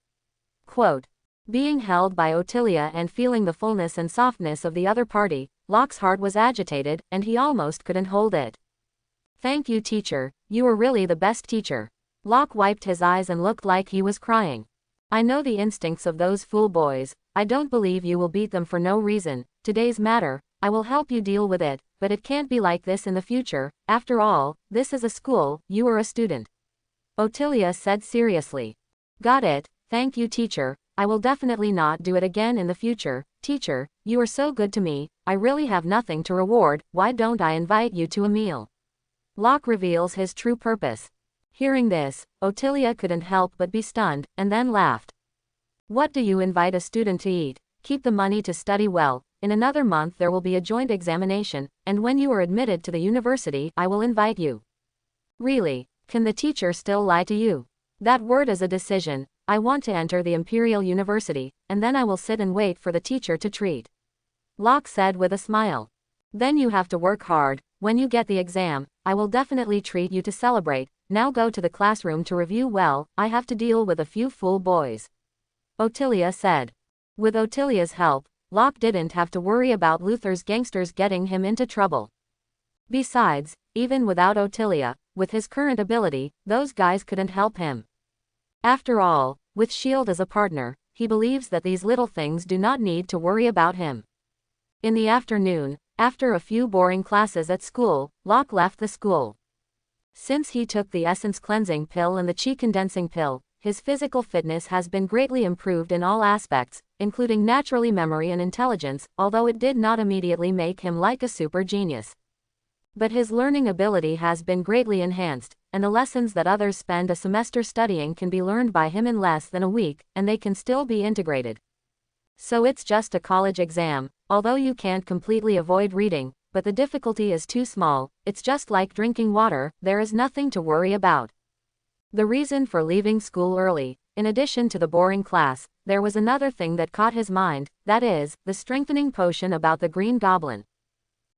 Quote. Being held by Ottilia and feeling the fullness and softness of the other party, Locke's heart was agitated, and he almost couldn't hold it. Thank you, teacher, you are really the best teacher. Locke wiped his eyes and looked like he was crying. I know the instincts of those fool boys. I don't believe you will beat them for no reason. Today's matter, I will help you deal with it, but it can't be like this in the future. After all, this is a school, you are a student. Ottilia said seriously. Got it, thank you, teacher. I will definitely not do it again in the future. Teacher, you are so good to me, I really have nothing to reward. Why don't I invite you to a meal? Locke reveals his true purpose. Hearing this, Ottilia couldn't help but be stunned, and then laughed. What do you invite a student to eat? Keep the money to study well. In another month there will be a joint examination, and when you are admitted to the university, I will invite you. Really? Can the teacher still lie to you? That word is a decision. I want to enter the Imperial University, and then I will sit and wait for the teacher to treat. Locke said with a smile. Then you have to work hard. When you get the exam, I will definitely treat you to celebrate. Now go to the classroom to review well, I have to deal with a few fool boys. Ottilia said. With Ottilia's help, Locke didn't have to worry about Luther's gangsters getting him into trouble. Besides, even without Ottilia, with his current ability, those guys couldn't help him. After all, with Shield as a partner, he believes that these little things do not need to worry about him. In the afternoon, after a few boring classes at school, Locke left the school. Since he took the essence cleansing pill and the chi condensing pill, his physical fitness has been greatly improved in all aspects, including naturally memory and intelligence, although it did not immediately make him like a super genius. But his learning ability has been greatly enhanced, and the lessons that others spend a semester studying can be learned by him in less than a week, and they can still be integrated. So it's just a college exam, although you can't completely avoid reading, but the difficulty is too small. It's just like drinking water, there is nothing to worry about. The reason for leaving school early, in addition to the boring class, there was another thing that caught his mind, that is, the strengthening potion about the Green Goblin.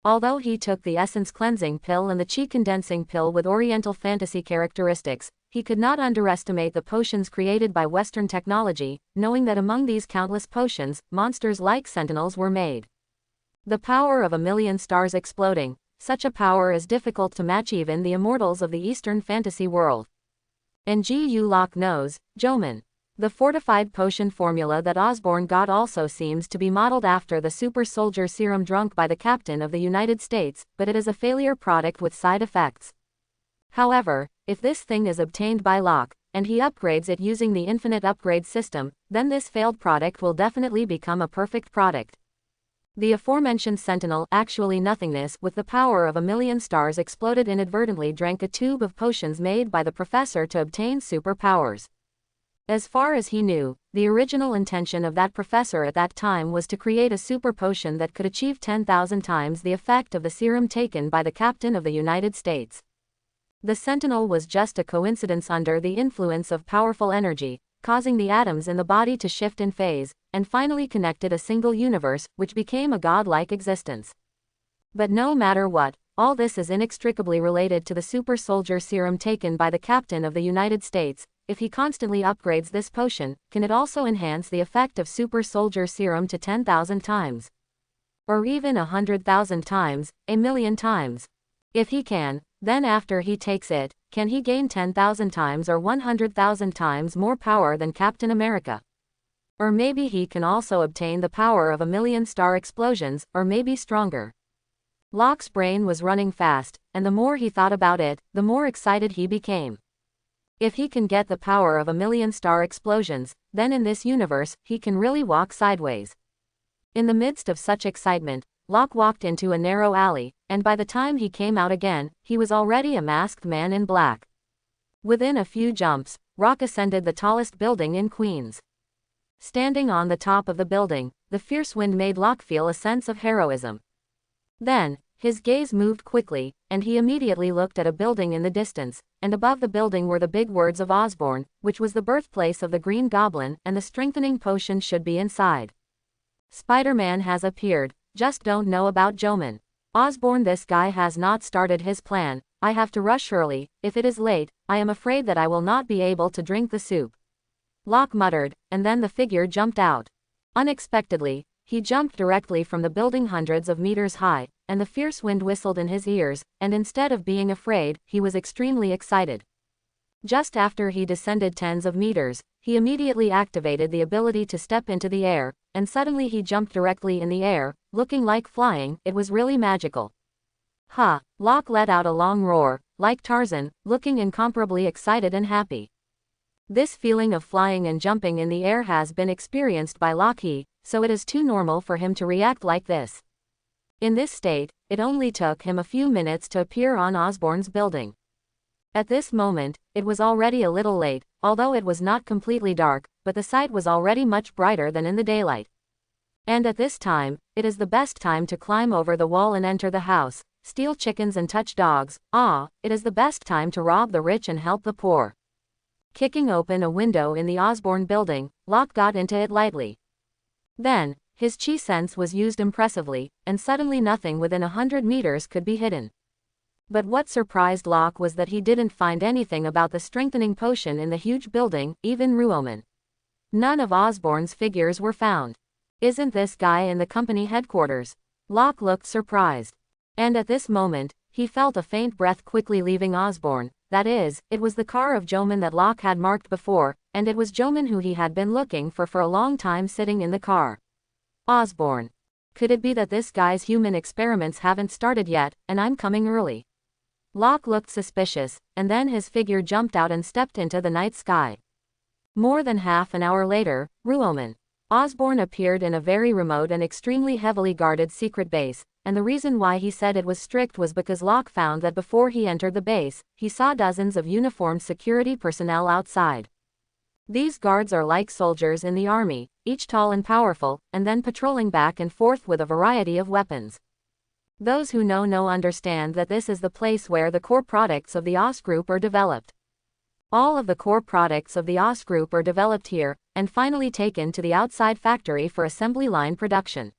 Although he took the essence cleansing pill and the chi condensing pill with Oriental fantasy characteristics, he could not underestimate the potions created by Western technology, knowing that among these countless potions, monsters like sentinels were made. The power of a million stars exploding, such a power is difficult to match even the immortals of the Eastern fantasy world. And Gu Locke knows, Joman. The fortified potion formula that Osborne got also seems to be modeled after the super soldier serum drunk by the Captain of the United States, but it is a failure product with side effects. However, if this thing is obtained by Locke, and he upgrades it using the infinite upgrade system, then this failed product will definitely become a perfect product. The aforementioned sentinel, actually nothingness with the power of 1,000,000 stars, exploded inadvertently, drank a tube of potions made by the professor to obtain superpowers. As far as he knew, the original intention of that professor at that time was to create a super potion that could achieve 10,000 times the effect of the serum taken by the Captain of the United States. The sentinel was just a coincidence under the influence of powerful energy, causing the atoms in the body to shift in phase, and finally connected a single universe, which became a godlike existence. But no matter what, all this is inextricably related to the super soldier serum taken by the Captain of the United States. If he constantly upgrades this potion, can it also enhance the effect of super soldier serum to 10,000 times? Or even 100,000 times, 1,000,000 times? If he can, then after he takes it, can he gain 10,000 times or 100,000 times more power than Captain America? Or maybe he can also obtain the power of 1,000,000 star explosions, or maybe stronger. Locke's brain was running fast, and the more he thought about it, the more excited he became. If he can get the power of 1,000,000 star explosions, then in this universe, he can really walk sideways. In the midst of such excitement, Locke walked into a narrow alley, and by the time he came out again, he was already a masked man in black. Within a few jumps, Locke ascended the tallest building in Queens. Standing on the top of the building, the fierce wind made Locke feel a sense of heroism. Then, his gaze moved quickly, and he immediately looked at a building in the distance, and above the building were the big words of Osborn, which was the birthplace of the Green Goblin, and the strengthening potion should be inside. Spider-Man has appeared, just don't know about Joman. Osborn, this guy has not started his plan. I have to rush early. If it is late, I am afraid that I will not be able to drink the soup. Locke muttered, and then the figure jumped out. Unexpectedly, he jumped directly from the building hundreds of meters high, and the fierce wind whistled in his ears, and instead of being afraid, he was extremely excited. Just after he descended tens of meters, he immediately activated the ability to step into the air, and suddenly he jumped directly in the air, looking like flying. It was really magical. Ha! Locke let out a long roar, like Tarzan, looking incomparably excited and happy. This feeling of flying and jumping in the air has been experienced by Locke, so it is too normal for him to react like this. In this state, it only took him a few minutes to appear on Osborn's building. At this moment, it was already a little late, although it was not completely dark, but the sight was already much brighter than in the daylight. And at this time, it is the best time to climb over the wall and enter the house, steal chickens and touch dogs. It is the best time to rob the rich and help the poor. Kicking open a window in the Osborn building, Locke got into it lightly. Then, his chi sense was used impressively, and suddenly nothing within 100 meters could be hidden. But what surprised Locke was that he didn't find anything about the strengthening potion in the huge building, even Ruoman. None of Osborn's figures were found. Isn't this guy in the company headquarters? Locke looked surprised. And at this moment, he felt a faint breath quickly leaving Osborn. That is, it was the car of Joman that Locke had marked before, and it was Joman who he had been looking for a long time sitting in the car. Osborn. Could it be that this guy's human experiments haven't started yet, and I'm coming early? Locke looked suspicious, and then his figure jumped out and stepped into the night sky. More than half an hour later, Ruoman. Osborn appeared in a very remote and extremely heavily guarded secret base, and the reason why he said it was strict was because Locke found that before he entered the base, he saw dozens of uniformed security personnel outside. These guards are like soldiers in the army, each tall and powerful, and then patrolling back and forth with a variety of weapons. Those who know understand that this is the place where the core products of the OS group are developed. All of the core products of the OS group are developed here, and finally taken to the outside factory for assembly line production.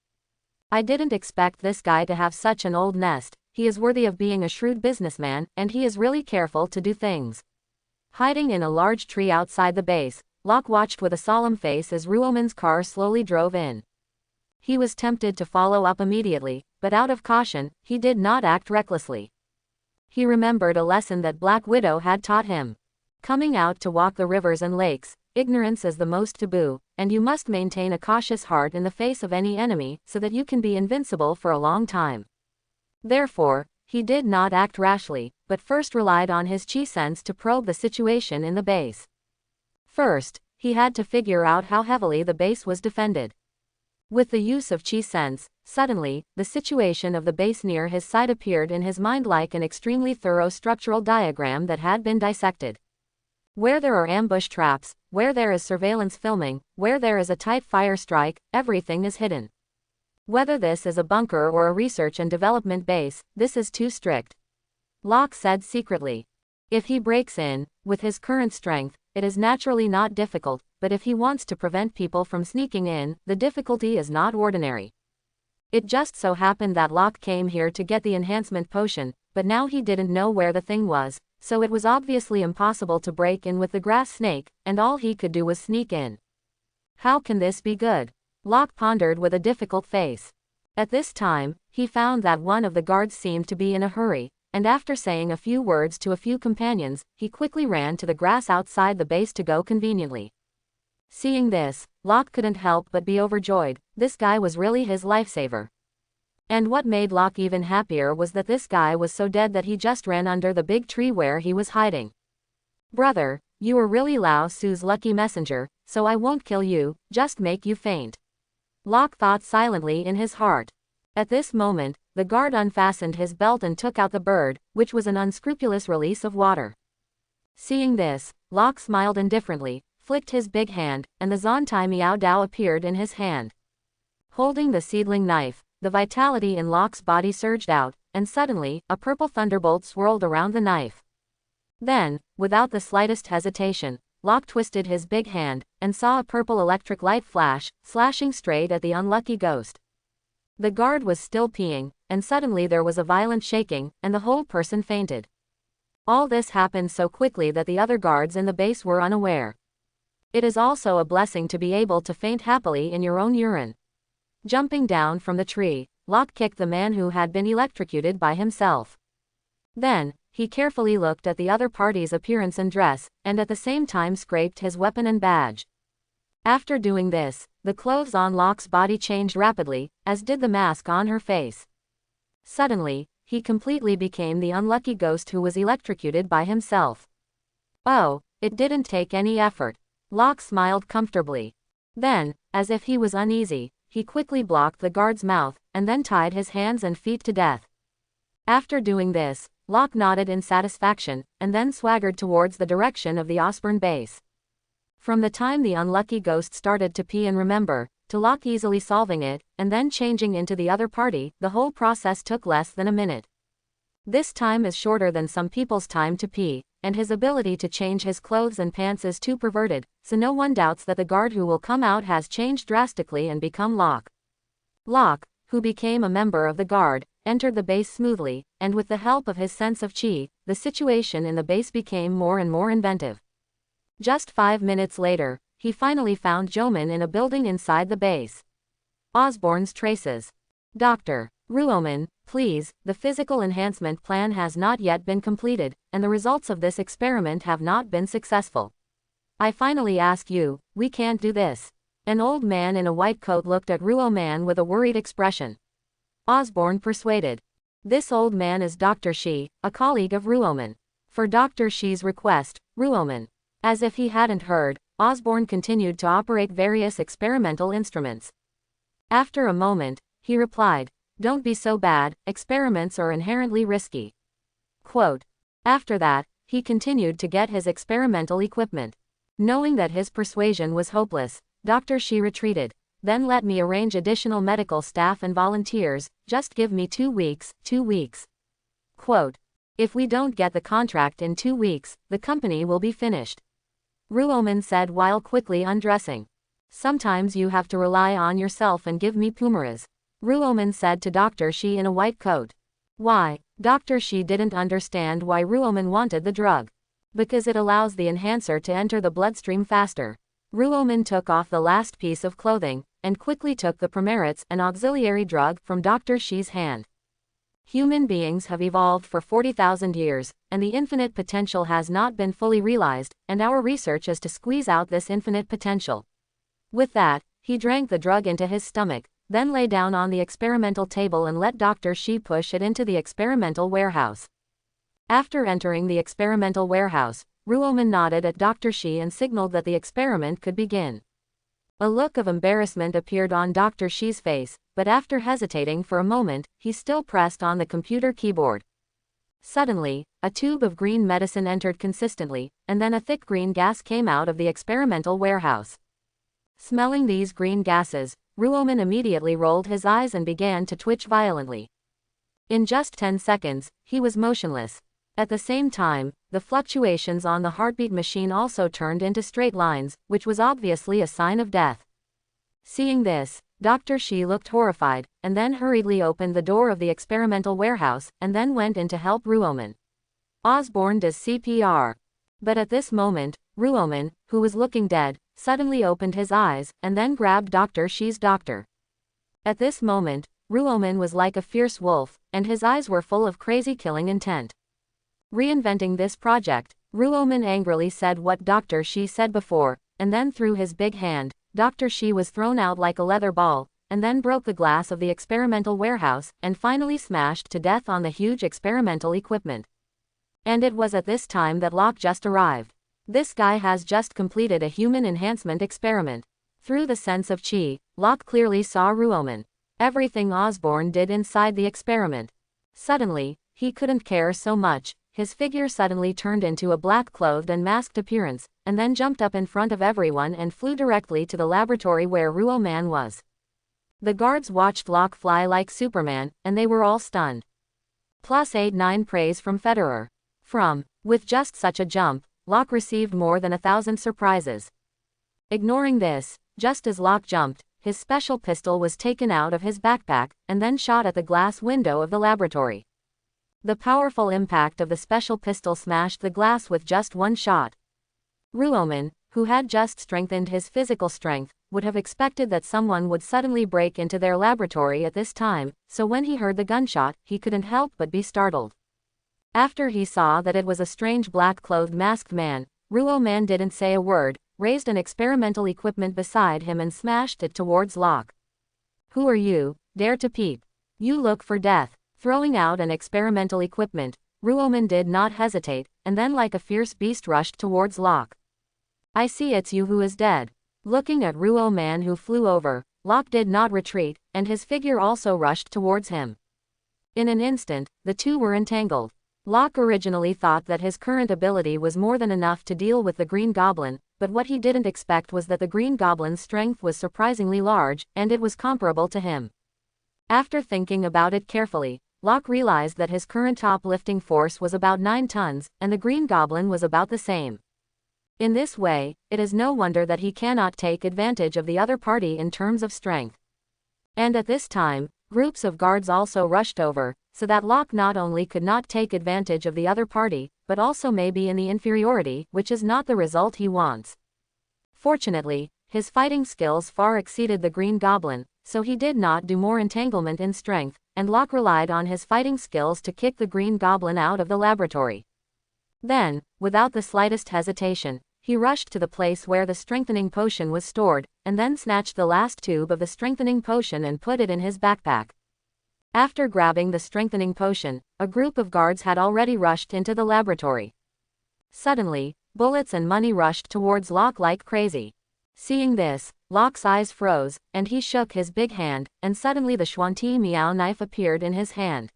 I didn't expect this guy to have such an old nest. He is worthy of being a shrewd businessman, and he is really careful to do things. Hiding in a large tree outside the base, Locke watched with a solemn face as Ruoman's car slowly drove in. He was tempted to follow up immediately, but out of caution, he did not act recklessly. He remembered a lesson that Black Widow had taught him. Coming out to walk the rivers and lakes, ignorance is the most taboo, and you must maintain a cautious heart in the face of any enemy so that you can be invincible for a long time. Therefore, he did not act rashly, but first relied on his chi sense to probe the situation in the base. First, he had to figure out how heavily the base was defended. With the use of chi sense, Suddenly, the situation of the base near his side appeared in his mind like an extremely thorough structural diagram that had been dissected. Where there are ambush traps, where there is surveillance filming, where there is a tight fire strike, everything is hidden. Whether this is a bunker or a research and development base, this is too strict. Locke said secretly. If he breaks in, with his current strength, it is naturally not difficult, but if he wants to prevent people from sneaking in, the difficulty is not ordinary. It just so happened that Locke came here to get the enhancement potion, but now he didn't know where the thing was, so it was obviously impossible to break in with the grass snake, and all he could do was sneak in. How can this be good? Locke pondered with a difficult face. At this time, he found that one of the guards seemed to be in a hurry, and after saying a few words to a few companions, he quickly ran to the grass outside the base to go conveniently. Seeing this, Locke couldn't help but be overjoyed. This guy was really his lifesaver. And what made Locke even happier was that this guy was so dead that he just ran under the big tree where he was hiding. Brother, you were really Lao Tzu's lucky messenger, so I won't kill you, just make you faint. Locke thought silently in his heart. At this moment, the guard unfastened his belt and took out the bird, which was an unscrupulous release of water. Seeing this, Locke smiled indifferently, flicked his big hand, and the Zontai Miao Dao appeared in his hand. Holding the seedling knife, the vitality in Locke's body surged out, and suddenly, a purple thunderbolt swirled around the knife. Then, without the slightest hesitation, Locke twisted his big hand, and saw a purple electric light flash, slashing straight at the unlucky ghost. The guard was still peeing, and suddenly there was a violent shaking, and the whole person fainted. All this happened so quickly that the other guards in the base were unaware. It is also a blessing to be able to faint happily in your own urine. Jumping down from the tree, Locke kicked the man who had been electrocuted by himself. Then, he carefully looked at the other party's appearance and dress, and at the same time scraped his weapon and badge. After doing this, the clothes on Locke's body changed rapidly, as did the mask on her face. Suddenly, he completely became the unlucky ghost who was electrocuted by himself. Oh, it didn't take any effort. Locke smiled comfortably. Then, as if he was uneasy, he quickly blocked the guard's mouth, and then tied his hands and feet to death. After doing this, Locke nodded in satisfaction, and then swaggered towards the direction of the Osborne base. From the time the unlucky ghost started to pee and remember, to Locke easily solving it, and then changing into the other party, the whole process took less than a minute. This time is shorter than some people's time to pee, and his ability to change his clothes and pants is too perverted, so no one doubts that the guard who will come out has changed drastically and become Locke. Locke, who became a member of the guard, entered the base smoothly, and with the help of his sense of chi, the situation in the base became more and more inventive. Just 5 minutes later, he finally found Joman in a building inside the base. Osborne's traces. Dr. Ruoman, please, the physical enhancement plan has not yet been completed, and the results of this experiment have not been successful. I finally ask you, we can't do this. An old man in a white coat looked at Ruoman with a worried expression. Osborne persuaded. This old man is Dr. Shi, a colleague of Ruoman. For Dr. Shi's request, Ruoman. As if he hadn't heard, Osborne continued to operate various experimental instruments. After a moment, he replied, "Don't be so bad, experiments are inherently risky." Quote. After that, he continued to get his experimental equipment. Knowing that his persuasion was hopeless, Dr. Shi retreated. Then let me arrange additional medical staff and volunteers, just give me 2 weeks, 2 weeks. Quote. If we don't get the contract in 2 weeks, the company will be finished. Ruoman said while quickly undressing. Sometimes you have to rely on yourself and give me pumaras. Ruoman said to Dr. Shi in a white coat. Why? Dr. Shi didn't understand why Ruoman wanted the drug. Because it allows the enhancer to enter the bloodstream faster. Ruoman took off the last piece of clothing, and quickly took the Primerits, an auxiliary drug, from Dr. Shi's hand. Human beings have evolved for 40,000 years, and the infinite potential has not been fully realized, and our research is to squeeze out this infinite potential. With that, he drank the drug into his stomach, then lay down on the experimental table and let Dr. Shi push it into the experimental warehouse. After entering the experimental warehouse, Ruoman nodded at Dr. Shi and signaled that the experiment could begin. A look of embarrassment appeared on Dr. Shi's face, but after hesitating for a moment, he still pressed on the computer keyboard. Suddenly, a tube of green medicine entered consistently, and then a thick green gas came out of the experimental warehouse. Smelling these green gases, Ruoman immediately rolled his eyes and began to twitch violently. In just 10 seconds, he was motionless. At the same time, the fluctuations on the heartbeat machine also turned into straight lines, which was obviously a sign of death. Seeing this, Dr. Shi looked horrified, and then hurriedly opened the door of the experimental warehouse, and then went in to help Ruoman. Osborne does CPR. But at this moment, Ruoman, who was looking dead, suddenly opened his eyes, and then grabbed Dr. Shi's doctor. At this moment, Ruoman was like a fierce wolf, and his eyes were full of crazy killing intent. Reinventing this project, Ruoman angrily said what Dr. Shi said before, and then threw his big hand. Dr. Shi was thrown out like a leather ball, and then broke the glass of the experimental warehouse, and finally smashed to death on the huge experimental equipment. And it was at this time that Locke just arrived. This guy has just completed a human enhancement experiment. Through the sense of chi, Locke clearly saw Ruoman. Everything Osborne did inside the experiment. Suddenly, he couldn't care so much. His figure suddenly turned into a black-clothed and masked appearance, and then jumped up in front of everyone and flew directly to the laboratory where Ruoman was. The guards watched Locke fly like Superman, and they were all stunned. +89 praise from Federer. With just such a jump, Locke received more than 1,000 surprises. Ignoring this, just as Locke jumped, his special pistol was taken out of his backpack, and then shot at the glass window of the laboratory. The powerful impact of the special pistol smashed the glass with just one shot. Ruoman, who had just strengthened his physical strength, would have expected that someone would suddenly break into their laboratory at this time, so when he heard the gunshot, he couldn't help but be startled. After he saw that it was a strange black-clothed masked man, Ruoman didn't say a word, raised an experimental equipment beside him and smashed it towards Locke. "Who are you, dare to peep? You look for death." Throwing out an experimental equipment, Ruoman did not hesitate, and then like a fierce beast rushed towards Locke. "I see it's you who is dead." Looking at Ruoman who flew over, Locke did not retreat, and his figure also rushed towards him. In an instant, the two were entangled. Locke originally thought that his current ability was more than enough to deal with the Green Goblin, but what he didn't expect was that the Green Goblin's strength was surprisingly large, and it was comparable to him. After thinking about it carefully, Locke realized that his current top lifting force was about 9 tons, and the Green Goblin was about the same. In this way, it is no wonder that he cannot take advantage of the other party in terms of strength. And at this time, groups of guards also rushed over, so that Locke not only could not take advantage of the other party, but also may be in the inferiority, which is not the result he wants. Fortunately, his fighting skills far exceeded the Green Goblin, so he did not do more entanglement in strength, and Locke relied on his fighting skills to kick the Green Goblin out of the laboratory. Then, without the slightest hesitation, he rushed to the place where the strengthening potion was stored, and then snatched the last tube of the strengthening potion and put it in his backpack. After grabbing the strengthening potion, a group of guards had already rushed into the laboratory. Suddenly, bullets and money rushed towards Locke like crazy. Seeing this, Locke's eyes froze, and he shook his big hand, and suddenly the Xuanti Miao knife appeared in his hand.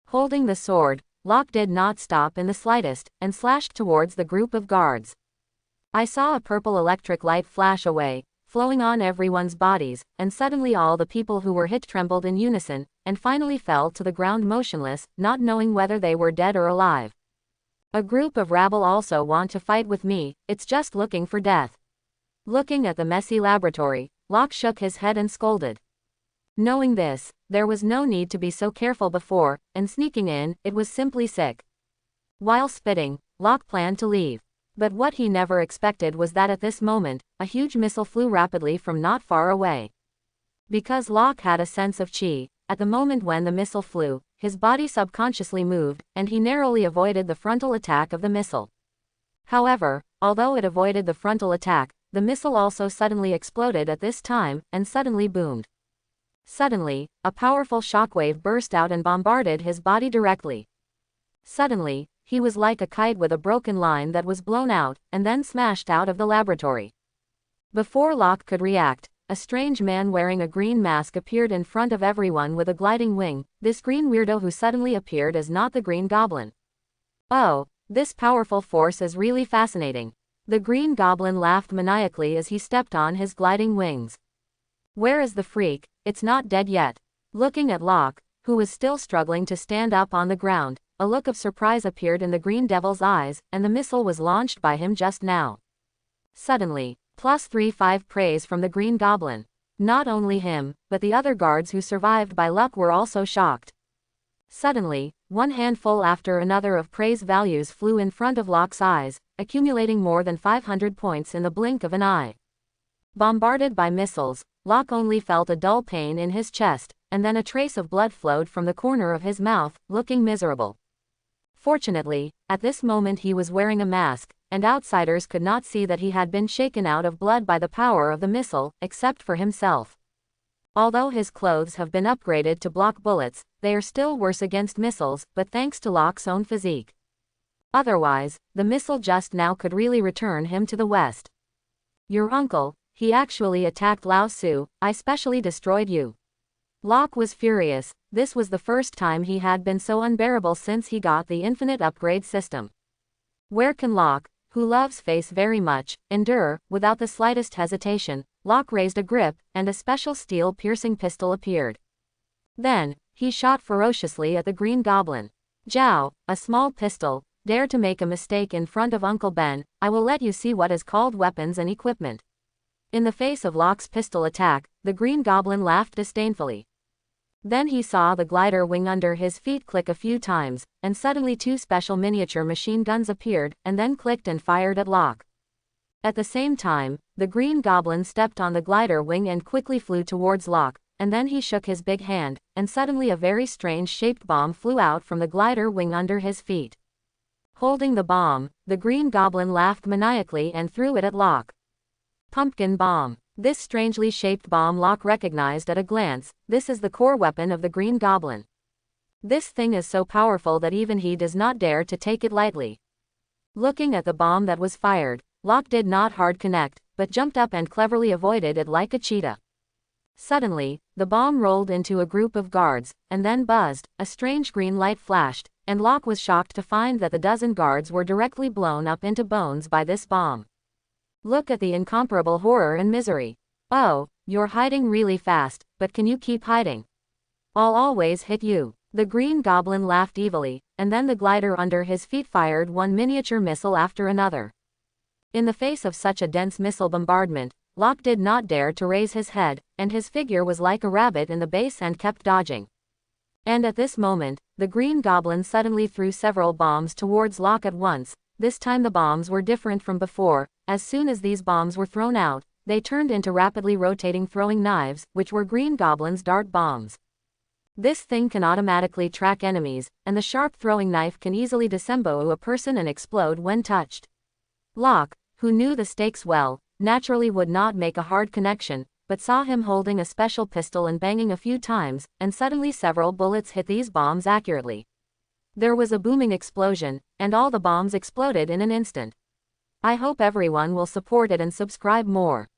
Holding the sword, Locke did not stop in the slightest, and slashed towards the group of guards. I saw a purple electric light flash away, flowing on everyone's bodies, and suddenly all the people who were hit trembled in unison, and finally fell to the ground motionless, not knowing whether they were dead or alive. A group of rabble also want to fight with me, it's just looking for death. Looking at the messy laboratory, Locke shook his head and scolded. Knowing this, there was no need to be so careful before, and sneaking in, it was simply sick. While spitting, Locke planned to leave. But what he never expected was that at this moment, a huge missile flew rapidly from not far away. Because Locke had a sense of chi, at the moment when the missile flew, his body subconsciously moved, and he narrowly avoided the frontal attack of the missile. However, although it avoided the frontal attack, the missile also suddenly exploded at this time, and suddenly boomed. Suddenly, a powerful shockwave burst out and bombarded his body directly. Suddenly, he was like a kite with a broken line that was blown out, and then smashed out of the laboratory. Before Locke could react, a strange man wearing a green mask appeared in front of everyone with a gliding wing. This green weirdo who suddenly appeared is not the Green Goblin. Oh, this powerful force is really fascinating. The Green Goblin laughed maniacally as he stepped on his gliding wings. Where is the freak? It's not dead yet. Looking at Locke, who was still struggling to stand up on the ground, a look of surprise appeared in the Green Devil's eyes, and the missile was launched by him just now. Suddenly, +35 praise from the Green Goblin. Not only him, but the other guards who survived by luck were also shocked. Suddenly, one handful after another of praise values flew in front of Locke's eyes, accumulating more than 500 points in the blink of an eye. Bombarded by missiles, Locke only felt a dull pain in his chest, and then a trace of blood flowed from the corner of his mouth, looking miserable. Fortunately, at this moment he was wearing a mask, and outsiders could not see that he had been shaken out of blood by the power of the missile, except for himself. Although his clothes have been upgraded to block bullets, they are still worse against missiles, but thanks to Locke's own physique. Otherwise, the missile just now could really return him to the west. Your uncle, he actually attacked Lao Su, I specially destroyed you. Locke was furious. This was the first time he had been so unbearable since he got the infinite upgrade system. Where can Locke, who loves face very much, endure? Without the slightest hesitation, Locke raised a grip, and a special steel-piercing pistol appeared. Then, he shot ferociously at the Green Goblin. Zhao, a small pistol, dare to make a mistake in front of Uncle Ben, I will let you see what is called weapons and equipment. In the face of Locke's pistol attack, the Green Goblin laughed disdainfully. Then he saw the glider wing under his feet click a few times, and suddenly two special miniature machine guns appeared, and then clicked and fired at Locke. At the same time, the Green Goblin stepped on the glider wing and quickly flew towards Locke, and then he shook his big hand, and suddenly a very strange-shaped bomb flew out from the glider wing under his feet. Holding the bomb, the Green Goblin laughed maniacally and threw it at Locke. Pumpkin bomb. This strangely shaped bomb Locke recognized at a glance. This is the core weapon of the Green Goblin. This thing is so powerful that even he does not dare to take it lightly. Looking at the bomb that was fired, Locke did not hard connect, but jumped up and cleverly avoided it like a cheetah. Suddenly, the bomb rolled into a group of guards, and then buzzed, a strange green light flashed, and Locke was shocked to find that the dozen guards were directly blown up into bones by this bomb. Look at the incomparable horror and misery. Oh, you're hiding really fast, but can you keep hiding? I'll always hit you. The Green Goblin laughed evilly, and then the glider under his feet fired one miniature missile after another. In the face of such a dense missile bombardment, Locke did not dare to raise his head, and his figure was like a rabbit in the base and kept dodging. And at this moment, the Green Goblin suddenly threw several bombs towards Locke at once. This time the bombs were different from before. As soon as these bombs were thrown out, they turned into rapidly rotating throwing knives, which were Green Goblin's dart bombs. This thing can automatically track enemies, and the sharp throwing knife can easily disembowel a person and explode when touched. Locke, who knew the stakes well, naturally would not make a hard connection, but saw him holding a special pistol and banging a few times, and suddenly several bullets hit these bombs accurately. There was a booming explosion, and all the bombs exploded in an instant. I hope everyone will support it and subscribe more.